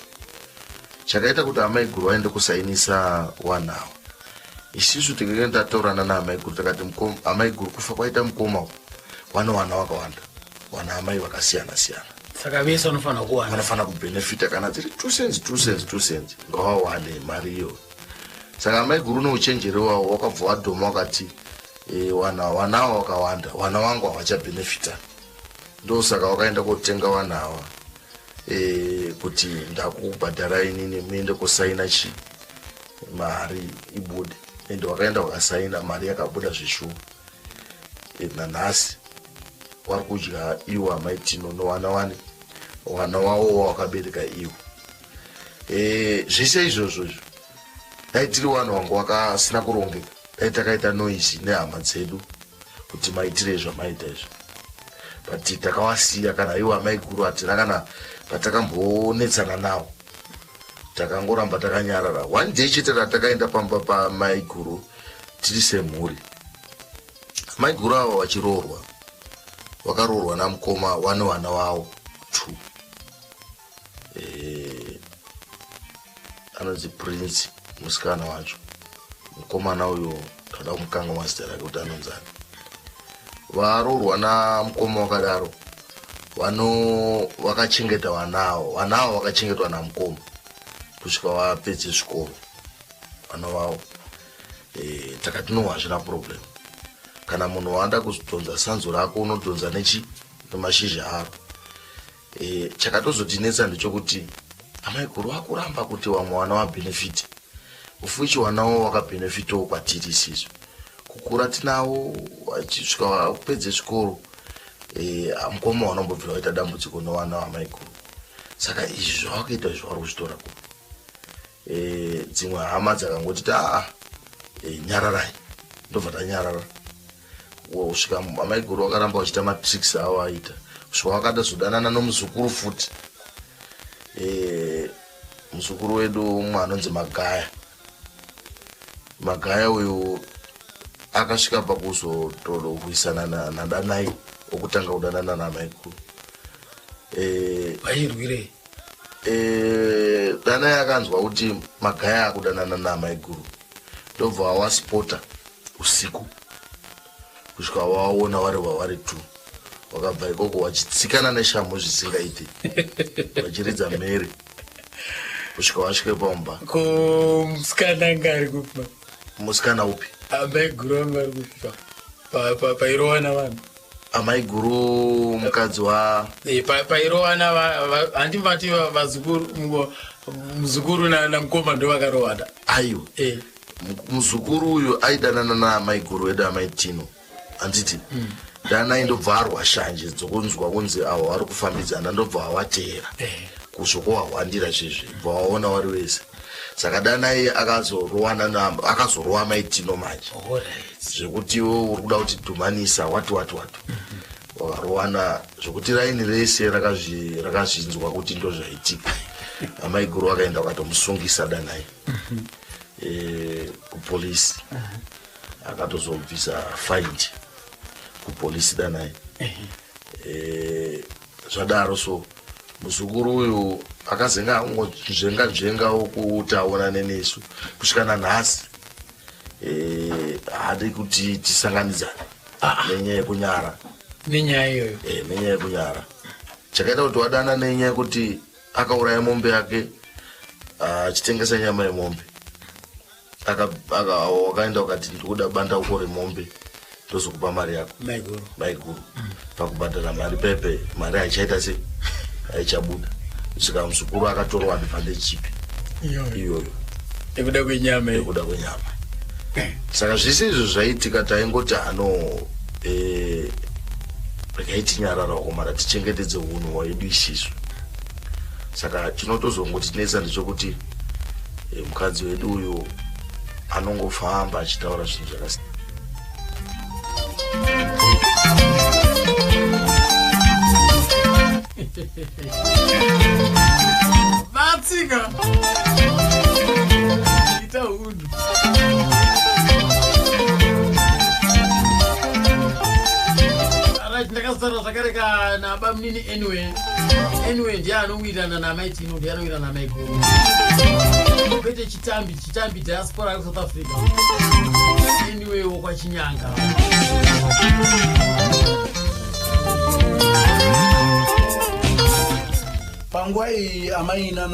S7: Chakaita kuti amai guru waende kusainisa wanhawa. Isisu tikenda taurana naamai guru takati amai guru kufa kwaita mukoma wane wana wakawanda. Wana amai vakasiyana siyana.
S1: Saka vese vanofana
S7: kubenefita kana tiri 2 cents ngawawane mari iyo. Saka amai guru nouchenjeri wavo wakabva wadhoma wakati wanawa wakawanda, wana wangu havachabenefita. Ndosaka wakaenda kotenga wanhawa kuti ndakubhadharai inini muende kosaina mari ibude. Ende wakaenda wakasaina mari yakabuda zvishuwa. Nanhasi vari kudya iwo amai Tino nowana wavo wakabereka iwo. Zvese izvozvo dai tiri vanhu vangu vakasina kurongeka dai takaita noisi nehama dzedu kuti maitire zvamaita izvo, but takavasiya kana iwo amai guru hatina kana patakambonetsana navo, takangoramba takanyarara. One day chete ratakaenda pamba pamai guru tiri semhuri, amai guru avo vachiroorwa, vakaroorwa namukoma wane wana wavo 2. Anonzi Prince musikana wacho, mukomana uyo toda kumukanga mazita rake kuti anonzani. Varoorwa namukoma wakadaro vakachengeta wanavo vakachengetwa namukoma kusvika vapedze zvikoro vana vavo. Takati no hazvina problem, kana munhu waanda kuzodhonza sanzu rako unodhonza nemashizha aro. Chakatozotinetsa ndechokuti amai guru vakuramba kuti vamwe wana vabenefiti, ufuchi wanawo wakabenefitawo kwatiri isiso. Kukura tinawo vachisvika vakupedze zvikoro mukoma wanombobvira waita dambudziko newana vamai guru. Saka izvi zvavakuita izvo vari kuzvitora ku dzimwe hama dzakangoti nyararai, ndobva tanyarara. Kusvika amai guru vakaramba vachita matricks avo aita kusvika vakada zodanana nomuzukuru futi. Muzukuru wedu umwe anonzi Magaya uyu akasvika pakuzotolwisana nadanai okutanga kudanana naamai guru.
S9: vairwire
S7: dana yakanzwa kuti magaya akudanana naamai guru ndobva waspota usiku kusvika waona vari 2 wakabva ikoko wachitsikana neshamhu zvisingaiti wachiridza mhere kusvika wasvike pamba
S1: ko musikana ngari kupa
S7: musikana upi
S1: amai guru vangu vari kupa pairowana vanhu
S7: amai guru mukadzi wa
S1: pairowana handimati muzukuru namukoma ndo vakarowana
S7: aiwa muzukuru uyu aidanana naamai guru wedu amai Tino handiti dana indobva arwa shanje dzokunzwa kunzi avo vari kufambidzana ndobva awateera kuzvokuwahwandira zvezvi bva waona wari wese saka dana iye akazorowa amai Tino manje zvekuti iwe uri kuda kuti dhumanisa wati wakarowana zvokuti raini rese rakazvinzwa kuti ndo zvaitika amai guru akaenda akatomusungisa danai kupolisi akatozobvisa faindi kupolisi danai zvadaro so muzukuru uyu akazenga angozvenga kuti aonane nesu kusvikana nhasi haadi kuti tisanganidzane nenyaya yekunyara
S1: nenyaya iyoyo
S7: nenyaya yekunyara chakaita kuti wadana nenyaya yekuti akauraya mombe yake achitengesa nyama yemombe wakaenda ukati ndikuda bandauko remombe ndozokupa mari yako maiguru pakubhadhara mari pepe mari haichaita se haichabuda saka muzukuru akatorwa ndipande chipi iyoyo
S1: ekuda kwenyama
S7: saka zvese izvo zvaitika taingoti rekaiti nyarara wakomara tichengetedze unhu hwedu isisu saka chinotozongotinetsa ndechekuti mukadzi wedu uyu anongofamba achitaura zvinhu zvakasiyana.
S1: Batsika ita hundu ndakazara zvakareka nabamnini anyway ndiye anowirana namai Tino ndiye anowirana namai guru kwete chitambi diaspora yeSouth Africa anyway wokwachinyanga
S10: panguva iyi amaina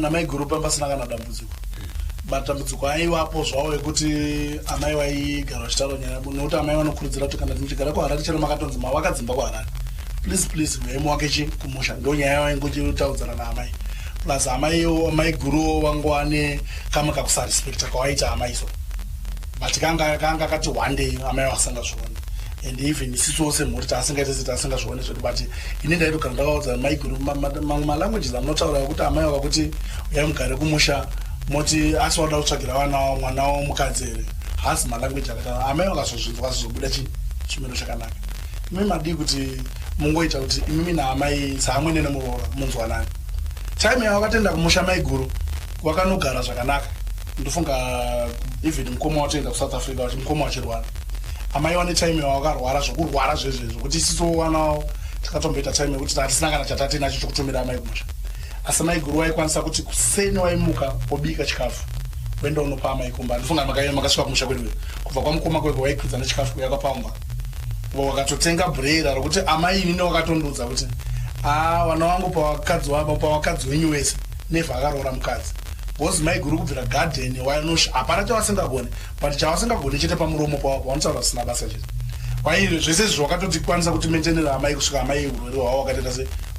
S10: namai guru pambasina kana dambudziko matambudziko aivapo zvawo ekuti amai vaigara vachitaura nyaya nokuti amai vanokurudzira kuti kana tichigara kuharare chero makatonzi mavakadzimba kuharare please vaimuwake kumusha ndo nyaya vaingochitaudzana naamai plus amai guruwo vangowane kamwe kakusarespecta kawaita amai so but kanga kati one day amai vasingazvioni and even isiso semhuri taasingaiti tasingazvioni zvoti but ini ndaitogara ndakaudza amai guru malanguages anotaura ekuti amai wakakuti uyai mugare kumusha moti asi wada kutsvagira mwana womukadzi here hasi malanguage akataura amai vakazozvinzwa zizobuda chimiro chakanaka imi madii kuti mungoita kuti imimi naamai saamwene nemuroora munzwanani time yawakatenda kumusha mai guru wakanogara zvakanaka ndofunga even mukoma watoenda kuSouth Africa kuti mukoma wachirwara amai wane time yawakarwara zvokurwara zvezvezvo kuti isiso wanawo takatomboita time yekuti hatisina kana chatati nacho chokutumira amai kumusha asi mai guru waikwanisa kuti kuseni waimuka wobika chikafu wenda unopa amai kumba ndofunga makasvika kumusha kwedu kubva kwamukoma kweko waikwidza nechikafu yakapamba wakatotenga bhurera rokuti amai inini wakatondudza kuti vana vangu pawakadzi wenyu wese nevha akaroora mukadzi bhozi mai guru kubvira gadheni wainosha hapana chavasingagone but chavasingagone chete pamuromo pavo vanotaura zvisina basa chete waizvo zvese izvi wakatotikwanisa kuti mentenera amai kusvika amai urwere hwavo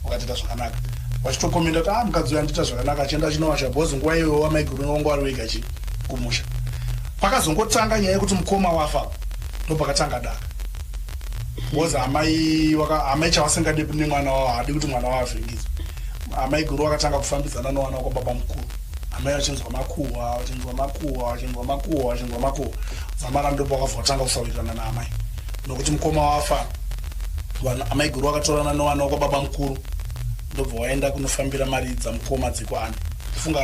S10: wakatoita zvakanaka wachitokomenda kuti mukadzi uyu andita zvakanaka achienda achinovasha bhozi nguva iyoyo wamai guru wangu wari wega kumusha pakazongotanga nyaya yekuti mukoma wafa ndopakatanga daka bhozi amai chavasingadi nemwana wavo haadi kuti mwana wavo avhengidzwe amai guru wakatanga kufambidzana nowana kwababa mukuru amai achinzwa makuhwa zamara ndopo wakabva watanga kusawirirana naamai nokuti mukoma wafa amai guru wakatorana nowana wakwababa mukuru ndobva waenda kunofambira mari dzamukoma dzekwaani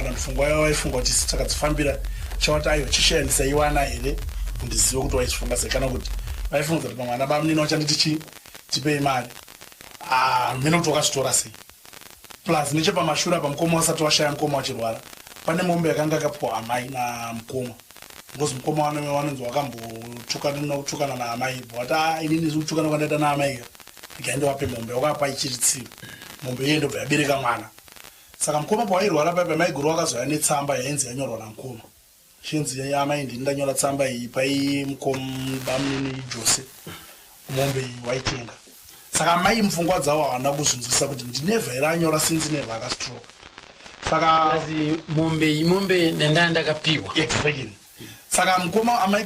S10: ndofungwa yavo vaifunga kuti takadzifambira chavati aiwa chishandisa iwana here kundizive kuti waichifunga sei kana kuti vaifunga kuti pamwana bamnini wachanditi tipei mari mene kuti wakazvitora sei plus nechepamashure apa mukoma wasati washaya mukoma wachirwara pane mombe yakanga akapiwa amai namukoma because mukoma wanonzi wakambotukana naamai bvata inini kutukana kwandaita naamai ikaenda wape mombe wakapa ichiri tsivu mombe iye ndobva yabereka mwana saka mukoma pawairwara paipa maiguru wakazoya netsamba yainzi yanyorwa namukoma chinzi amai ndini ndanyora tsamba iyi pai mukomubamini Jose mombe iyi waitenga saka mai mupfungwa dzavo havana kuzvinzwisa kuti ndinevha here anyora sinzi nevha akastroke saka
S1: mombe ndandakapiwa
S10: exactly saka mukoma amai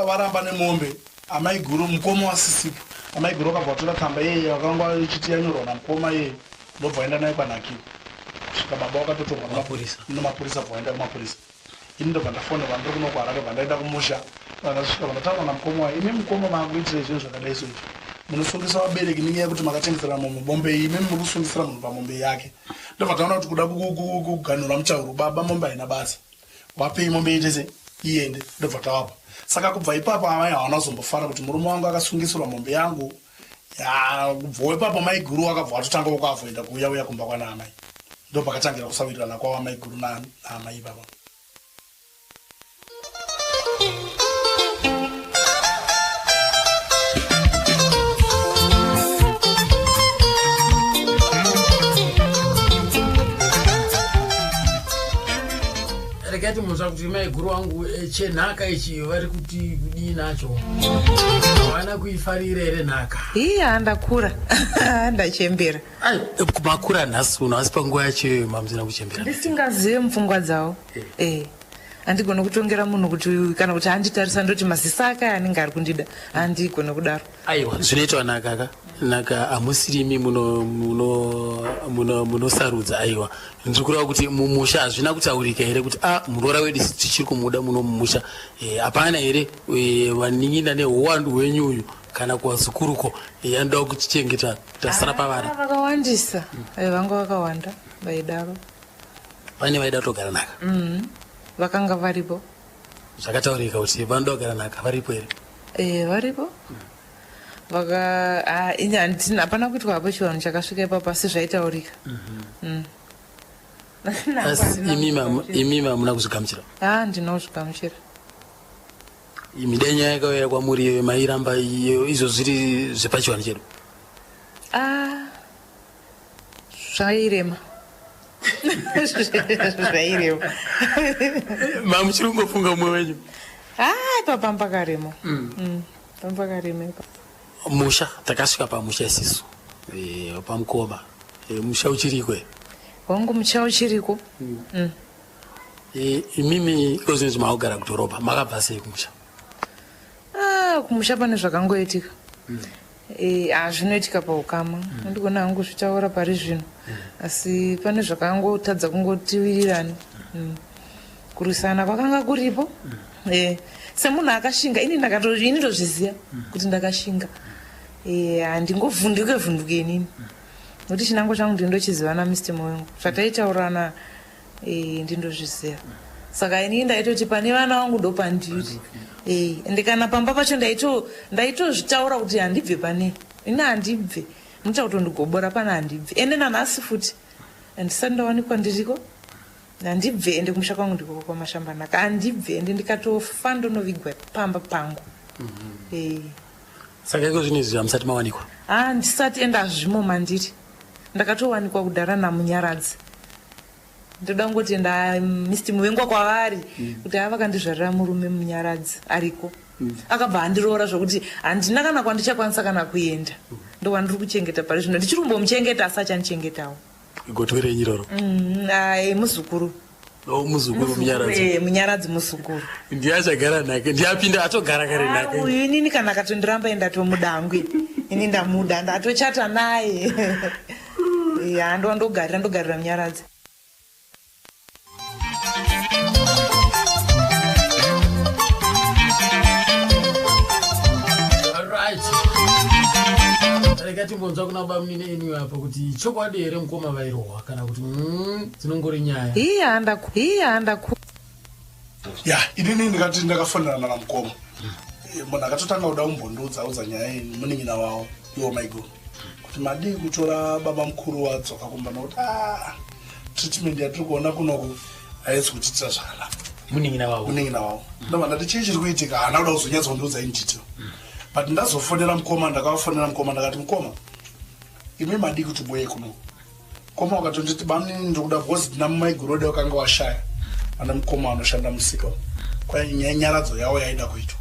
S10: varamba nemombe amai guru mukoma wasisipo amai guru wakabva watora tsamba yeye wakanga ichiti yanyorwa namukoma yeye ndobva waenda naye kwanhakiwa kusvika baba wakatotorwa nemapurisa bva waenda kumapurisa ini ndobva ndafonera ndiri kuno kuharare bva ndaenda kumusha vandasvika vandataura namukoma waye imi mukoma makuitire zvinhu zvakadai soizvi munosungisa vabereki nenyaya yekuti makatengesera mombe iyi imimi muri kusungisira munhu pamombe yake ndobva taona kuti kuda kuganhura muchauru baba mombe haina basa wapei mombe itese iende ndobva tawapa saka kubva ipapo amai havana kuzombofara kuti murume wangu akasungisirwa mombe yangu kubvawo ipapo maiguru wakabva watotanga ukavoenda kuuya kumba kwana amai ndopakatangira kusawirirana kwavo maiguru naamai ipapo.
S1: rekati musa kuti maiguru wangu chenhaka ichi vari kuti kudii nacho havana kuifarira here nhaka
S6: ndakura ndachembera
S1: makura nhasi uno asi panguva yacho mamuzina kuchembera
S6: ndisingazive mupfungwa dzavo handigone kutongera munhu kuti kana kuti handitarisa ndoti maziso ake anenge ari kundida handigone kudaro
S1: aiwa zvinoitwa nhaka hamusirimi munosarudza aiwa ndiri kureva kuti mumusha hazvina kutaurika here kuti murora wedu tichiri kumuda muno mumusha hapana here vanin'ina neuwandu hwenyu uyu kana kuwazikuruko anodawo kuchichengeta tasara pavana
S6: vakawandisa vanga vakawanda vaidaro
S1: pane vaida kutogara nhaka
S6: vakanga varipo
S1: zvakataurika kuti vanoda kugara nhaka varipo here
S6: varipo hapana kuitwa hapo chivanhu chakasvika ipapo asi zvaitaurika
S1: imimi hamuna kuzvigamuchira
S6: ndinozvigamuchira
S1: midenya yakauya kwamuri mairamba izvo zviri zvepachivanhu chedu
S6: zvairema zvairema
S1: mamuchiri kungofunga mumwe wenyu
S6: ipapa mpakarema pampakarema ipa
S1: musha takasvika pamusha isisu pamukoma musha uchiriko
S6: wangu musha uchiriko
S1: imimi iko zvinhu zvimaogara kudhorobha makabva sei kumusha
S6: kumusha pane zvakangoitika zvinoitika paukama andigona hangu zvitaura pari zvino asi pane zvakangotadza kungotiwirirani kurwisana kwakanga kuripo semunhu akashinga ini ndozviziva kuti ndakashinga handingovhunduke inini nokuti chinango changu ndindochiziva namr Muwengu zvataitaurana ndindozviziva saka inini ndaitoti pane vana vangu ndopandiri ende kana pamba pacho ndaitozvitaura kuti handibve pane ini handibve mucha kutondigobora pana handibve ende nanhasi futi handisati ndawanikwa ndiriko handibve ende kumusha kwangu ndiko kwamashambanaka handibve ende ndikatofa ndonovigwa pamba pangu
S1: saka iko zvinhu izvi hamusati mawanikwa
S6: handisati ende hazvimo mandiri ndakatowanikwa kudhara namunyaradzi ndoda kungoti mr Muwengu kwavari kuti avakandizvarira murume munyaradzi ariko akabva andiroora zvokuti handina kana kwandichakwanisa kana kuenda ndowandiri kuchengeta pari zvino ndichiri kumbomuchengeta asi achandichengetawo
S1: gotorenyi roro
S6: muzukuru
S1: muzukuru
S6: munyaradzi muzukuru
S1: ndiachagara nhake ndiyapinda atogara kare nhake
S6: uyu inini kana katondiramba endatomudangwe ini ndamuda ndatochata naye ndogarira munyaradzi
S1: rekatimbonzwa kuna bamine enyu apa kuti chokwadi here mukoma vairohwa kana kuti dzinongori nyaya
S10: inini ndikati ndakafonderana namukoma munhu akatotanga kuda kumbondiudza nyaya munin'ina wavo iwo maiguru kuti madii kutora baba mukuru wadzoka kumba nokuti treatment yatiri kuona kunoku haisi kutiitira zvakanaka.
S9: Muningina
S10: wavo ndobva ndati chii chiri kuitika haana kuda kuzonyatsakundiudza in detail, but ndazofonera mukoma, ndakafonera mukoma ndakati mukoma imi madii kuti boye kunoku. Mukoma wakatonditi bani ndokuda because ndina mumaigurode wakanga washaya ana mukoma anoshanda musika kwai nyaradzo yavo yaida kuitwa.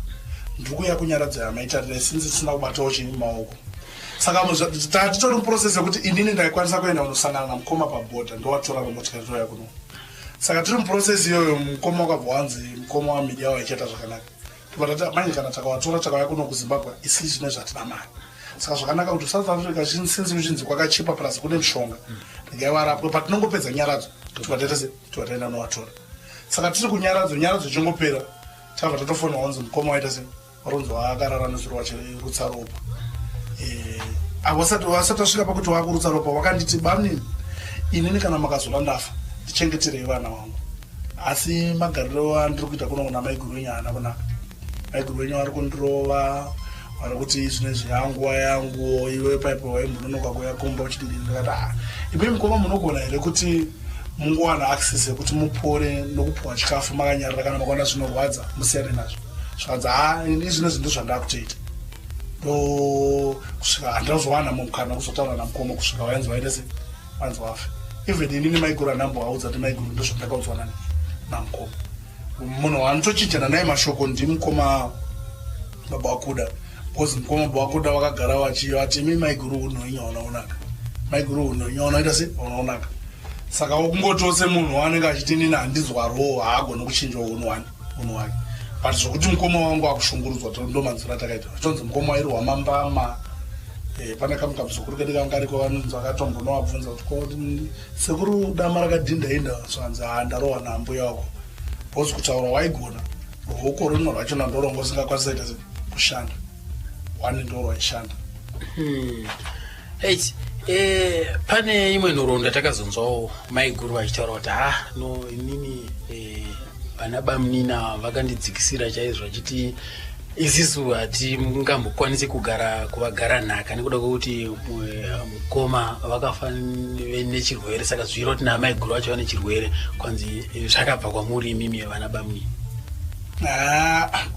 S10: Ndiri kuya kunyaradzo yamaitarira sinzi tisina kubatawo chini mumaoko. Saka titori muprocess yekuti inini ndaikwanisa kuenda kunosangana namukoma pabhodha ndowatora pamotikari toya kuno. Saka tiri muprocess iyoyo mukoma wakabva wanzi mukoma wamedia waichaita zvakanaka. Tobva manje kana takawatora takauya kuno kuZimbabwe isi zvine zvatina mari. Saka zvakanaka kuti South Africa sinzi kuchinzi kwakachipa plus kune mishonga. Ndingaivarapwe patinongopedza nyaradzo tiwataenda nowatora. Saka tiri kunyaradzo chingopera tabva tatofona wanzi mukoma waita se waronzi waakarara nezuro wachirutsa ropa. Wasati asvika pakuti wakurutsa ropa wakanditi bani inini kana makazola ndafa ndichengeterei vana vangu, asi magariro andiri kuita kuno kuna maiguru wenyu haana kunaka. Maiguru wenyu vari kundirova, vari kuti zvinezvi yangu iwe paipo waimbononoka kuya kumba uchidii. Ndikati imi mukoma munogona here kuti mungowana access yekuti mupore nokupiwa chikafu makanyarira kana makaona zvinorwadza musiyane nazvo. Zvikadza ini zvinezvi ndo zvandakutoita kusvika handazowana mukana kuzotaura namukoma kusvika wainzi waita se wanzi wafe. Even inini maiguru anamboaudza kuti maiguru ndo zvandakaudzwa namukoma. Munhu wanotochinjana naye mashoko ndimukoma baba wakuda, because mukoma baba wakuda wakagara vati imi maiguru unoinya unaonaka, maiguru unoinya unoita se unaonaka. Saka kungotose munhu wanenge achiti inini handizwaro haagoni kuchinjwa unhu wake. But zvokuti mukoma wangu akushungurudzwa ndo manzira takaita. Zvonzi mukoma wairi wamambama. Pane kamukamuzukuru kedu kanga ariko vanonzi akatombonovabvunza kuti sekuru dama rakadhindainda zvanzi ndarowa nambuya wako. Bozi kutaura waigona ruoko rumwe rwachona ndorongo usingakwanisa ita kushanda. Wani ndoro waishanda.
S9: Pane imwe nhoroondo takazonzwawo maiguru vachitaura kuti no inini vana bamunina vakandidzikisira chaizvo vachiti isisu hatingambokwanisi kuvagara nhaka nekuda kwekuti mukoma vakafa nechirwere, saka zviro kuti namaiguru vacho vane chirwere kwanzi zvakabva kwamuri imimi vana bamunina.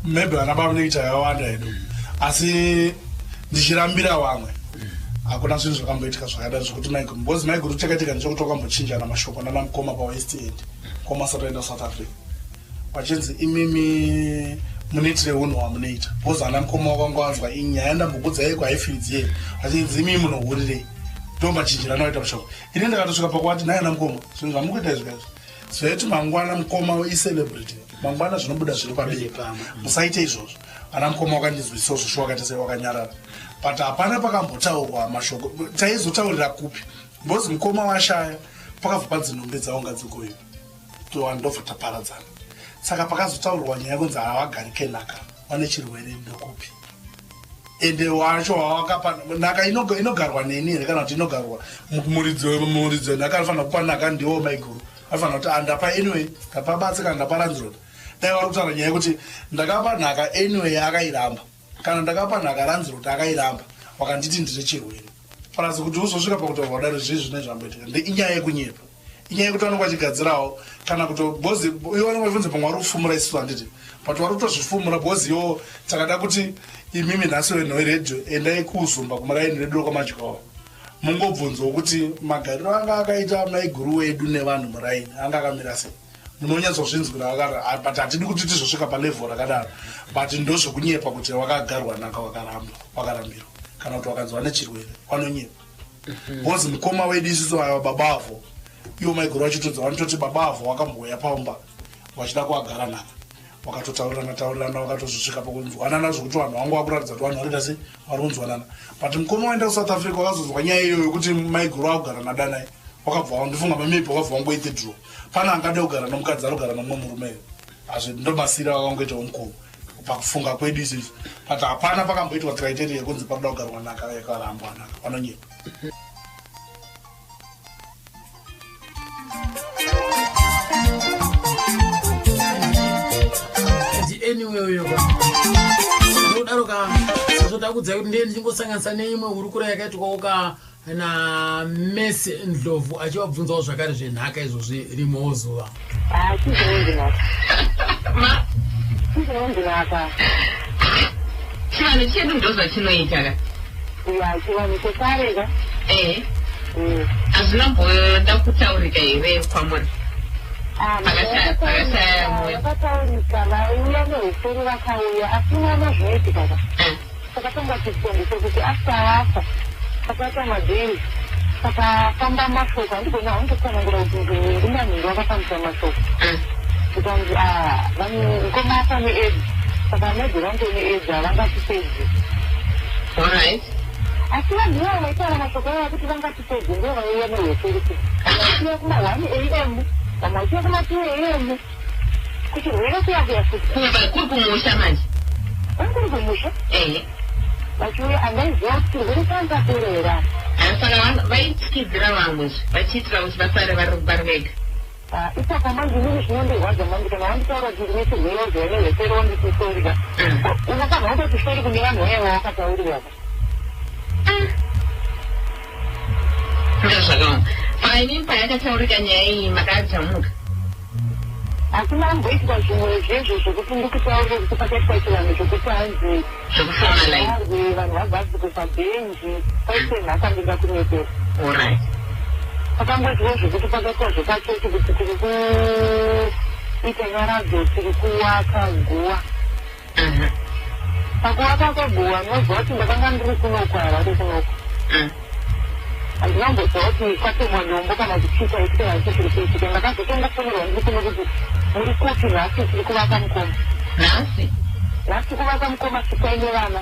S10: Maybe vana bamunina yakawanda hedu, asi ndichirambira vamwe hakuna zvinhu zvakamboitika zvakadaro zvokuti maiguru, because maiguru takatika ndechokuti wakambochinjana mashoko nanamukoma paWest End. Mukoma asati aenda South Africa wachinzi imimi munoitire unhu wamunoita, because ana mukoma wakangu wanzwa inyaya ndambokudzai kwaifidzi here vachinzi imimi munohurirei, ndomachinjirana waita mashoko. Ini ndakatosvika pakuati naye ana mukoma zvinhu zvamukuita izvikaizvo zvaiti mangwana mukoma icelebrity, mangwana zvinobuda zviri paberi, musaite izvozvo. Ana mukoma wakandizwisa izvozvo wakati sei wakanyarara, but hapana pakambotaurwa mashoko. Taizotaurira kupi? Because mukoma washaya pakabva padzinhumbi dzaunga dzikoyo ndobva taparadzana. Saka pakazotaurwa nyaya kunzi havagarike nhaka vane chirwere ndokupi, ende wacho wawakapa nhaka inogarwa neni here kana kuti inogarwa muridzo nhaka anofanira kupa nhaka ndiwo maiguru anofanira kuti ndapa anyway ndapabatsi kana ndapa ranzroad. Dai vari kutaura nyaya yekuti ndakapa nhaka anyway akairamba kana ndakapa nhaka ranzroad akairamba wakanditi ndine chirwere, parasi kuti uzosvika pakutaurwa dare zvizvi zvine zvamboitika inyaya yekunyepa, inyaya yekuti vanenge vachigadzirawo kana kuti bozi iwo vanenge vachibvunza pamwe vari kufumura isusu handiti, but vari kutozvifumura bozi iwo takada kuti imimi nhasi wenhoo radio endai kuZumba kumaraini redu kwamadywawo mungobvunzwa kuti magariro anga akaita maiguru wedu nevanhu muraini anga akamira sei, munonyatsozvinzwira vakati but hatidi kuti tizosvika palevhel rakadaro, but ndozvokunyepa kuti wakagarwa nhaka wakarambirwa kana kuti wakanzwa nechirwere wanonyepa. Bozi mukoma wedu isusu babavo iwo maiguru vachitodza vanototi babavo wakambouya pamba vachida kuagara nhaka, wakatotaurirana wakatozosvika pakunzwanana zvokuti vanhu vangu vakuratidza kuti vanhu varita sei vari kunzwanana. But mukoma waenda kuSouth Africa wakazonzwa nyaya iyoyo yekuti maiguru akugara nadanai, wakabva ndifunga mamepi wakabva wangoite draw. Pane angade kugara nomukadzi ari kugara nomumwe murume, hazvo ndomasira wakangoitawo mukoma pakufunga kwedu isizvo, but hapana pakamboitwa criteria yekunzi paroda kugarwa nhaka yakarambwa nhaka, vanonyepa.
S9: Anyway, uyoka ndodaroka sozoda
S1: ndakudza kuti ndiye ndichingosanganisa neimwe hurukuro yakaiti kwauka na Messi Ndlovu achivabvunzawo zvakare zvenhaka izvozvi rimwewo zuva.
S6: Chivanhu chedu ndozvachinoita ka?
S2: Chivanhu chekare ka?
S6: Hazvinomboda kutaurika here kwamuri?
S2: Vakataurika vauya nehuseri vakauya asi mwana zvinoitika ka? Saka tonga chisimbi chekuti asaafa akaita madheri akafamba mashoko handigona handitotsanangira kuti ndimanhingi vakafambisa mashoko kutanzi mukoma afa needzi saka medzi vange needzi havangatipedzi asi vanhu vavo vaitaura mashoko avo kuti vangatipedzi ndo vauya nehuseri kuti vamwe vachiya kuma1 am vamwe vachiya kuma2 am kuchirwere kuyakuya futi
S6: kuri kumusha manje
S2: kuri kumusha vachiuya andaiziva kuti chirwere changatorera
S6: saka vaityidzira vamwe vachiitira kuti vasare vari vega
S2: isaka manje mini zvinondirwadza manje kana wanditaura kuti ndine chirwere zvene hwesero wandichistorika unofanha kutochistori kune vanhu vaiva vakatauriraka
S6: ndo zvakaoma painini payakataurika nyaya iyi makajamuka
S2: asi mamboitika zvimwe zvezvo zvokuti ndikutaurire kuti pakaitwa chivanhu zvokuti hanzi
S6: zvekufomalai
S2: vanhu vabvadzike pabhenji paite nhaka ndinga kunyepera pakangoitwa zvokuti pakaitwa zvepachechi kuti tiri kuita nyaradzo tiri kuwaka guwa pakuwaka kweguwa ndinoziva kuti ndakanga ndiri kunoko havari kunoko handinamboziva kuti kwatemwa nyombo kana kuchita itika chitiri kuitika ndakazotonga kufonera ndiri kuno kuti muri kupi nhasi tiri kuvaka mukoma nhasi kuvaka mukoma tikaine vana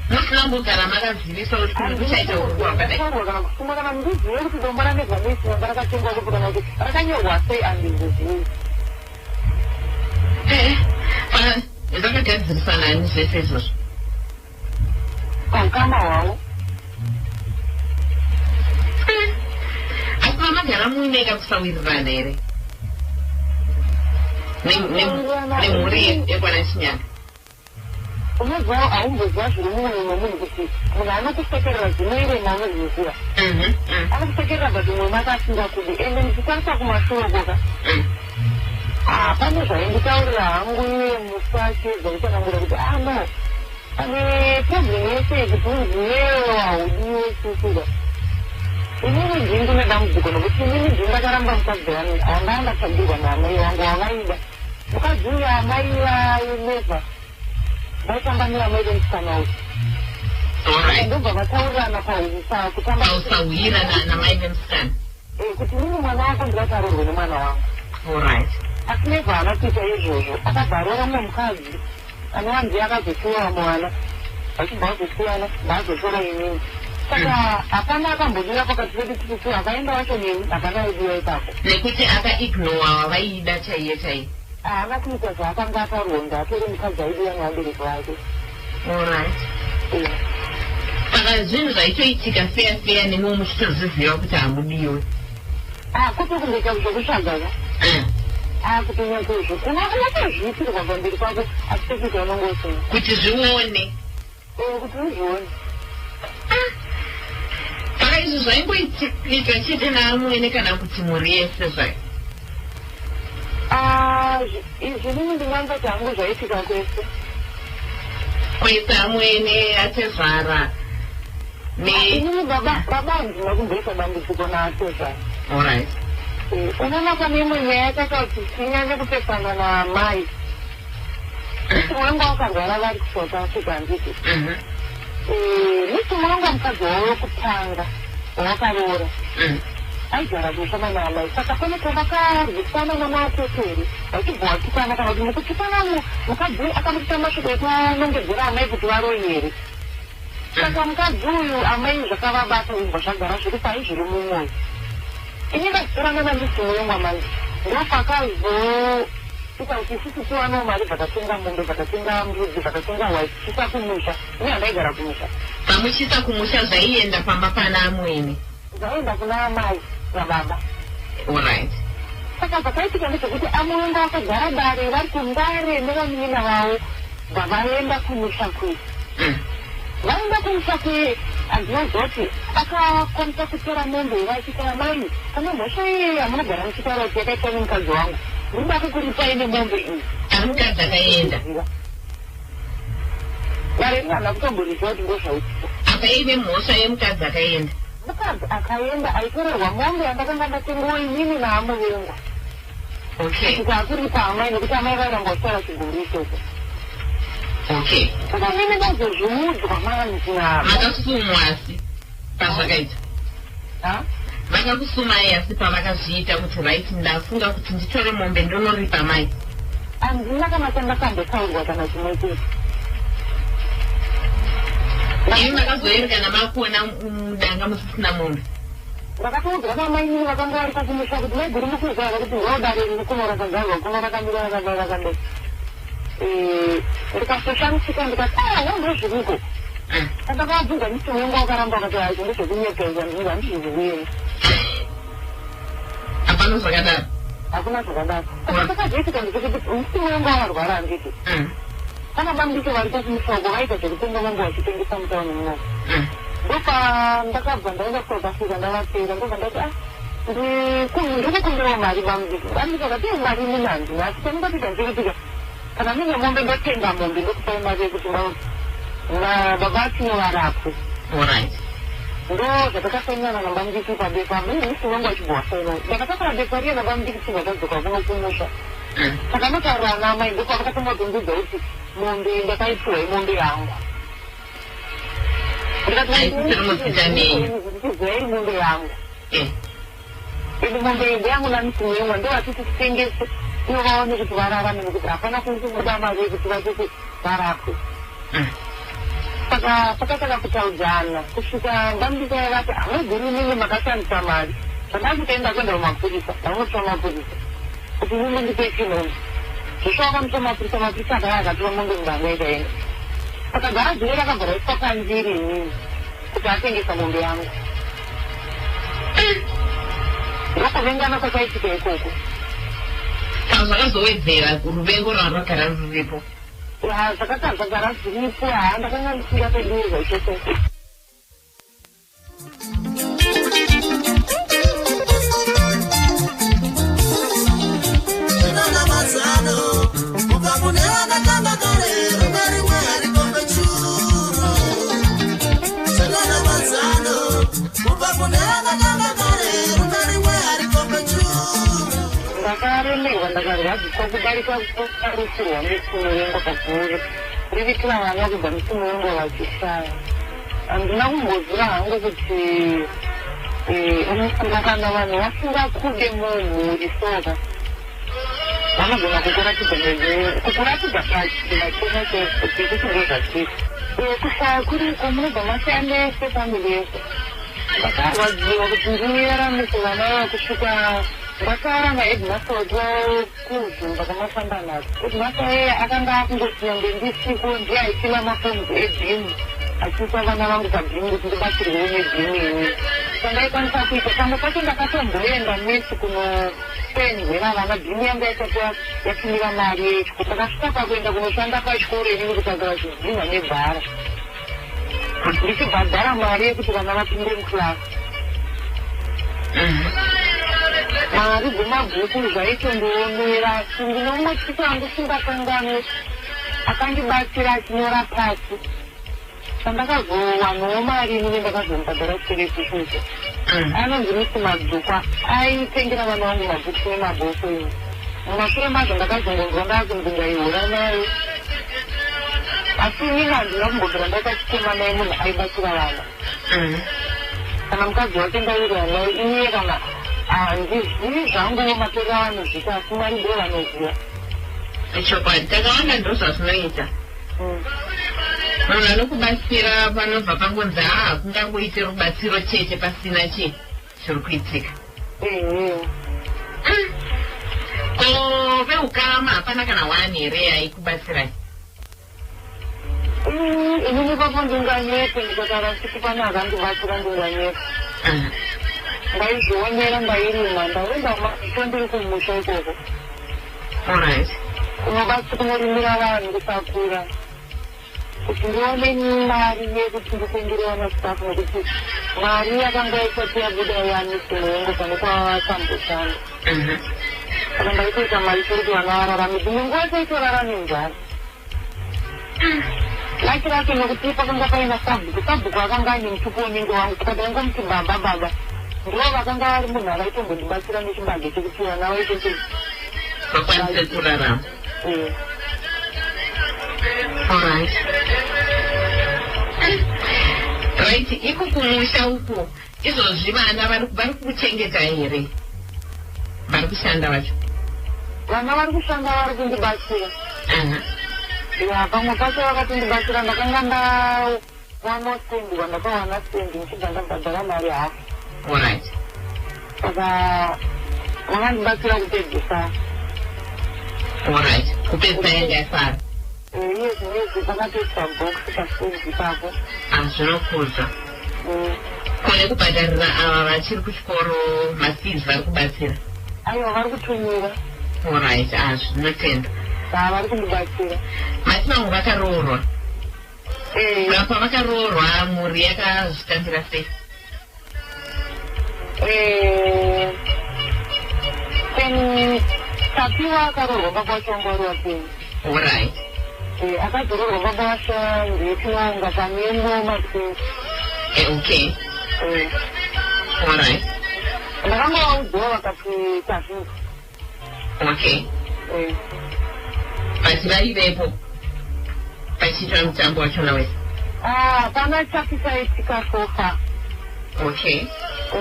S6: musinambogara makazivisa kuti kune kuchaita uruku wakadai
S2: kana kusuma kana ndizive kuti dombo ranegwanisi nanga rakatengwa kupi kana kuti rakanyorwa sei andizvizivi
S6: zvakagadzirisa nani zvese izvozvo
S2: paukama hwavo
S6: asi mamagara muineka kusawirirana here nemhuri yekwana chinyaka
S2: unoziva haumboziva zviri mumwoyo memunhu kuti munhu anokusekerera zvinoirema unozviziva anokusekerera bhati mwe makasinga kudi ende ndichikwanisa kumashorokoka pane zvainditaurira hangu iye musachedza kutanangura kuti no ane problem yese yekuti uzivewo haudiwe susuka inini ndii ndine dambudziko nokuti inini ndii ndakaramba mukadzi wani handanga tadirwa naamai wangu wavaida mukadzi uyo amai vaineva vaitamba neamai vemusikana uyu ndobva vataurirana
S6: pausahwira namai vemusikana
S2: kuti nini mwana wako ndiratarurwe nemwana wangu asi nevha haana kuita izvozvo akabharora mumwe mukadzi anova ndiye akazosiyiwa mwana vachibva vazosiyana ndaazotora inini saka hapana akambodira pakati pedu tikuti akaenda wacho neni hapana aidiwa ipapo
S6: nekuti akaignora wavaiida chaiye chaiye
S2: haana kuita zvaakanga akaronda atori mukadzi aidiwa nevabereki vake
S6: saka zvinhu zvaitoitika feya feya nemiwo muchitozviziva kuti hamudiwe
S2: kwete kungoita zvokutsvagaka kuti nyakozvo unatozviitirwa pamberi kwako asi pekuti unongosina
S6: kuti zvione
S2: kuti uzvione
S6: saka izvi zvaimboitika chete naamwene kana kuti mhuri yese zvayo
S2: izvi nini ndingangoti hangu zvaitika kwese
S6: kwese amwene atezvara
S2: inini baba handina kumboisa dambudziko naatezvara unoona pane imwe nyaya yakakati sinyanye kupesana naamai misi mwangu wakagara vari kusouth africa handiti misi mwangu mukadzi wavo wekutanga wawakaroora aigara kushama naamai saka pane pavakaryisana namatetori vachibva vatukana kana kuti mukutukana mukadzi akamuita mashoko ekunongedzera amai kuti varoyere saka mukadzi uyu amai zvakavabata ubva zvagara zviri pai zviri mumwoyo ini ndazitorana nandisi muyomwa manje ndopakazoita kuti isusu tiwanawo mari bvatatenga mombe bvatatenga mbudzi bvatatenga white chisa kumusha ini handaigara kumusha
S6: pamuchisa kumusha zvaienda pamba pana amwene
S2: zvaienda kuna amai nababa
S6: saka
S2: zvakaitika ndezvekuti amwenga vakagara dare vari kungare nevamunina vavo bva vaenda kumusha kwezi vainge
S4: ndakanda kumusake andinozoti akakwanisa kutora mombe vachitara mai kana mhosva iyi amunogara muchitaura kuti yakaitwa nemukadzi wangu ndinda kukuripai nemombe iyi
S6: amukadzi akaenda
S4: varengana kutomboriziva kuti ndozvautsiko
S6: apa ive mhosva yemukadzi akaenda
S4: mukadzi akaenda aitorerwa mombe yandakanga ndatengowo inini naamuvengwa kuti akuripa amai nekuti amai vairambosara chiguru ichocho saka nini ndazozviudzwa manzina
S6: makasumwa asi pazvakaita vakakusumai asi pavakazviita kuti right ndafunga kuti nditore mombe ndonoripa mai
S4: handina kana chandakambotaurwa kana chimwe chete
S6: imi makazoerekana makuona mudanga musisina mombe
S4: ndakatoudzwa namainini vakanga vari pachimusha kuti maiguru mukuzara kuti ngaudare rikuno rakazarwa kuno rakamira rakadai ndikasoshamusika ndikati wandozviriko andakavabvunza misimu yangu wakaramba kuti acho ndezvekunyekeza ndinga ndizvizviyeni
S6: hapana zvakadaro
S4: hakuna zvakadaro sakazoitika ndikuti misimu yangu avarwara handiti kana bandiko vari pachimusoko vaita zvekutenga vangu vachitengesa mutauni munomo ndopa ndakabva ndaenda kutoukafika ndavapera ndobva ndati ndikukumbirawo mari bandiko bandiko kati mari nini handina asi chaningapita ndekutika kana nine mombe ndotenga mombe ndokupai mari yekuti baba atinovarapwe ndo zvatakasanyana nabandiki pabepa mune misi wangu achibwasaina ndakatakura bepa riye nabandiki chingakadzoka kuno kumusha saka notaura namai ndipo vakatombodondudza kuti mombe ndakaipiwa imombe yangu ndikatiizirai mombe yangu ende mombe yego yangu namisimu yemwa ndo vatiti titengese ivo vaone kuti vararame nekuti hapana kunzimuda mari yekuti vatiti varapwe saka pakataka kutaudzana kusvika ndambisa vati hamuguru nini makashandisa mari zvandakutaenda kuenda kumapurisa ndamutsva mapurisa kuti nini ndipe chinombe zvesho vakamutsva mapurisa akaya akatora mombe muganga ikaenda saka garaji re rakabva raiswa panziri inini kuti atengesa mombe yangu ndokuvengana kwakaitika ikoko
S6: zvakazowedzera ruvengo rwaragara ruripo
S4: zvakatadzagara zviripo ndakanga ndisingapedirwa ichocho ndakaremerwa ndakarwadziswa kudarika kutarusirwa misimu yengo paguru rivitira vana kubva misimu yengo vachishaya handina kumboziva hangu kuti kana vanhu vasingakude mumhuri soka vanogona kukuratidza pachimachena chekuti ndozvachisi kushaya kuriko munobva mashaya nese famili yese ndakarwadziwa kuti ndiyeramise vana vava kusvika ndakara mahedmasta watiwa kuzvimba kwamafamba nazo hedmasta eye akanga akungosiya ndendisiko ndiye aisima mafomzi ebhimu achiisa vana vangu pabhimu kuti ndibatsirwewo nebhimu ini sandaikwanisa kuita pamwe pacho ndakatomboenda nesi kunopenhwera vana bhimu yangu yaisati yasimira mari yechiko takasvika pakuenda kunoshanda pachikoro inini kutagara zvidzimha nebhara ndichibhadhara mari yekuti vana vapinde mukilasi mari dzemabhuku zvaitondiomera asi ndinomutsika angu singakangani akandibatsira achinyora pasi sandakazowanawo mari inini ndakazomubhadhara kuterekushuzo anonzi misi madzuka aitengera vana vangu mabhuku nemabhoko ini mumashure mazvo ndakazongonzwa ndakunzi ndaihura nayo asi inini handina kumbobvira ndakachitema naye munhu aibatsira vana kana mukadzi wake ndairwa naye iye kana handizii zvangu matora vanozvita asi mwari ndo vanoziva
S6: chokwadi takawanda ndo zvazvinoita munhu anokubatsira panobva pangonzi kungangoite rubatsiro chete pasina chii zviri kuitika ko veukama hapana kana wani here aikubatsirai
S4: inini papo ndinganyepe ndikataura kuti pane akandibatsira ndinganyepe ndaizvionera ndairima ndaenda maito ndiri kumusha ikoko kunorimira vanhu kusakura kuti ndione mari yekuti nditengerewa nasitafu nekuti mari yakanga isati yabuda yanisinoengo pane kwasamboshanda saka ndaitoita mari kuti vana vararamidzi munguva chaitorarame njani laki rake nekuti pakanga paina sabhuku akanga ane mutupu wenenge wangu tikati vangu muti baba ndivo vakanga vari munhu akaitongondibatsira nechibage chekuti vana vaitoti
S11: vakwanise kurarama. Alright. Right, iko kumusha uko izvozvi vana vari kuchengeta here? Vari kushanda vacho?
S4: Vana vari kushanda vari kundibatsira. Ya, pamwe pacho vakatondibatsira ndakanga ndawana sendi vandakawana sendi ndichibva ndabhadhara mari hafu.
S11: Alright.
S4: Saka vakandibatsira kupedzisa.
S11: Alright, kupedzisa yanga yasara.
S4: Yes, pakatoisa box pasendi ipapo.
S11: Zvinokudza. Kone kubhadharira ava vachiri kuchikoro mafees vari kubatsira?
S4: Aiwa, vari kutumira.
S11: Alright, zvinotenda.
S4: Vari kundibatsira.
S11: Mati vangu vakaroorwa? Pavakaroorwa mhuri yakazvitambira sei?
S4: Tapiwa akaroorwa baba vacho wangwariwa peni.
S11: Alright.
S4: Akadzororwa baba vacho ndetinanga pameno mapeni.
S11: Okay. Alright.
S4: Ndakanga vaudziwa vakati tazvinhu.
S11: Okay. But vaivepo pachiitwa mutambo wachona wese?
S4: Pana chapisaitika sofa.
S11: Okay.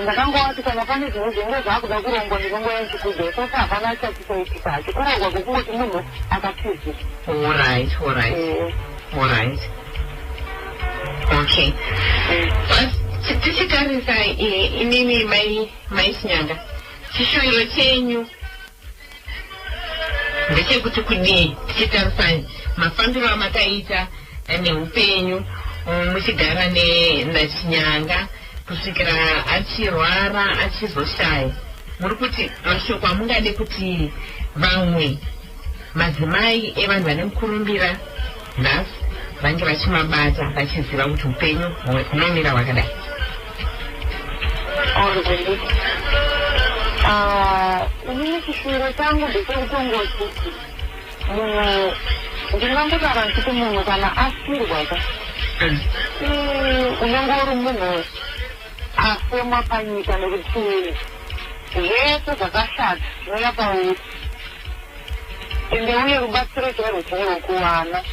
S4: Ndakangoti kana pane zvinhu zvinenge zvakuda kurongwa ndikongoya chikudza sofa hapana chapisaitika hacho kurongwa kwekungoti munhu akatizwa.
S11: Alright. Okay. Tichitarisa inini mai Chinyanga, chishuwiro chenyu ndechekuti kudii tichitarisa mafambiro amakaita neupenyu muchigara naChinyanga kusvikira achirwara achizoshaya, muri kuti mashoko amungade kuti vamwe madzimai evanhu vane mukurumbira nhasi vange vachimabata vachiziva kuti upenyu hunomira hwakadai?
S4: Inini chishuwiro changu ndechekutongoti munhu ndingangodaro ndichiti munhu kana asirwa ka unenge uri munhu afema panyika nekuti zvese zvakashata zvinoya pauri ende uye rubatsiro chairwo chairwo kuvana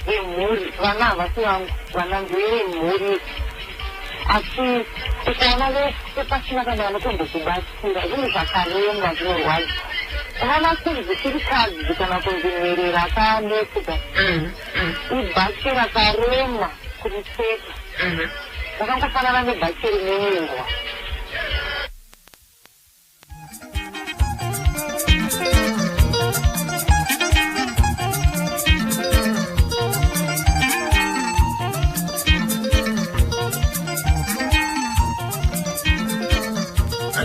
S4: vemhuri. Vana havasi vangu, vana ndevemhuri, asi ukaona vese pasina kana vanotombokubatsira zvinhu zvakarema zvinorwadza. Unoona kunzi chirikadzi kana kunzi mherera akanetseka ibhachira karema kuritseka vakangofanana nebhachiri nenyingwa.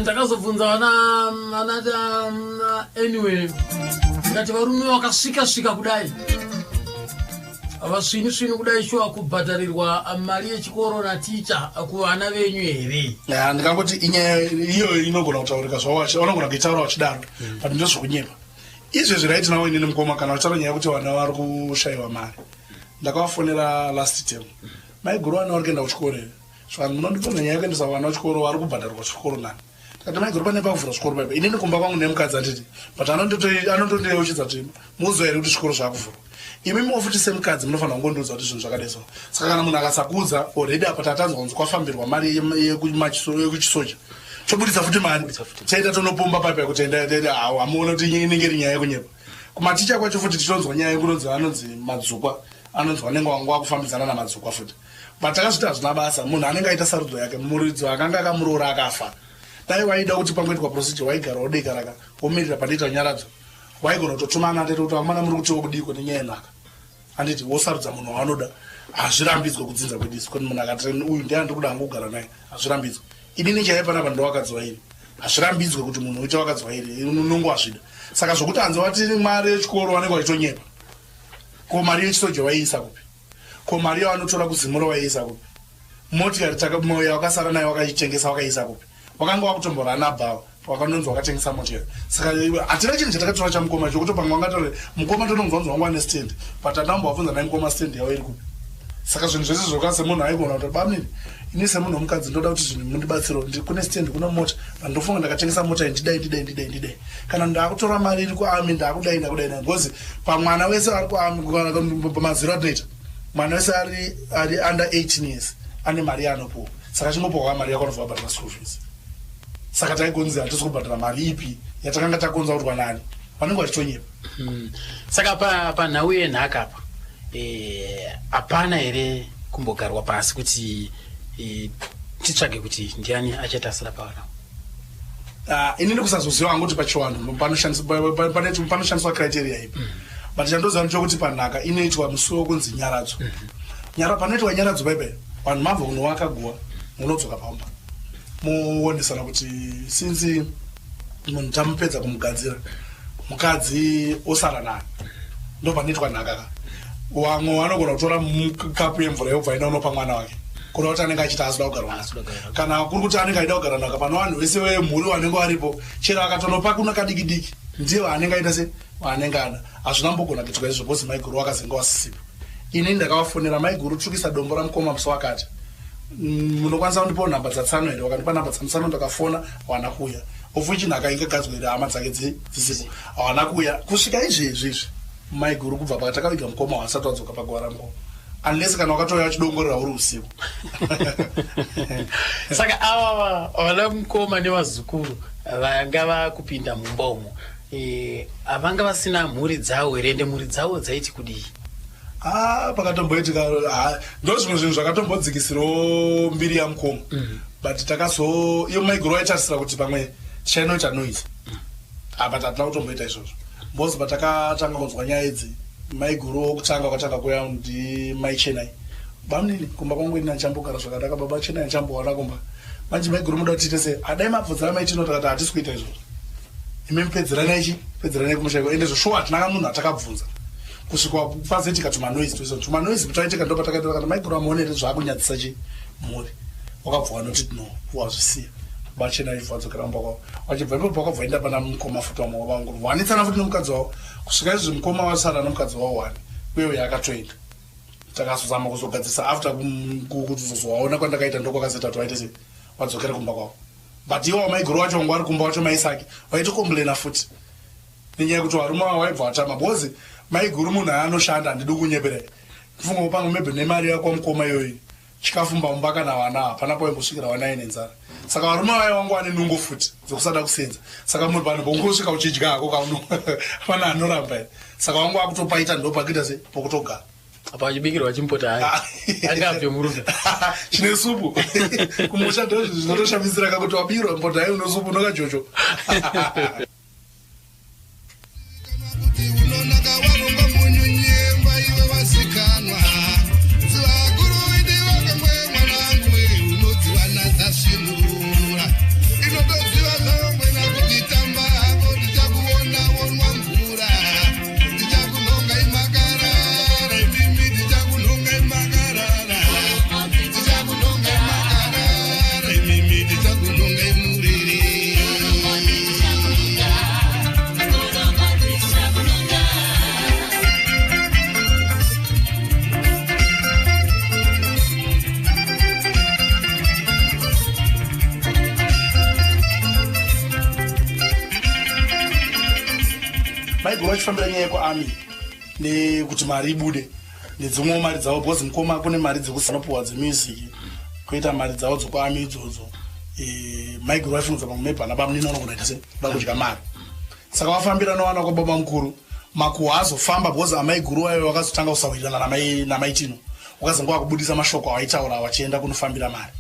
S1: ndakazobvunza vanati anyway ngati varume vakasvika kudai vasvini kudai shuwa kubhadharirwa mari yechikoro naticha kuvana venyu here?
S10: Ndikangoti inyaya iyo inogona kutaurika zvawacho vanogona kuitaura vachidaro but ndozvokunyepa izvezvi raitinawo inini mukoma kana vachitaura nyaya yekuti vana vari kushayiwa mari. Ndakavafonera last term maiguru vana vari kuenda kuchikoro here saka munondibvunza nyaya yekuendesa vana kuchikoro vari kubhadharirwa chikoro nani kati maiguru pane pakuvhura zvikoro paipa inini kumba kwangu nemukadzi anditi but anondondiyeuchidza kuti muziva here kuti zvikoro zvakuvhurwa imimi ofuti semukadzi munofanira kungondiudza kuti zvinhu zvakadai so. Saka kana munhu akasakuudza already apa tatanzwa kunzi kwafambirwa mari yekuchisoja chobudisa futi mari chaita tonopomba paipa kuti hamuona kuti inenge iri nyaya yekunyepa. Kumaticha kwacho futi titonzwa nyaya yekunonzi anonzi madzukwa anonzwa anenge wangu wakufambidzana namadzukwa futi but takazviti hazvina basa munhu anenge aita sarudzo yake muridzo akanga akamuroora akafa dai waida kuti pangoitwa procedure waigara wodekaraka womirira pandoita nyaradzo waigona kutotumana atete kuti amana muri kuti wokudiko nenyaya yenhaka anditi wosarudza munhu waanoda hazvirambidzwe kudzinza kwediso kuti munhu akati uyu ndiye andiri kuda angogara naye hazvirambidzwe. Idini chaiye panapa ndowakadziwa iri hazvirambidzwe kuti munhu uite wakadziwa iri unongo wazvida. Saka zvokuti hanzi wati mari yechikoro vanenge vachitonyepa ko mari yechisoja waiisa kupi ko mari yaanotora kuzimura waisa kupi motikari takamoya wakasara nayo wakaitengesa wakaisa kupi wakanga wakutomborana bhawa wakanonzi wakatengesa motikari saka hatina chinhu chatakatora chamukoma chokuti pamwe wangatore mukoma tononzwanzi wangu ane stand but andamba wabvunza nai mukoma stand yawo iri kupi saka zvinhu zvese zvoka semunhu aigona kuti bamini ini semunhu womukadzi ndoda kuti zvinhu mundibatsiro kune stand kuna mota ndofunga ndakatengesa mota ndidai kana ndakutora mari iri kuami ndakudai because pamwana wese ari kuami pamaziro atinoita mwana wese ari under 18 years ane mari yaanopuwa saka chingopuwa mari yako anobva wabhatira school fees saka taigonzi hatisi kubhatira mari ipi yatakanga takonza kuti wanani vanenge vachitonyepa
S9: saka panhau yenhaka apa hapana here kumbogarwa pasi kuti titsvage kuti ndiani achatasira pawana
S10: ini ndikusazoziva hangu kuti pachiwandu panoshandiswa criteria ipi but chandoziva nchokuti panhaka inoitwa musuwo kunzi nyaradzo panoitwa nyaradzo paipai vanhu mabva kuno wakaguwa munodzoka pamba muonesana kuti sinzi munhu tamupedza kumugadzira mukadzi osara naye ndo panoitwa nhaka wamwe vanogona kutora kapu yemvura yobva inaonopa mwana wake kuda kuti anenge achiti asida kugara naka kana kuri kuti anenge aida kugara naka pano vanhu vese vemhuri vanenge varipo chero akatonopa kuna kadiki ndiye vaanenge aita se vaanenge ana hazvina mbogona kuitika izvo bhozi maiguru wakazenga wasisipo ini ndakavafonera maiguru tsvukisa dombo ramukoma musi wakati munokwanisa kundipawo nhamba dzatsano here wakandipa nhamba dzamusano ndakafona hawana kuuya ofuichinhaka ingagadzwa here hama dzake dzisipo hawana kuuya kusvika izvezvizvi maiguru kubva pakatakaviga mukoma wasati wadzoka paguva ramukoma unless kana wakatoya wachidongorera uri usiku
S9: saka ava vana mukoma nevazukuru vanga vakupinda mumbomo havanga vasina mhuri dzavo here ende mhuri dzavo dzaiti kudii
S10: pakatomboitika ndo zvimwe zvinhu zvakatombodzikisirawo mbiri yamukoma but iyo maiguru waitasira kuti pamwe tichainoita noise but hatina kutomboita izvozvo mbozi patakatanga kunzwa nyaya idzi maiguru okutanga wakatanga kuya ndi chenai bamnini kumba kwangu ina chambogara zvakadaka baba chenai chambowana kumba manje maiguru muda kuti tese adai mabvunzira maitino takati hatisi kuita izvozvo ime pedzeranai kumushaiko ende zvoshuwa hatinanga munhu atakabvunza kusvika pazoitika tumanoisi tumanoisi kutaitika ndo patakaita kana maiguru amuonere zvaakunyadzisa chimhuri wakabva wanoti no wazvisiya bachena ifu wadzokera mumba kwavo wachibva ipapo wakabva enda pana mukoma futi wamavanguru wanitsana futi nomukadzi wavo kusvika izvi mukoma wasara nomukadzi wavo wani uye akatoenda takazozama kuzogadzisa after kuti zozowaona kwandakaita ndokwakazeta waite se wadzokera kumba kwavo but iwo wamaiguru wacho wangu ari kumba wacho maisake waitokomblena futi nenyaya yekuti varume vavo waibva watama bhozi maiguru munhu aanoshanda handidi kunyeperai mfunga upanga maybe nemari yako mukoma iyoyi chikafu mbamumba kana vana hapana paimbosvikira vana ine nzara saka varume vaya vangu vane nungo futi dzokusada kusenza saka munhu panhu pongosvika uchidya hako kauno pana anoramba here saka vangu vakutopaita ndopakuita se pokutogara
S9: apa achibikirwa chimpota angabve murume
S10: chine supu kumusha ndo zvinotoshamisira kakuti wabikirwa mpota hai unosupu nokajocho maiguru achifambira nyaya yekuami nekuti mari ibude nedzimwewo mari dzavo bhozi mukoma kune mari dzekusanopuwa dzemusic kuita mari dzavo dzekuami idzodzo maiguru achifunudza pamumebhana pamunini anogona ita se da kudya mari saka vafambira nowana kwababa mukuru makuhwa azofamba bhozi amaiguru wayo wakazotanga kusawirirana namaitino wakazanga wakubudisa mashoko awaitaura vachienda kunofambira mari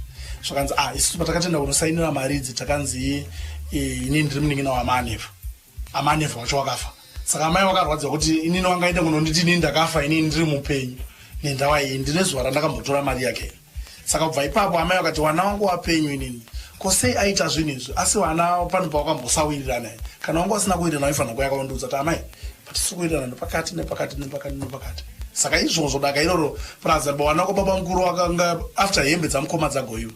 S10: zvakanzi isusu patakatenda kunosainira mari idzi takanzi inini ndiri munin'ina wamanefa amanefa wacho wakafa saka amai vakarwadza kuti inini wangaenda kunonditi inini ndakafa inini ndiri mupenyu nendawa iyi ndine zuva randakambotora mari yake saka kubva ipapo amai vakati wana wangu wapenyu inini kosei aita zvinhu izvi asi wana pano pawakambosawirirana kana wangu asina kuwirirana waifanira kuyakaundudza kuti amai patisi kuwirirana nepakati nepakati nepakati nepakati saka izvozvo daka iroro praza bwana ko baba mukuru akanga after hembe dzamukoma dzagoiwa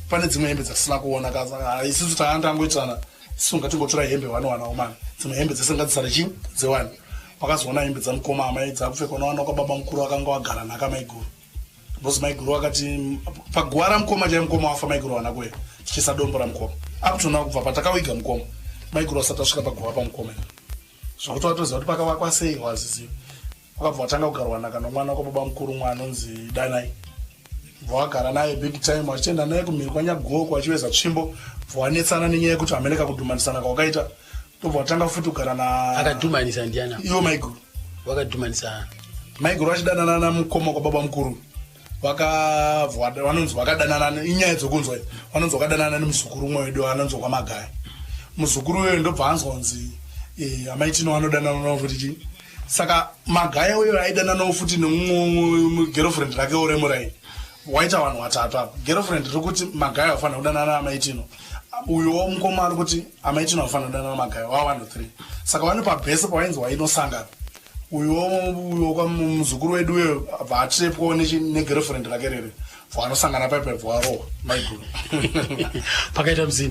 S10: pane dzimwe hembe dzasina kuona kaza isusu taandangoitana sunga tingotora hembe wana omana dzimwe hembe dzesingadzisara chi dzewani wakazoona hembe dzamukoma amai dzakupfeka unowana kwa baba mukuru akanga wagara naka maiguru bosi maiguru akati pagwara mukoma chaimukoma wafa maiguru wana kwe tichisa dombo ramukoma aptona kubva patakawiga mukoma maiguru asati asvika pagwara pamukoma zvokuti watoziva kuti pakavakwa sei waziziva wakabva watanga kugarwa naka nomwana kwababa mukuru mwana anonzi Danai vawagara naye big time wachienda naye kumhiri kwanyagoko wachiveza tsvimbo vanetsana nenyaya yekuti amerika kudhumanisana kwakaita tobva watanga futi kugara na
S9: akadhumanisa ndiana
S10: iwo maiguru
S9: wakadhumanisa
S10: maiguru achidanana namukoma kwababa mukuru vanonzi vakadanana inyaya dzokunzwa vanonzi vakadanana nemuzukuru umwe wedu anonzi kwamagaya muzukuru uyo ndobva anzonzi amaitino anodanana nawo futi chii saka magaya uyo aidananawo futi nemumwe girlfriend rake uremurai waita vanhu vatatu apa girlfriend rikuti magaya vafanira kudanana amaitino uyo mukoma ari kuti amaitino vafanira kudanana magaya wa 1 3 saka vane pabhese pavainzi wainosangana uyo kwamuzukuru wedu uyo vatrepwawo negirlfriend rake rere vanosangana paipa varohwa maiguru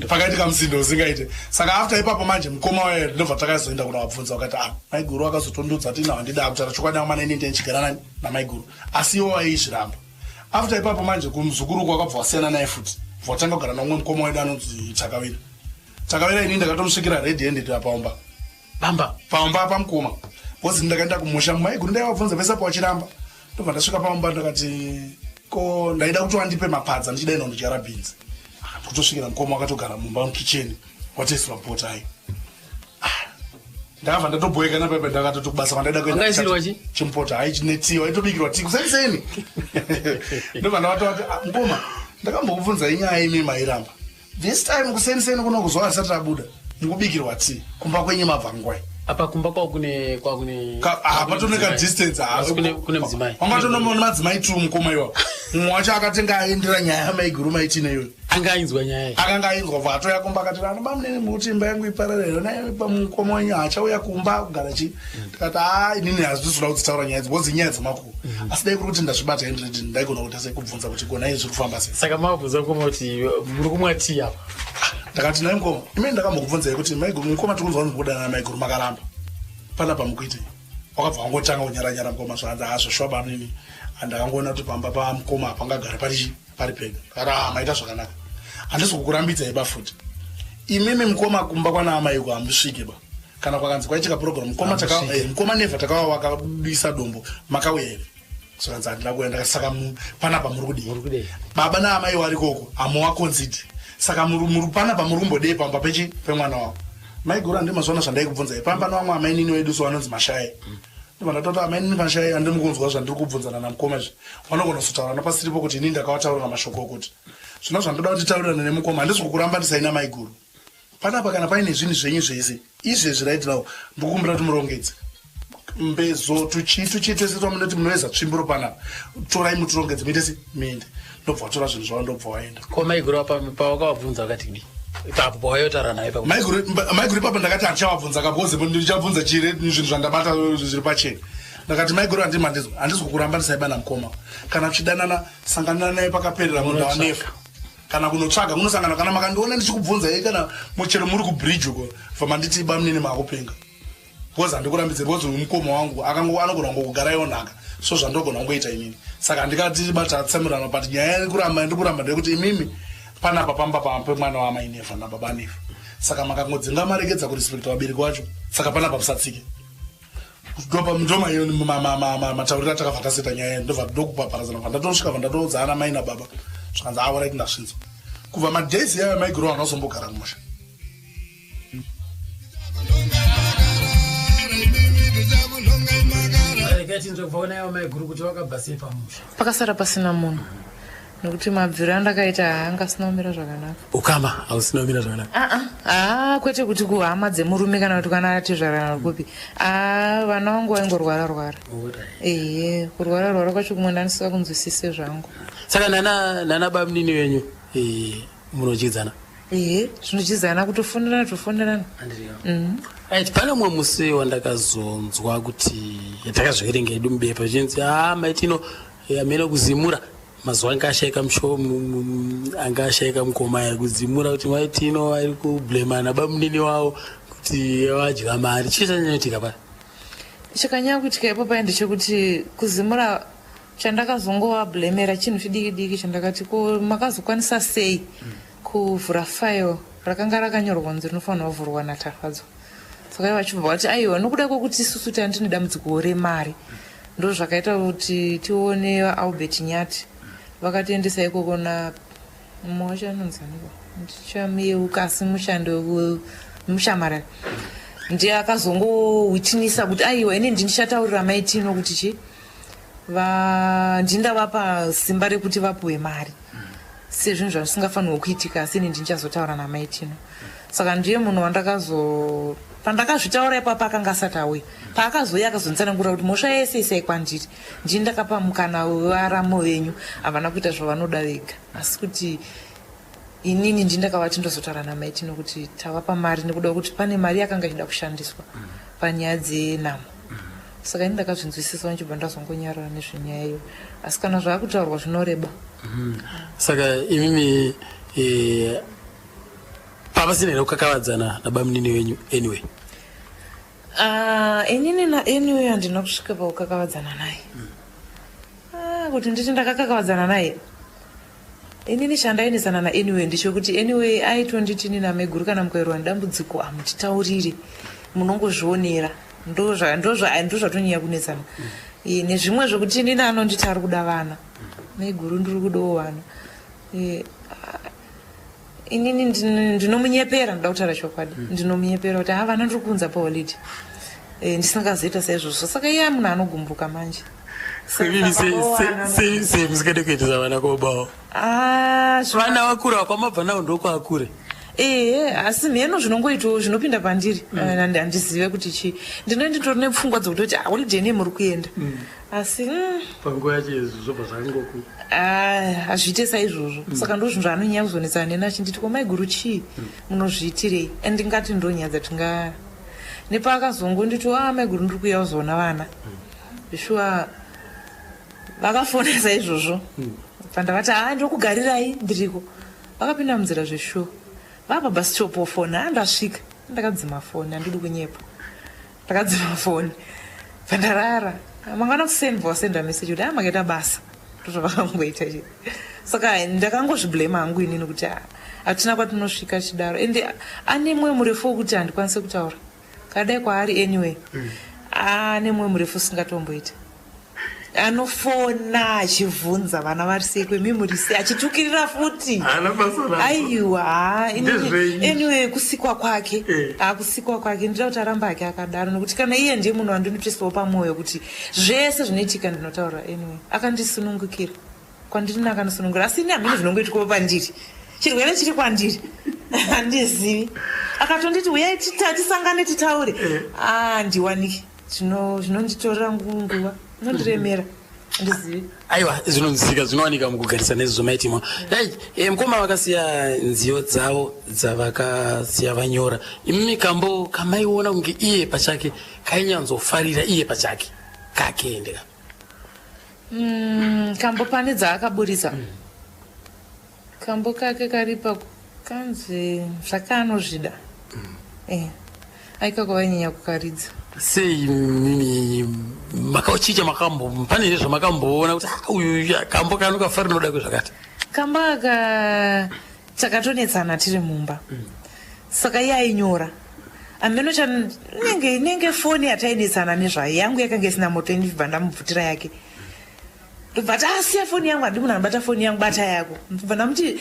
S10: pakaitika musindo usingaite saka after ipapo manje mukoma waye ndobva takazoenda kuna wabvunza wakati maiguru akazotondudza kuti ndida kutaura chokwadi amana ini ndichigara namaiguru asi iwo aizviramba after ipapo manje kumuzukuru kwakabva wasiyana naye futi vatanga kugara nomwe mukoma wedu anonzi Takawira ini ndakatomsvikira red handed paomba paomba pamukoma bozi ndakaenda kumusha maiguru ndaiwabvunza vese pawachiramba ndobva ndasvika paomba ndakati ko ndaida kuti wandipe mapadza ndichida ino ndichara beans kutosvikira mukoma wakatogara mumba mukitchen wateiswa bota ai ndakabva ndatobhoeka napepe ndakatotokubasa vandaida kuenda chimpota ai chinetiwa aitobikirwa tii kuseniseni ndobva ndavatoti mukoma ndakambokubvunza inyaya imi mairamba this time kuseniseni kuno kuzuva risati rabuda ndikubikirwa tii kumba kwenye mabvangwai
S9: apa kumba kwakune
S10: patoneka distance
S9: kune mudzimai
S10: wangatonomona madzimai tu mukoma iwawo mumwe wacho akatenga aendera nyaya yamaiguru maitine iyoyo
S9: anga ainzwa nyaya
S10: akanga ainzwa bvato yakomba akati vana bamunene muti imba yangu ipararira naye pamukoma wenyu achauya kumba kugara chi ndikati inini hazvisula kudzitaura nyaya idzi bozi nyaya dzemakuru asi dai kuri kuti ndazvibata hendredi ndaigona kuti sekubvunza kuti kona izvi kufamba sei
S9: saka mabvunza mukoma kuti muri kumwa tii apa
S10: ndakati naye mukoma imene ndakambokubvunzai kuti maiguru mukoma tikunzwa kuti kudana namaiguru makaramba pana pamukuitei wakabva wangotanga kunyaranyara mukoma zvanzi hazvoshwaba nini andakangoona kuti pamba pamukoma pangagara pari pega kara maita zvakanaka handisi kukurambidzai bafuti imimi mukoma kumba kwana amaiko hambisvike ba kana kwakanzi kwaitika program mukoma nevha takawa wakabudisa dombo makauya here zvanzi handina kuenda saka panapa muri kudii baba naamai warikoko hamuwakonzidi saka panapa muri kumbodei pamba pemwana wavo maiguru handi mazuva zvandaikubvunzai pamba nevamwe amainini wedu so vanonzi mashai vandatoti amainini mashai handimukunzwa zvandiri kubvunzana namukoma izvi vanogona kuzotaura napasiripo kuti ini ndakavataurira mashoko okuti zvino zvandoda kuti taurirana nemukoma handisi kukuramba ndisaina maiguru panapa kana paine zvinhu zvenyu zvese izvezvi raitinawo ndikukumbira kuti murongedze mbezo tuchii twese twamunoti munoedza tsvimbiro panapa torai mutirongedze muitesi minde ndobva watora zvinhu zvavo ndobva waenda
S9: ko maiguru pawakavabvunza wakati kudii ipapo pawayotaura naye
S10: maiguru ipapo ndakati handichavabvunza kaboze ndichabvunza chiri zvinhu zvandabata zviri pachena ndakati maiguru handisi kukuramba ndisaiba namukoma kana chidanana sanganana naye pakaperera munda wanefa kana kunotsvaga munosangana kana makandiona ndichikubvunzai kana muchero muri kubridge uko famanditi bamunini makupenga bozi handikurambidzai bozi mukoma wangu anogona ngokugara nhaka so zvandogona ngoita inini saka handikati batatsamirana but nyaya ndikuramba ndekuti imimi panapa pamba pemwana wamainefa nababa nefa saka makangodzinga maregedza kurispekta vabereki wacho saka panapa musatsike ndomatauriro atakabva taseta nyaya ndobva ndokupaparadzana bva ndatosvika bva ndatodzana mai nababa zvakanzi auraiti ndasvinzwa kubva madhezi yayo maiguru vanozombogara kumusha
S6: pakasara pasina munhu nekuti mabviro andakaita haangasina kumira zvakanaka
S9: ukama hausina kumira zvakanaka
S6: kwete kuti kuhama dzemurume kana kuti kana ati zvarana kupi vana vangu vaingorwara kurwara kwacho kumwe ndanisika kunzwisise zvangu
S9: saka nana bamunini wenyu munochidzana
S6: zvinochizana kutofonderana
S9: right. Pane umwe musi wandakazonzwa kuti yatakazverenga edu mubepa zvinzi maitino amene kuzimura mazuva anga ashayika mushomu anga ashayika mukoma yakuzimura kuti maitino ari kublemana bamunini wavo kuti vadya mari. Chii chanyanyoitika pari?
S6: chakanyanya kuitika ipapo ndechekuti kuzimura chandakazongowablemera chinhu chidiki diki chandakati ko makazokwanisa sei kuvhura file rakanga rakanyorwa kunzi rinofanirwa kuvhurwa naTarwadzo. Saka vachibva vati aiwa nokuda kwokuti isusu tandine dambudziko remari ndo zvakaita kuti tione Albert Nyati vakatiendesa ikoko na mwachanonzaniko ndichamiyeuka mushando mushamara ndiye akazongowitnisa kuti aiwa ini ndindichataurira maitino kuti chi ndindavapa simba rekuti vapuwe mari sezvinhu zvazisingafanirwa kuitika asi ini ndindichazotaura namaitino. Saka ndiye munhu pandakazvitaura ipapo akanga asati auya paakazouya akazonditsanangura kuti mhosva yese isai kwandiri ndini ndakapa mukana wevaramo venyu havana kuita zvavanoda vega asi kuti inini ndindakavati ndozotaura namaitino kuti tavapa mari nekuda kuti pane mari yakanga ichida kushandiswa panyaya dzenhamo. Saka ini ndakazvinzwisisa ndichibva ndazongonyarara nezvenyaya iyo asi kana zvaakutaurwa zvinoreba.
S9: Saka imimi pavasina here kukakavadzana nabamunini wenyu anyway?
S6: Inini naanyway handina kusvika pakukakavadzana naye. Kuti nditi ndakakakavadzana naye inini chandainesana naanyway ndechekuti anyway aitonditini nameguru kana mukairwa nedambudziko hamutitaurire munongozvionera ndozvatonyanya kunesana nezvimwe zvokuti inini anonditi ari kuda vana meguru ndiri kudawo vana inini ndinomunyepera ndoda kutaura chokwadi ndinomunyepera kuti vana ndiri kuunza paholidhi ndisingazoita saizvozvo. Saka iye munhu anogumbuka manje
S9: sei musikade kuitisa vana kobawo vana vakura wakwamabva nawo ndokuakure
S6: asi mheno zvinongoitawo zvinopinda pandiri handizive kuti chii ndinonditori nepfungwa dzokutoti holidhi nei muri kuenda asi
S9: panguva yacho izvo zvobva zvangoku
S6: hazviite saizvozvo. Saka ndo zvinhu zvaanonyanya kuzonetsana neni achinditi komaiguru chii munozviitirei ndingati ndonyaya dzatinga nepaakazongonditi maiguru ndiri kuuya kuzoona vana zveshuwa vakafona saizvozvo pandavati ndokugarirai ndiriko vakapinda munzira zveshuwa vapa basi chopofona ndasvika ndakadzima foni handidi kunyepa ndakadzima foni pandarara mangana kusendwa wasenda meseji kuti makaita basa ndozvavakangoita chii. Saka ndakangozviblema hangu inini kuti hatina kwatinosvika chidaro ende ane mwe murefu wokuti handikwanise kutaura kadai kwaari anyway ane mwe murefu usingatomboita anofona achivhunza vana vari sei kwememori sei achitukirira futi aiwa anyway kusikwa kwake ndida kuti aramba ake akadaro nokuti kana iye ndiye munhu wandinotwisiwo pamwoyo kuti zvese zvinoitika ndinotaura anyway akandisunungukira kwandiri nakanisunungura asi ini hamene zvinongoitikawo pandiri chirwere chiri kwandiri handizivi akatonditi uyai tisangane titaure ndiwaniki zvinonditorera nguva nondiremera ndizivi.
S9: Aiwa zvinonzika zvinowanika mukugarisana izvo maitimwa mukoma vakasiya nziyo dzavo dzavakasiya vanyora imimi kambo kamaiona kunge iye pachake kainyanzofarira iye pachake kakeendeka
S6: kambo pane dzaakaburitsa kambo kake karipa kanzi zvakaanozvida aikako vainyanya kukaridza.
S9: Sei mimi makauchicha makambo pane nezvamakamboona kuti uyu kambo kanokafarira noda kwezvakati
S6: kamba aka takatonetsana tiri mumba saka iye ainyora ameno inenge foni yatainetsana nezvayo yangu yakanga isina moto ndibva ndamubvutira yake ndobva asiya foni yangu hadi munhu anobata foni yangu bata yako ndobva ndamuti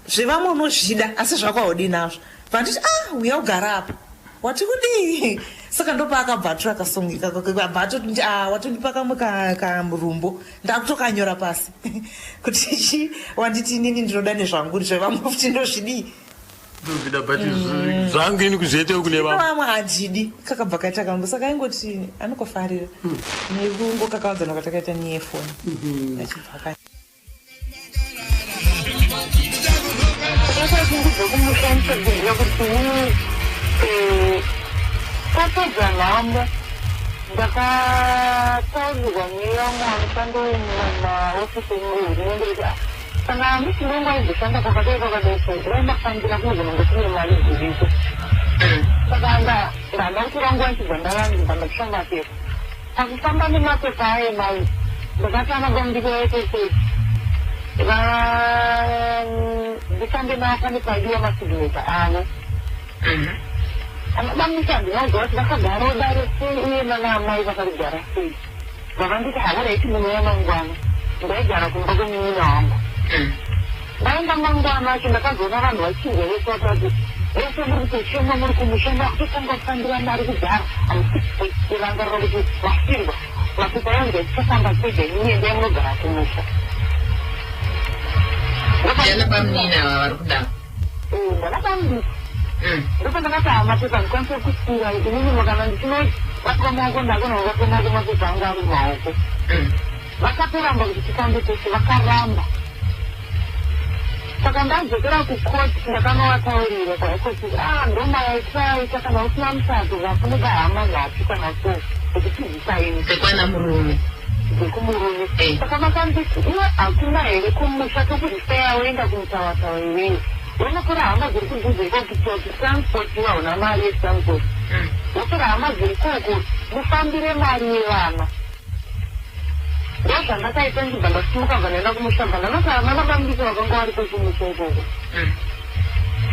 S6: zvevamwe unozvida asi zvakwaudi nazvo bva nditi uya ugara apa wati kudii. Saka ndo paakabvatura akasongeka bvatoti watondipa kamwe kamurumbo ndakutokanyora pasi kuti chi wanditi inini ndinoda nezvangu zvevamwe futi ndozvidii
S9: ndozvida but zvangu ini kuzviitawo kune
S6: vamwe handidi kakabva kaita kambo. Saka aingoti anokofarira nekungokakavadzana katakaita neyefoni achibva
S4: ndokumushandisa bhira kuti tapedza nhamba ndakataurirwa nevamwe vanoshanda mumaofisi emuhurumende kuti kana muchirongwa izoshanda kwakadai kwakadai raindafambira kugona ngotine mari dziripo saka ndada kutirangwa nchibva ndavanzibva ndachishamba mapepa pakufamba nemapepa aye mai ndakatama dambudziko yaitosei ndifambe nafane padiwa masignature avo anodamisa ndinozva kuti vakagarawo dare sei uye nanaamai vakarigara sei vakanditi havaraiti muno yamangwana ndaigara kumba kwemunina wangu ndaenda mangwana acho ndakazoona vanhu vachinja vese vakati vese muri kutoshoma muri kumushanda kutotanga kufambira mari kugara irangarira kuti vasirwa mapepa yangu etichafamba kwega inyende yamunogara kumusha
S11: yana bamnina vari kudaro
S4: ndakabambisa ndopandakati mapepa ndikwanise kusira inini kana ndichinoti vatwa maoko ndakona vatwa maoko mapepa anga ari mumaoko vakatoramba kuti titambe tese vakaramba saka ndadzokera kukoti ndakanowataurira kwaikoti ndomayaitaaita kana usina musato vafunika hama nhatu kana so kuti tizisaini
S11: sekwana murume
S4: dzekumurume saka makanditi iwe hakuna here kumusha tokuzisaya woenda kumutawatawa iweyo unokora hama dziri kudzidzekokutoti transport iwauna mari yetransport wokora hama dziri koko mufambire mari yevana ndozvandakaita ndibva ndasimuka bva ndaenda kumushamba ndanogara nanabambiko vakanga vari kwechimusha ikoko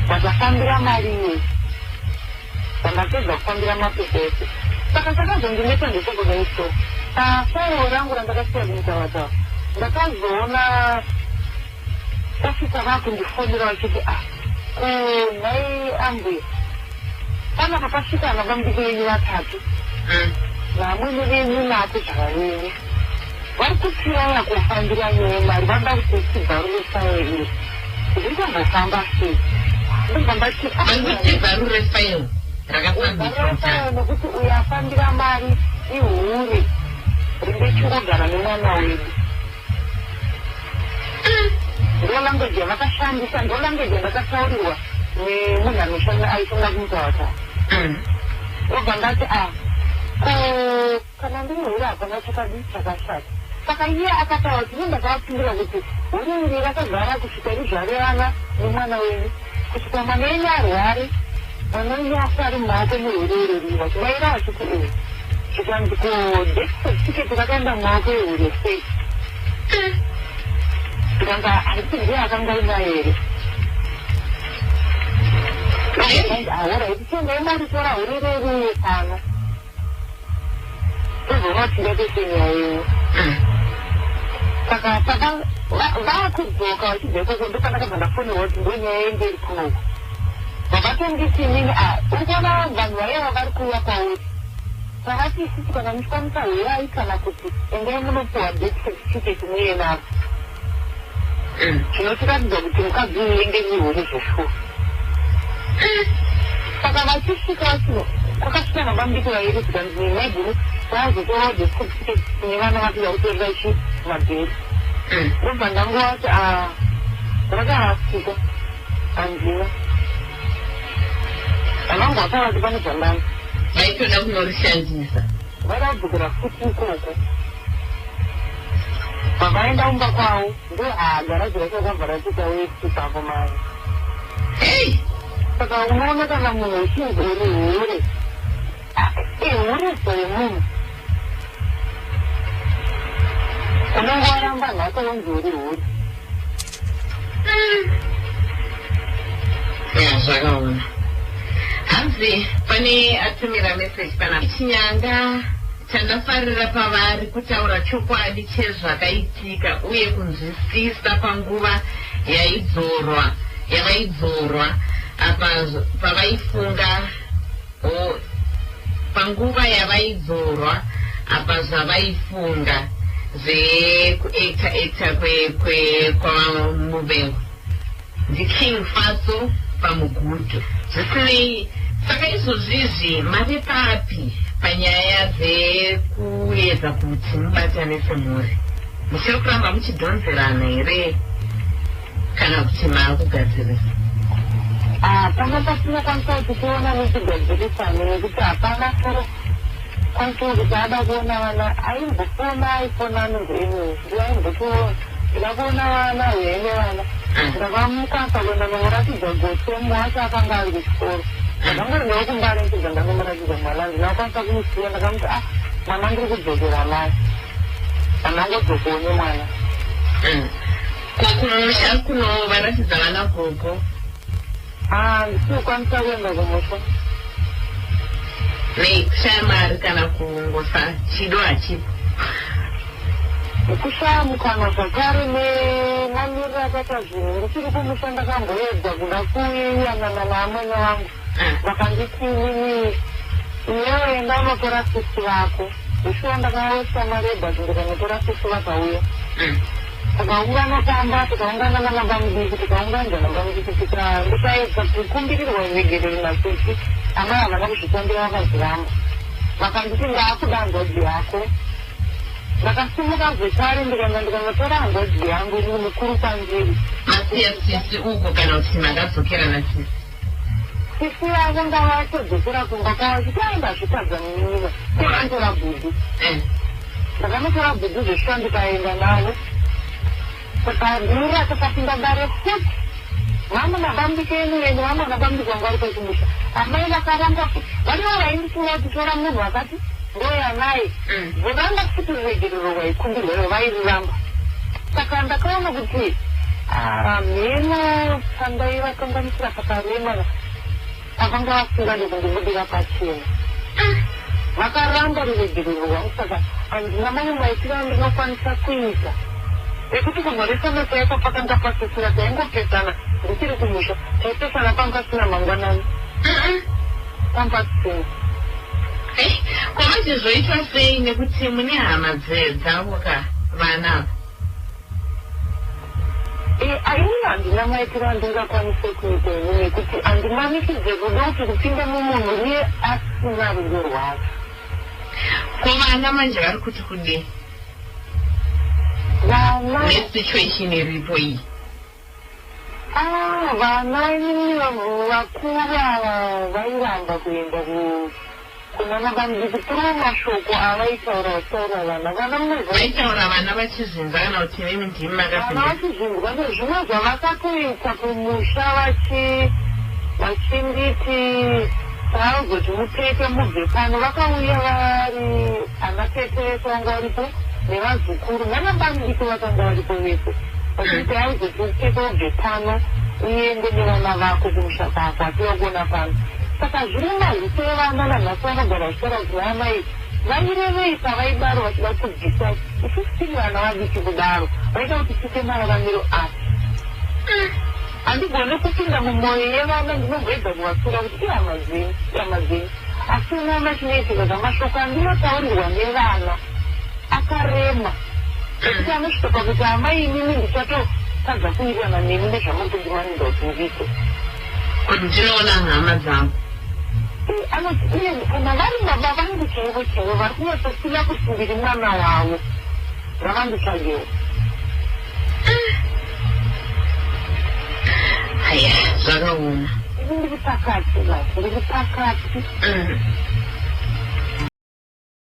S4: ndakafambira mari iwe vandapedza kufambira mapepa ese saka sakazondineta ndechekudaiso pasairo rangu randakasiya kumutawatawa ndakazoona tasvika vakundifonera vachiti nhai ambuya pana pakasvika anabambiko yenyu vatatu vamwene venyu nako zvakavene vari kusiyaya kufambira nyaya mari vanoda kuti tibvarure faili ndingambofamba sei
S11: ndibvarure faili rakafambisa
S4: nokuti uyo afambira mari ihure ringechingogara nemwana wedu ndolanguage yavakashandisa ndolanguage yandakataurirwa nemunhu anoshanda aishanda kumutawatawa obva ndati kana ndinohure hapana chakashata saka iye akataura kuti ndakavapindira kuti hurumende rakagara kusvika rizvarevana nemwana wenyu kusvika mwana wenyu arware mwana wenyu afa ari mumaoko muhurereriwa chivaira vachiti chikanzi kodexertificate rakaenda mumaoko ehurestati tikanga handiti ndiye akanga inayo here ahuraiti tendai maritora hurereriye pano tozona tingatesenya yenyu saka vakudzoka vachibva ikoko ndopandakabva ndafonirwa kuti ndonyaya yemberi kunoko vakatonditi nini uri kuona vanhu vaiva vari kuuya kwauri vakati isisi kana muchikwanisa hwerai kana kuti endai munopiwa death certificate muyenavo zvinotiratidza kuti mukadzi unenge mihuri zveshuwa saka vachisvika vachino kwakasvika mabambiko vairi zikanzi maiguru vazotorawo death certificate kune vana vapida kutorera ichi mabheri ndobva ndangoti rakavasvika handina vanangu vataura kuti pane zvandani
S11: vaitoda kunorishandisa
S4: vaida kudzokera futi ikoko pavaenda kumba kwavo ndo garaji racho rakabva rachita wetipapo mai saka unoona kana munhu uchinzi uri hure ihureso yemunhu unenge waramba nhako wenzi uri hure
S11: zvakaona hanzi pane atumira meseji pana chinyanga chandafarira pavari kutaura chokwadi chezvakaitika uye kunzwisisa panguva yavaidzorwa apa pavaifunga panguva yavaidzorwa apa zvavaifunga zvekueta kwamuvengo ndiking faso pamuguto zvisinei saka izvozvizvi mave papi panyaya dzekuedza kuti mubatanise mhuri muchiri kuramba muchidhonzerana here kana kuti maakugadzirisa
S4: Hapana pasina kwanisa kuona nechigadzirisa nekuti hapana furo kwanisa kuti ada kuona vana aimbofona aifona anozvenyu ndiaimbotoona ndakuona vana hwene vana ndakamukasa kuenda nomuratidza gotse muwacho akanga ari kuchikoro ndakangorinewo kumbarenkidza ndakomuratidza mwana ndinakwanisa kumusiya ndakamuti mwana ndiri kudzokera mai anangodzokoone mwana
S11: kumusha kunovaratidza vana koko
S4: ndisinokwanisa kuenda kumusha
S11: nekushaya mari kana kungofa chido hachipo
S4: kushaya mukana zvakare nemamiriro akaita zvinhu ndichiri kumusha ndakamboedza kuda kuyanana naamwene wangu vakanditi nini iwewo enda unotora sisi vako ishuwa ndakaosa mareba ndikanotora sisi vakauya tikaungana pamba tikaungana namabamudiki tikaunganza nabamudiki ndikaedza kukumbirirwa vegereri masisi amai havana kuzvitambira vakaziramba vakanditi ndaakuda ngozi yako ndakasimuka zvekare ndikaenda ndikanotora ngozi yangu iri mukuru panjiri
S11: masiya sisi uko kana kuti makadzokera nasisi
S4: sisi yavo ngavatodzokera kumba kwavo chitaenda zvitadza munyika tikantora bhudhu ndakanotora bhudhu zveshuwa ndikaenda navo takadhura takapinda dare futi vamwe nabambike enuweni vamwe nabambike wanga ari kwekumusha amai vakaramba futi valiwo vaindisina kutitora munhu vakati ndoyanai voranga futi ruregerero vaikumbirweyo vairiramba saka ndakaona kuti mheno pandaivakanganisira pakarema avanga vasingadi kundibudira pachena vakaramba ruregerero rwangu saka handina mamwe maitiro andinokwanisa kuita ekuti kumhoresa mesaiko pakanga pasisira taingopesana ndichiri kumusha taipesana panga sina mangwanani pampasina
S11: kwamachizoitwa sei nekuti mune hama dzavo ka vana
S4: aini handina maitiro andingakwanise kuita ini nekuti handimanikize kuda kuti kupinda mumunhu uye asina rudo rwacho
S11: ko vana manje vari kuti kudii nesituation iripo iyi
S4: vana inini vakuru ava vairamba kuenda kuna mabandiki tiro mashoko avaitaura vana
S11: vaitaura vana vachizvinza kana kuti nemi ndimi
S4: makavana vachizvinzwa ndezvimwe zvavakatoita kumusha vachinditi tauzoti mutete mubve pano vakauya vari ana tete vanga varipo nevazukuru nanabandiki vakanga varipo vese vachiti aizoti mutete ubve pano uende nevana vako kumusha kwako apiwa kuona pano saka zviri mazito evana nanhasi vanogara vachitaura kuti vanamai vairevei pavaibaro vachida kubvisa isusu tiri vana vadiki kudaro vaita kuti tiite mararamiro asi handigone kupinda mumwoyo yevana ndinogwedza kuvatsura kuti ihamazeni asi unoona chinoitika zvamashoko andinotaurirwa nevana akarema ekuti anosvika pakuti amai inini ndichatotadza kuirana nemi nezvamutondimanida kuti ndiite
S11: kuti ndinoona hama dzangu
S4: anoti kana vari baba vangu chaivo vari kunyatosila kusimbiri mwana wavo ravanditsvagewo
S11: haya zvakaoma
S4: ini ndiri pakati ndiri pakati